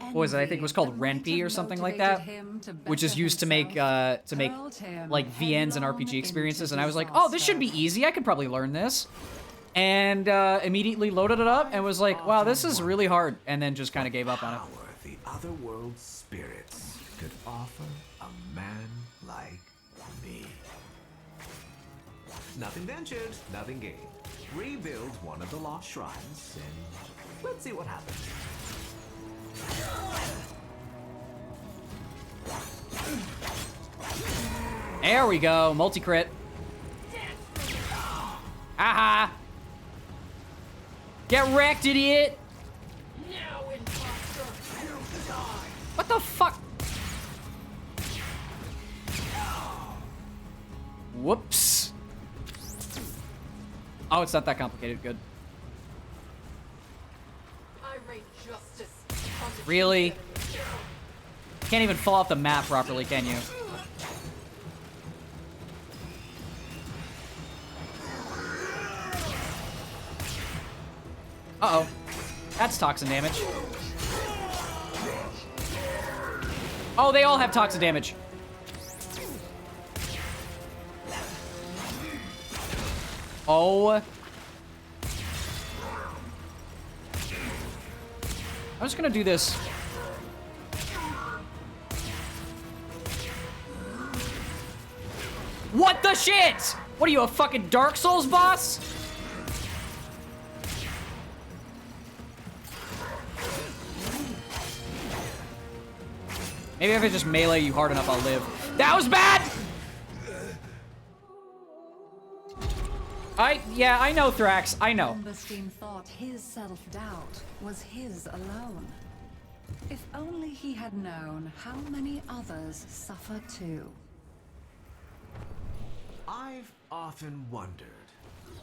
A: what was it? I think it was called Renpy or something like that, which is used to make like VNs and RPG experiences, and I was like, oh, this should be easy. I could probably learn this. And immediately loaded it up and was like, wow, this is really hard, and then just kind of gave up on it.
D: The other world's spirits could offer a man like Nothing ventured, nothing gained. Rebuild one of the lost shrines, and let's see what happens.
A: There we go, multi-crit. Aha! Get wrecked, idiot! What the fuck? Whoops. Oh, it's not that complicated. Good. Really? Can't even fall off the map properly, can you? Uh-oh. That's toxin damage. Oh, they all have toxin damage. Oh. I'm just gonna do this. What the shit? What are you, a fucking Dark Souls boss? Maybe if I just melee you hard enough, I'll live. That was bad! Yeah, I know, Thrax. I know.
I: Bombastine thought his self-doubt was his alone. If only he had known how many others suffer too.
D: I've often wondered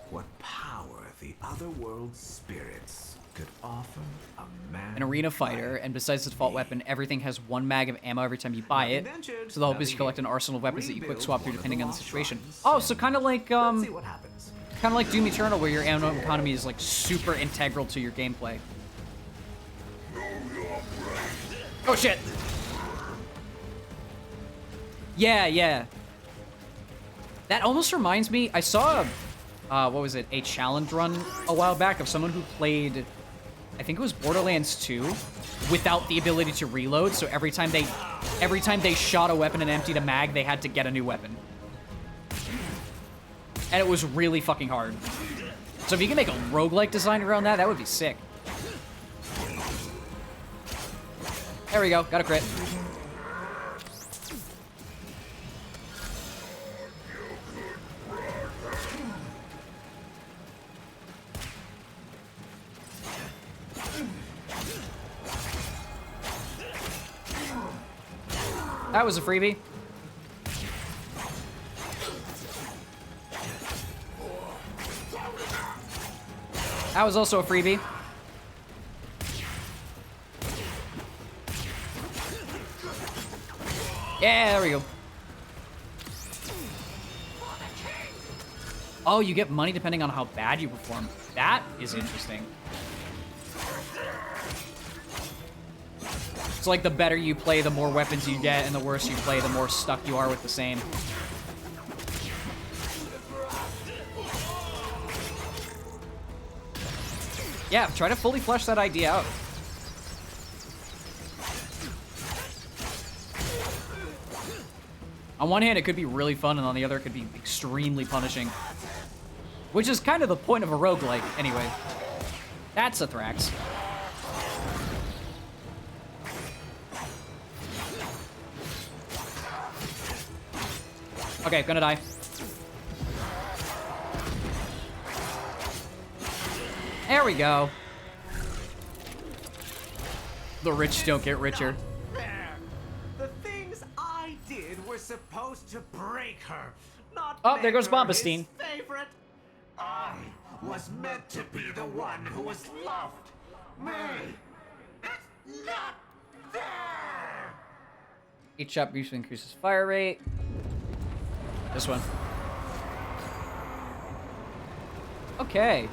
D: what power the otherworld spirits could offer a man.
A: An arena fighter, and besides the default weapon, everything has 1 mag of ammo every time you buy it. So the hope is you collect an arsenal of weapons that you quick swap through depending on the situation. Oh, so kind of like
D: Let's see what happens.
A: kind of like Doom Eternal, where your ammo economy is like super integral to your gameplay. Oh shit! Yeah. That almost reminds me, I saw, what was it, a challenge run a while back of someone who played, I think it was Borderlands 2, without the ability to reload, so every time they shot a weapon and emptied a mag, they had to get a new weapon. And it was really fucking hard. So if you can make a roguelike design around that, that would be sick. There we go, got a crit. That was a freebie. That was also a freebie. Yeah, there we go. Oh, you get money depending on how bad you perform. That is interesting. It's like the better you play, the more weapons you get, and the worse you play, the more stuck you are with the same. Yeah, try to fully flesh that idea out. On one hand, it could be really fun, and on the other, it could be extremely punishing. Which is kind of the point of a roguelike, anyway. That's a Thrax. Okay, gonna die. There we go. The rich don't get richer.
D: There. The things I did were supposed to break her, not
A: Oh, there
D: make
A: goes
D: her
A: Bombastine.
D: his favorite. I was meant to be the one who was loved. Me. It's not there.
A: Each shot briefly increases fire rate. This one. Okay.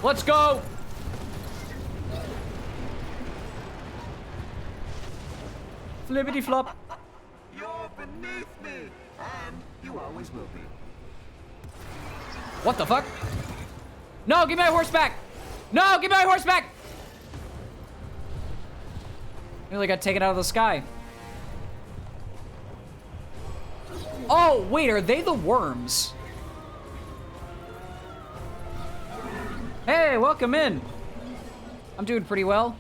A: Let's go! Flippity flop.
D: You're beneath me, and you always will be.
A: What the fuck? No, give me my horse back! No, give me my horse back! Nearly got taken out of the sky. Oh, wait, are they the worms? Hey, welcome in. I'm doing pretty well.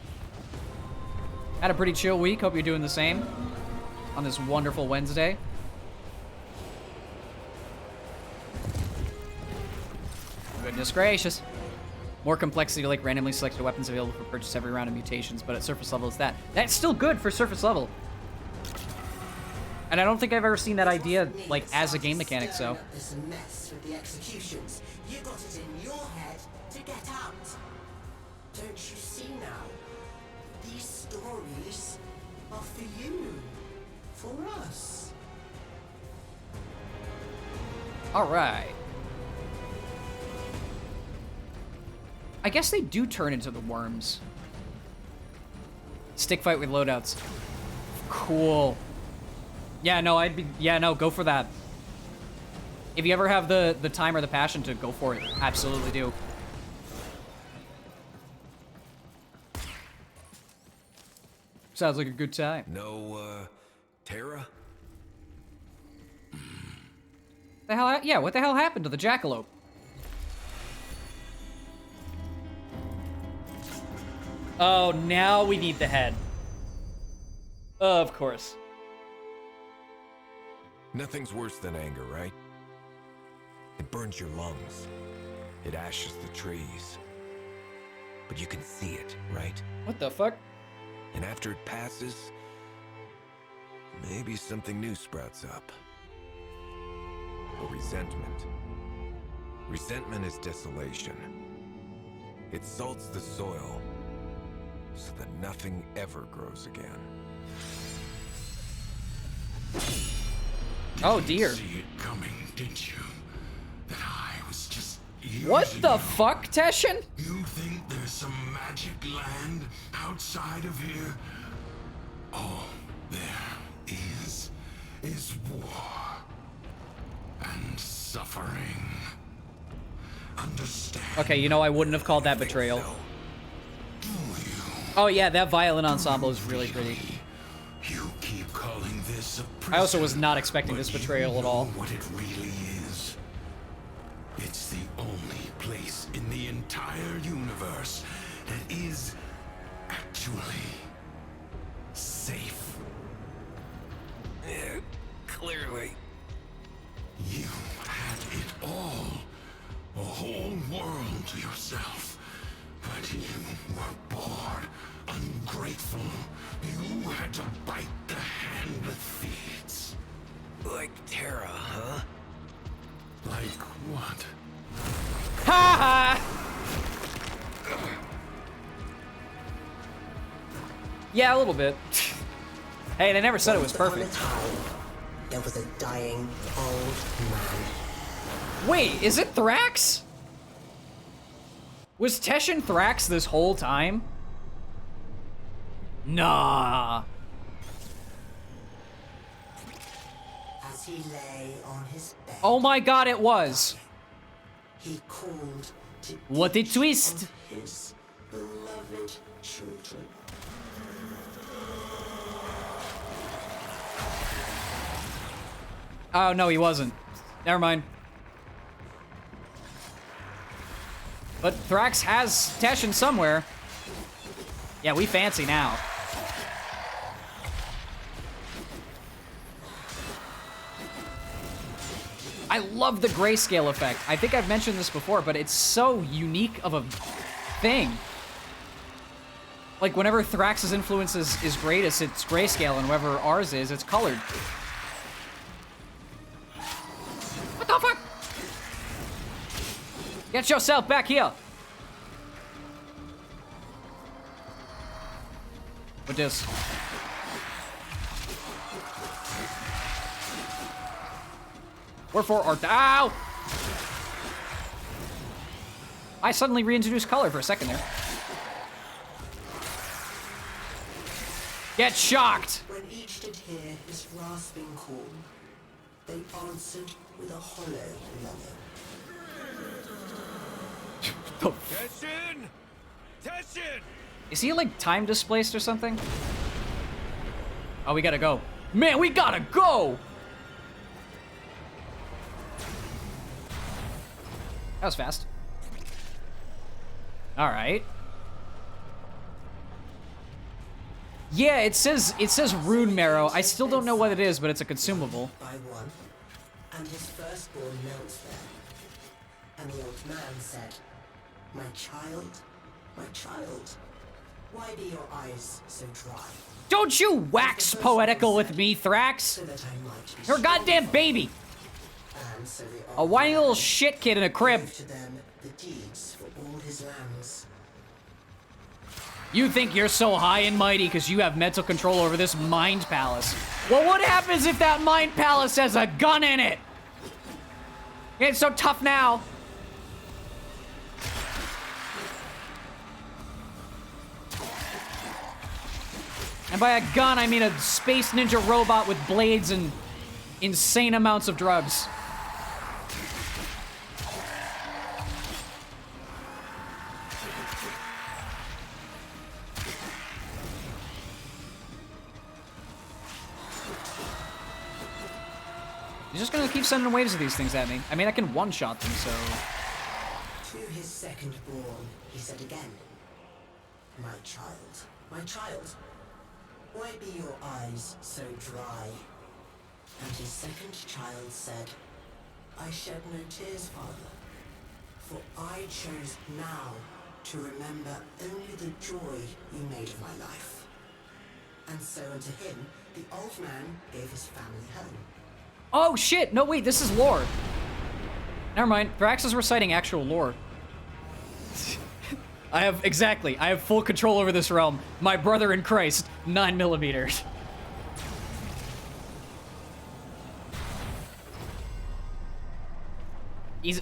A: Had a pretty chill week. Hope you're doing the same on this wonderful Wednesday. Goodness gracious. More complexity, like randomly selected weapons available for purchase every round of mutations, but at surface level, it's that. That's still good for surface level. And I don't think I've ever seen that idea, like, as a game mechanic, so.
C: This mess with the executions. You got it in your head to get out. Don't you see now? These stories are for you. For us.
A: Alright. I guess they do turn into the worms. Stick fight with loadouts. Cool. Yeah, no, go for that. If you ever have the time or the passion to go for it, absolutely do. Sounds like a good time.
E: No, Terra?
A: The hell? Yeah, what the hell happened to the jackalope? Oh, now we need the head. Of course.
E: Nothing's worse than anger, right? It burns your lungs. It ashes the trees. But you can see it, right?
A: What the fuck?
E: And after it passes, maybe something new sprouts up. Or resentment. Resentment is desolation. It salts the soil so that nothing ever grows again.
A: Oh dear.
G: See it coming, didn't you? That I was just
A: What
G: using
A: the
G: you.
A: fuck, Teshin?
G: You think there's some magic land outside of here? All there is war and suffering. Understand?
A: Okay, you know I wouldn't have called that betrayal. Oh yeah, that violin ensemble is really pretty.
G: You keep calling this a prison,
A: I also was not expecting this betrayal at all.
G: what it really is. It's the only place in the entire universe that is actually safe.
E: Yeah, clearly.
G: You had it all. A whole world to yourself. But you were bored, ungrateful. You had to bite the hand that feeds.
E: Like Terra, huh?
G: Like what?
A: Ha ha! Yeah, a little bit. Hey, they never said it was perfect.
C: Once upon a time, there was a dying old man.
A: Wait, is it Thrax? Was Teshin Thrax this whole time? Nah.
C: As he lay on his bed,
A: Oh my god, it was.
C: he called to
A: What a
C: each
A: twist.
C: of his beloved children.
A: Oh, no, he wasn't. Never mind. But Thrax has Teshin somewhere. Yeah, we fancy now. I love the grayscale effect. I think I've mentioned this before, but it's so unique of a thing. Like, whenever Thrax's influence is greatest, it's grayscale, and whenever ours is, it's colored. What the fuck? Get yourself back here. With this. Wherefore art thou? Ow! I suddenly reintroduced color for a second there. Get shocked!
C: When each did hear his rasping call, they answered with a hollow longing.
E: Teshin! Teshin!
A: Is he like time displaced or something? Oh, we gotta go. Man, we gotta go! That was fast. All right. Yeah, it says rune marrow. I still don't know what it is, but it's a consumable.
C: By one, and his firstborn knelt there. And the old man said, my child, why be your eyes so dry?
A: Don't you wax poetical with me, Thrax!
C: So that I might be
A: You're a goddamn baby!
C: And so the
A: A whiny little shit kid in a crib.
C: gave to them the deeds for all his lands.
A: You think you're so high and mighty because you have mental control over this mind palace. Well, what happens if that mind palace has a gun in it? It's so tough now. And by a gun, I mean a space ninja robot with blades and insane amounts of drugs. He's just gonna keep sending waves of these things at me. I mean, I can one-shot them, so...
C: To his second born, he said again, my child, why be your eyes so dry? And his second child said, I shed no tears, father, for I chose now to remember only the joy you made of my life. And so unto him, the old man gave his family home.
A: Oh, shit! No, wait, this is lore. Never mind. Thrax is reciting actual lore. I have full control over this realm. My brother in Christ, 9mm.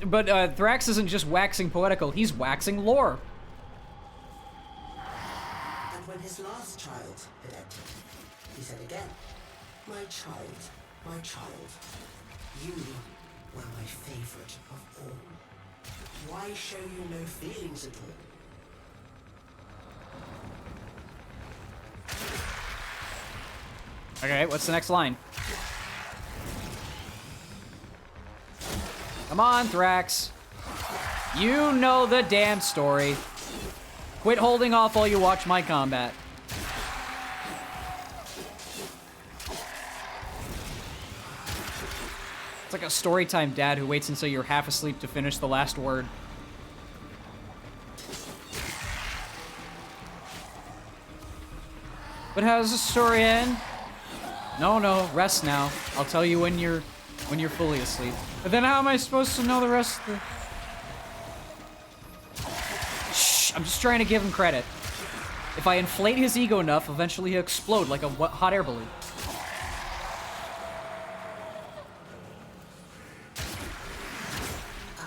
A: But Thrax isn't just waxing poetical, he's waxing lore.
C: And when his last child had entered, he said again, my child, you were my favorite of all. Why show you no feelings at all?
A: Okay, what's the next line? Come on, Thrax. You know the damn story. Quit holding off while you watch my combat. It's like a storytime dad who waits until you're half asleep to finish the last word. But how does the story end? No, rest now. I'll tell you when you're fully asleep. But then how am I supposed to know the rest of the... Shh, I'm just trying to give him credit. If I inflate his ego enough, eventually he'll explode like a hot air balloon.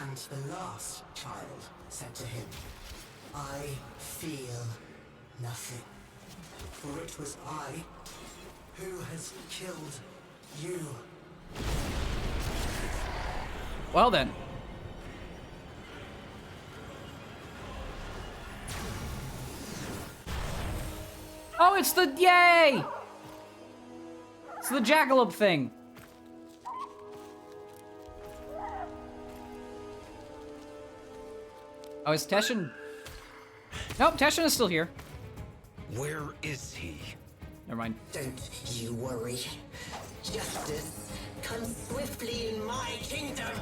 C: And the last child said to him, I feel nothing, for it was I who has killed you.
A: Well then. Oh, it's the... Yay! It's the jackalope thing. Oh, is Teshin... Nope, Teshin is still here.
E: Where is he?
A: Never mind.
C: Don't you worry. Justice comes swiftly in my kingdom.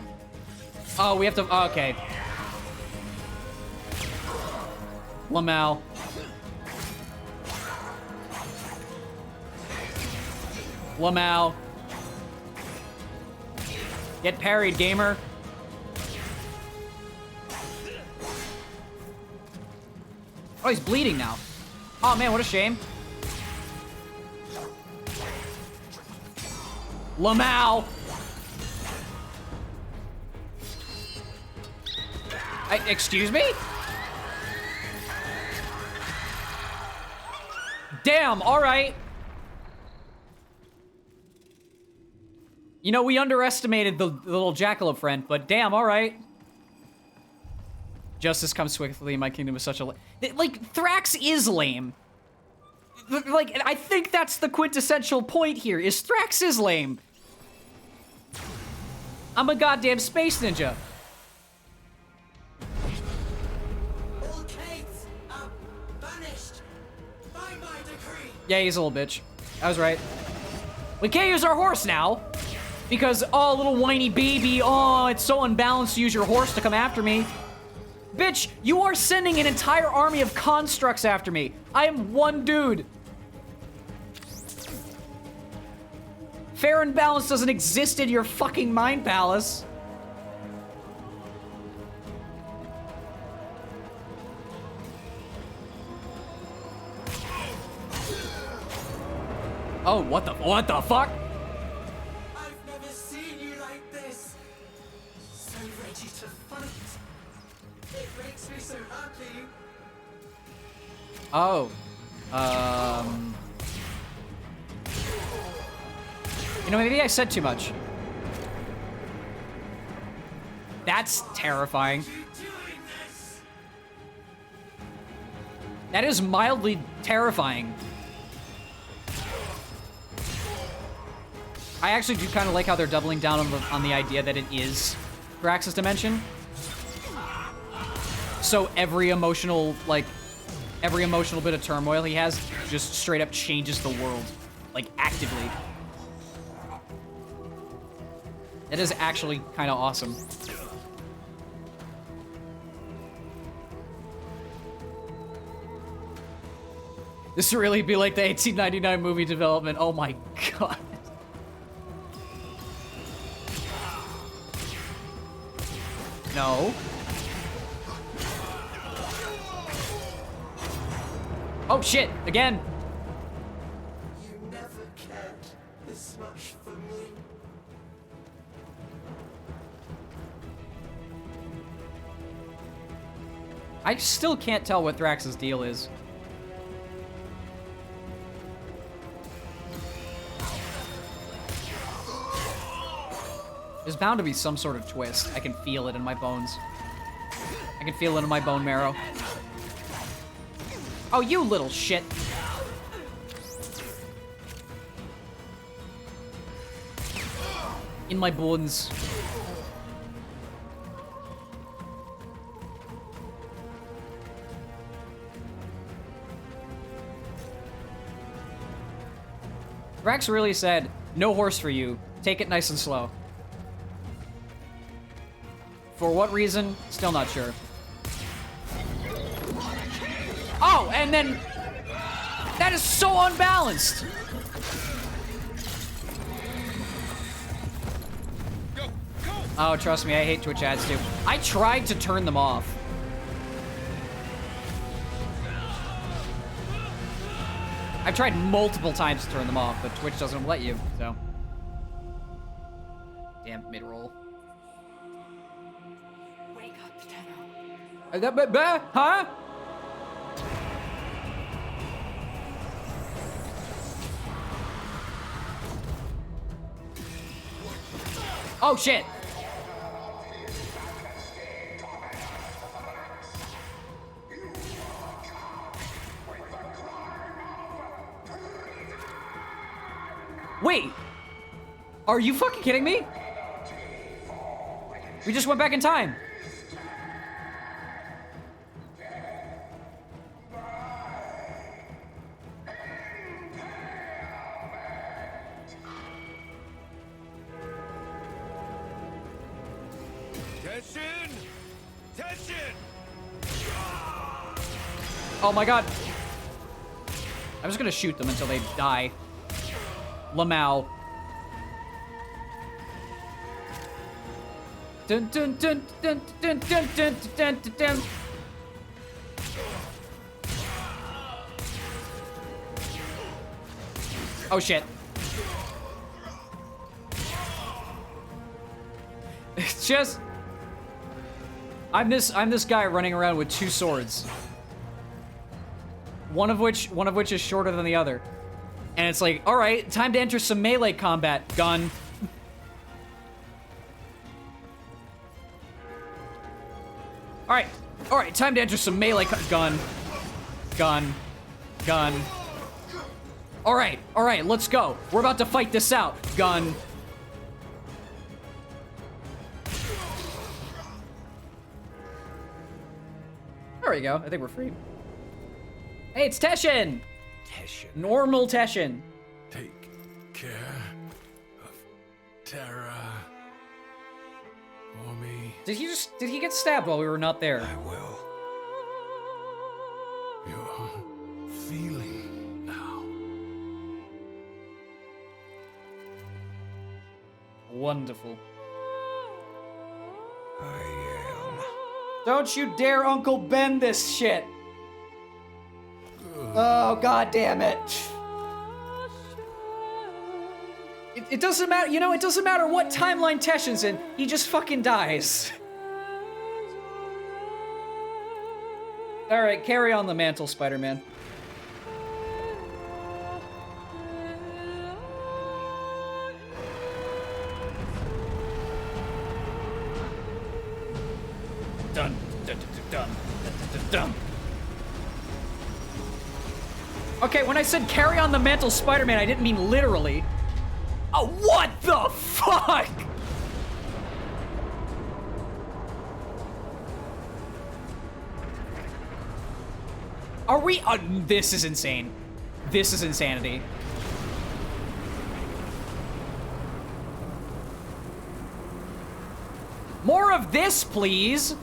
A: Oh, we have to... Oh, okay. Lamau. Lamau. Get parried, gamer. Oh, he's bleeding now. Oh, man, what a shame. Lamau. Excuse me? Damn, all right. You know, we underestimated the little jackalope friend, but damn, all right. Justice comes swiftly. My kingdom is such a... Like, Thrax is lame. Like, I think that's the quintessential point here, is Thrax is lame. I'm a goddamn space ninja. Yeah, he's a little bitch. I was right. We can't use our horse now. Because, oh, little whiny baby, oh, it's so unbalanced to use your horse to come after me. Bitch, you are sending an entire army of constructs after me. I am one dude. Fair and balance doesn't exist in your fucking mind palace. Oh, what the fuck?
C: I've never seen you like this. So ready to fight. It makes me so happy.
A: Oh. You know, maybe I said too much. That's terrifying. That is mildly terrifying. I actually do kind of like how they're doubling down on the idea that it is Drax's dimension. So every emotional bit of turmoil he has just straight up changes the world, like actively. It is actually kind of awesome. This would really be like the 1899 movie development. Oh my god. No. Oh shit, again.
C: You never cared this much for me.
A: I still can't tell what Thrax's deal is. There's bound to be some sort of twist. I can feel it in my bones. I can feel it in my bone marrow. Oh, you little shit. In my bones. Thrax really said, no horse for you. Take it nice and slow. For what reason? Still not sure. Oh, and then... That is so unbalanced! Oh, trust me, I hate Twitch ads too. I tried to turn them off. I've tried multiple times to turn them off, but Twitch doesn't let you, so. Damn, mid-roll.
H: Wake up, Tenno.
A: Huh? Oh, shit. Wait. Are you fucking kidding me? We just went back in time.
F: Tension! Tension!
A: Oh my god. I'm just gonna shoot them until they die. Lamau. Dun dun dun dun dun dun dun dun dun dun. Oh shit. It's just I'm this guy running around with two swords. One of which is shorter than the other. And it's like, all right, time to enter some melee combat. Gun. All right, time to enter some melee gun. Gun. All right, let's go. We're about to fight this out. Gun. There we go. I think we're free. Hey, it's Teshin!
E: Teshin.
A: Normal Teshin.
G: Take care of Terra for me.
A: Did he get stabbed while we were not there?
E: I will.
G: You're feeling now.
A: Wonderful.
E: I am.
A: Don't you dare Uncle Ben this shit. Oh, god damn it. It doesn't matter, you know, it doesn't matter what timeline Teshin's in, he just fucking dies. Alright, carry on the mantle, Spider-Man. Dun, dun, dun, dun, dun, dun, dun. Okay, when I said carry on the mantle, Spider-Man, I didn't mean literally. Oh, what the fuck? Are we? This is insane. This is insanity. More of this, please.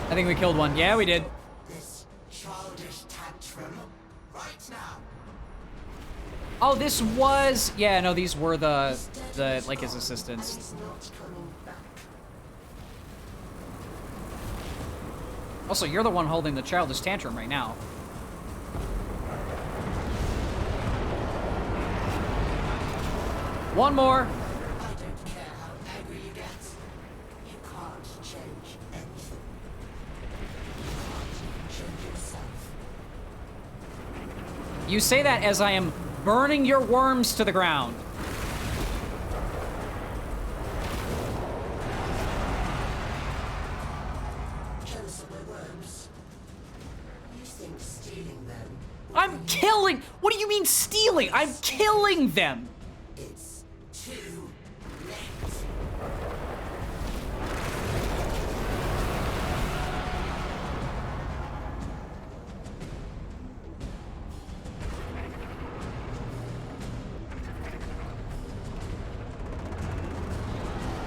A: I think we killed one. Yeah, we did.
C: This childish tantrum right now.
A: Oh, this was... Yeah, no, these were the like, his assistants. Also, you're the one holding the childish tantrum right now. One more.
C: I don't care how angry you get. You can't change anything. You can't change yourself.
A: You say that as I am burning your worms to the ground.
C: Jealous of my worms? You think stealing them?
A: I'm killing... What do you mean stealing? I'm killing them.
C: It's too late.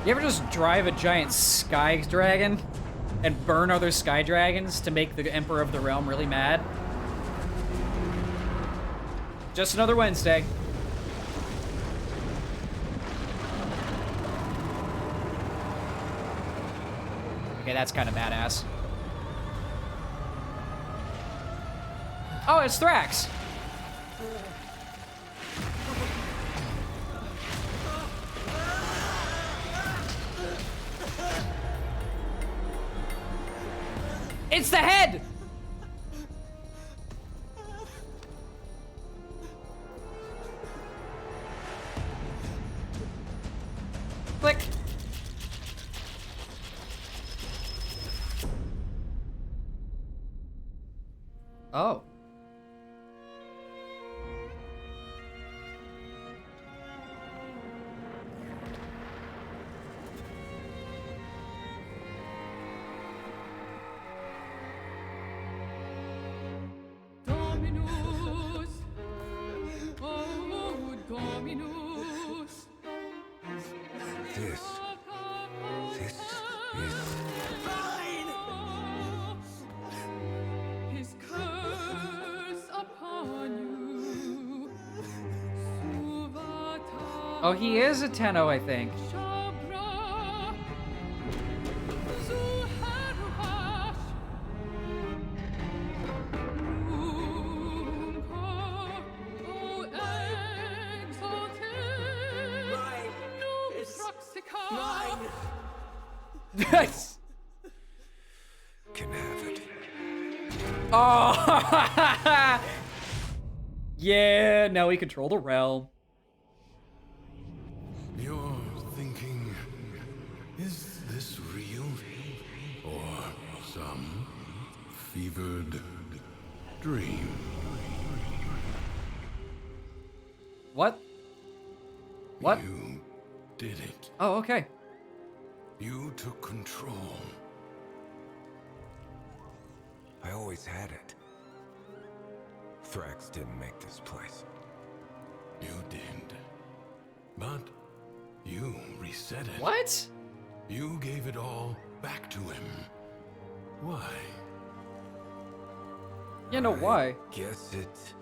A: You ever just drive a giant sky dragon and burn other sky dragons to make the Emperor of the Realm really mad? Just another Wednesday. Okay, that's kind of badass. Oh, it's Thrax. It's the head! Click. Oh.
M: Dominus, oh Dominus.
E: This is
M: Mine! His curse upon you. Suvata.
A: Oh, he is a Tenno, I think.
M: Shabra. Zuharuhash. Unka, O exalted. Num Thraxica.
A: That's...
E: can have it.
A: Oh! Yeah, now we control the realm.
G: You're thinking, is this real? Or some fevered dream?
A: What? What?
G: You did it.
A: Oh, okay.
G: You took control.
E: I always had it. Thrax didn't make this place.
G: You did. But you reset it.
A: What?
G: You gave it all back to him. Why?
A: Yeah, no, why?
E: Guess it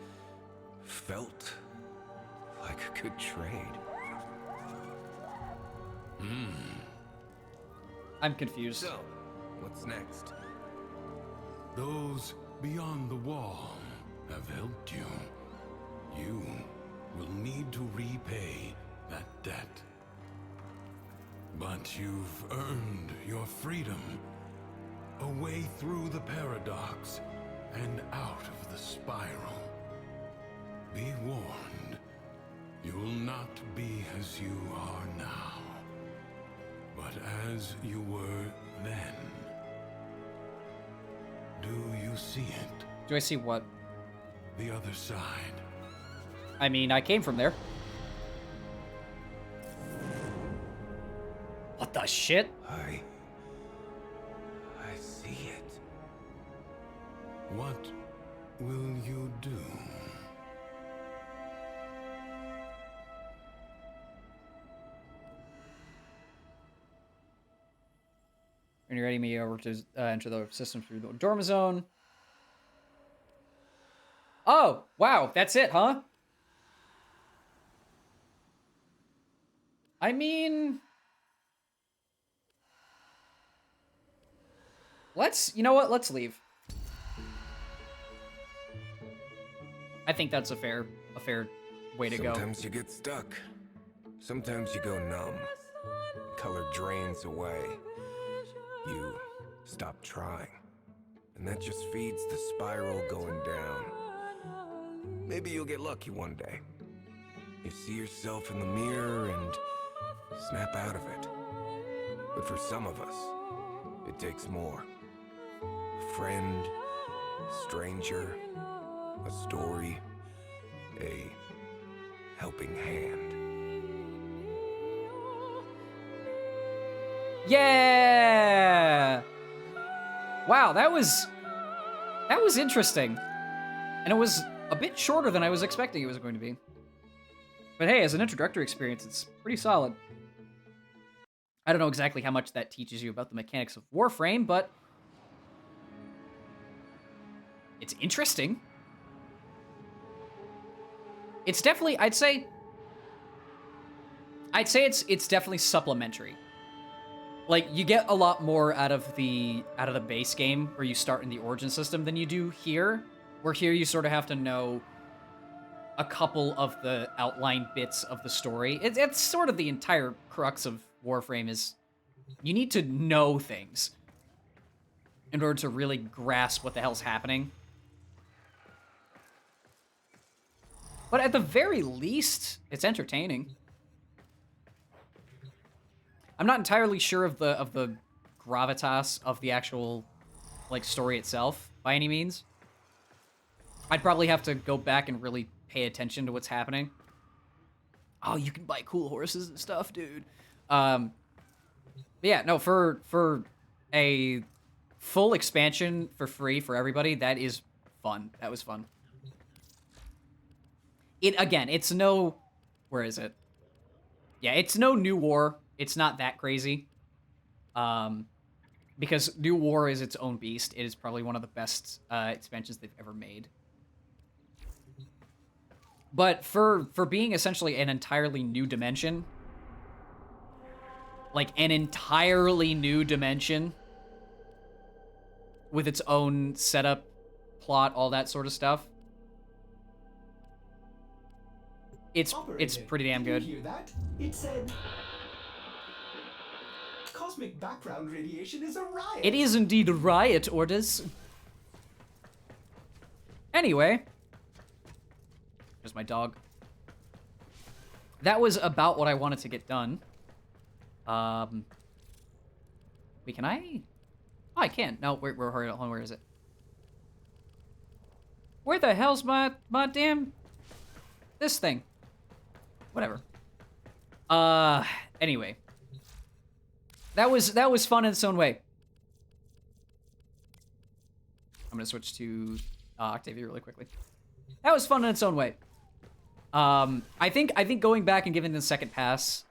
E: felt like a good trade.
A: I'm confused.
E: So, what's next?
G: Those beyond the wall have helped you. You will need to repay that debt. But you've earned your freedom. A way through the paradox and out of the spiral. Be warned, you'll not be as you are now, but as you were then. Do you see it?
A: Do I see what?
G: The other side.
A: I mean, I came from there. What the shit?
E: I see it.
G: What will you do?
A: When you're ready, me over to enter the system through the dorm zone. Oh, wow, that's it, huh? I mean... you know what? Let's leave. I think that's a fair way to go.
E: Sometimes you get stuck. Sometimes you go numb. Color drains away. You stop trying. And that just feeds the spiral going down. Maybe you'll get lucky one day. You see yourself in the mirror and snap out of it. But for some of us, it takes more. A friend, a stranger, a story, a helping hand.
A: Yeah! Wow, that was interesting. And it was a bit shorter than I was expecting it was going to be. But hey, as an introductory experience, it's pretty solid. I don't know exactly how much that teaches you about the mechanics of Warframe, but it's interesting. It's definitely, I'd say it's definitely supplementary. Like, you get a lot more out of the base game where you start in the origin system than you do here, where here you sort of have to know a couple of the outline bits of the story. It's sort of the entire crux of Warframe is you need to know things in order to really grasp what the hell's happening. But at the very least, it's entertaining. I'm not entirely sure of the gravitas of the actual like story itself by any means. I'd probably have to go back and really pay attention to what's happening. Oh, you can buy cool horses and stuff, dude. But yeah, no, for a full expansion for free for everybody, that is fun. That was fun. It's no... Where is it? Yeah, it's no New War. It's not that crazy. Because New War is its own beast. It is probably one of the best expansions they've ever made. But for being essentially an entirely new dimension, like an entirely new dimension with its own setup, plot, all that sort of stuff, it's pretty damn good.
B: Did you hear that? It said cosmic background radiation is a riot.
A: It is indeed a riot, Orders. Anyway, there's my dog. That was about what I wanted to get done. Wait, can I? Oh, I can. No, hold on, where is it? Where the hell's my damn this thing? Whatever. Anyway. That was fun in its own way. I'm gonna switch to Octavia really quickly. That was fun in its own way. I think going back and giving the second pass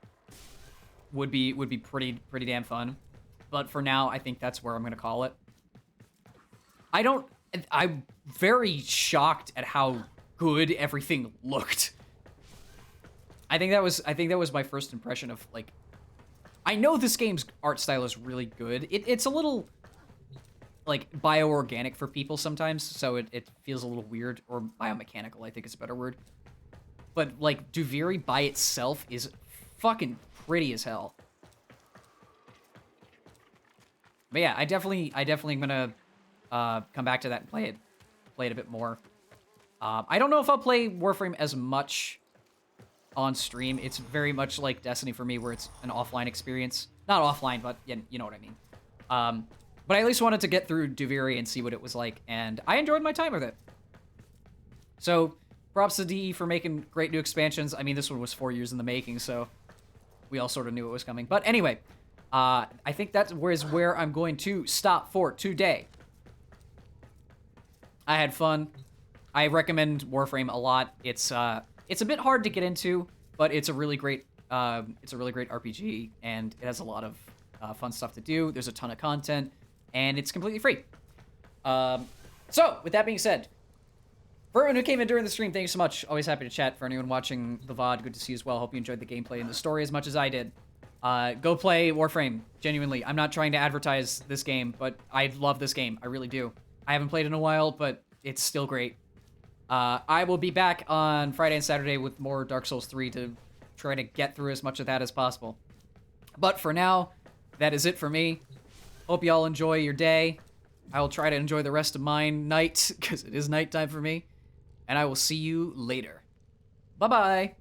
A: would be pretty damn fun. But for now, I think that's where I'm gonna call it. I'm very shocked at how good everything looked. I think that was my first impression of, like, I know this game's art style is really good. It's a little, like, bioorganic for people sometimes, so it feels a little weird, or biomechanical, I think is a better word. But, like, Duviri by itself is fucking pretty as hell. But yeah, I definitely am gonna come back to that and play it a bit more. I don't know if I'll play Warframe as much on stream. It's very much like Destiny for me, where it's an offline experience. Not offline, but you know what I mean. But I at least wanted to get through Duviri and see what it was like, and I enjoyed my time with it. So, props to DE for making great new expansions. I mean, this one was 4 years in the making, so we all sort of knew it was coming. But anyway, I think that is where I'm going to stop for today. I had fun. I recommend Warframe a lot. It's a bit hard to get into, but it's a really great RPG, and it has a lot of fun stuff to do. There's a ton of content, and it's completely free. So, with that being said, for everyone who came in during the stream, thank you so much. Always happy to chat. For anyone watching the VOD, good to see you as well. Hope you enjoyed the gameplay and the story as much as I did. Go play Warframe, genuinely. I'm not trying to advertise this game, but I love this game. I really do. I haven't played in a while, but it's still great. I will be back on Friday and Saturday with more Dark Souls 3 to try to get through as much of that as possible. But for now, that is it for me. Hope y'all enjoy your day. I will try to enjoy the rest of my night, because it is nighttime for me. And I will see you later. Bye-bye.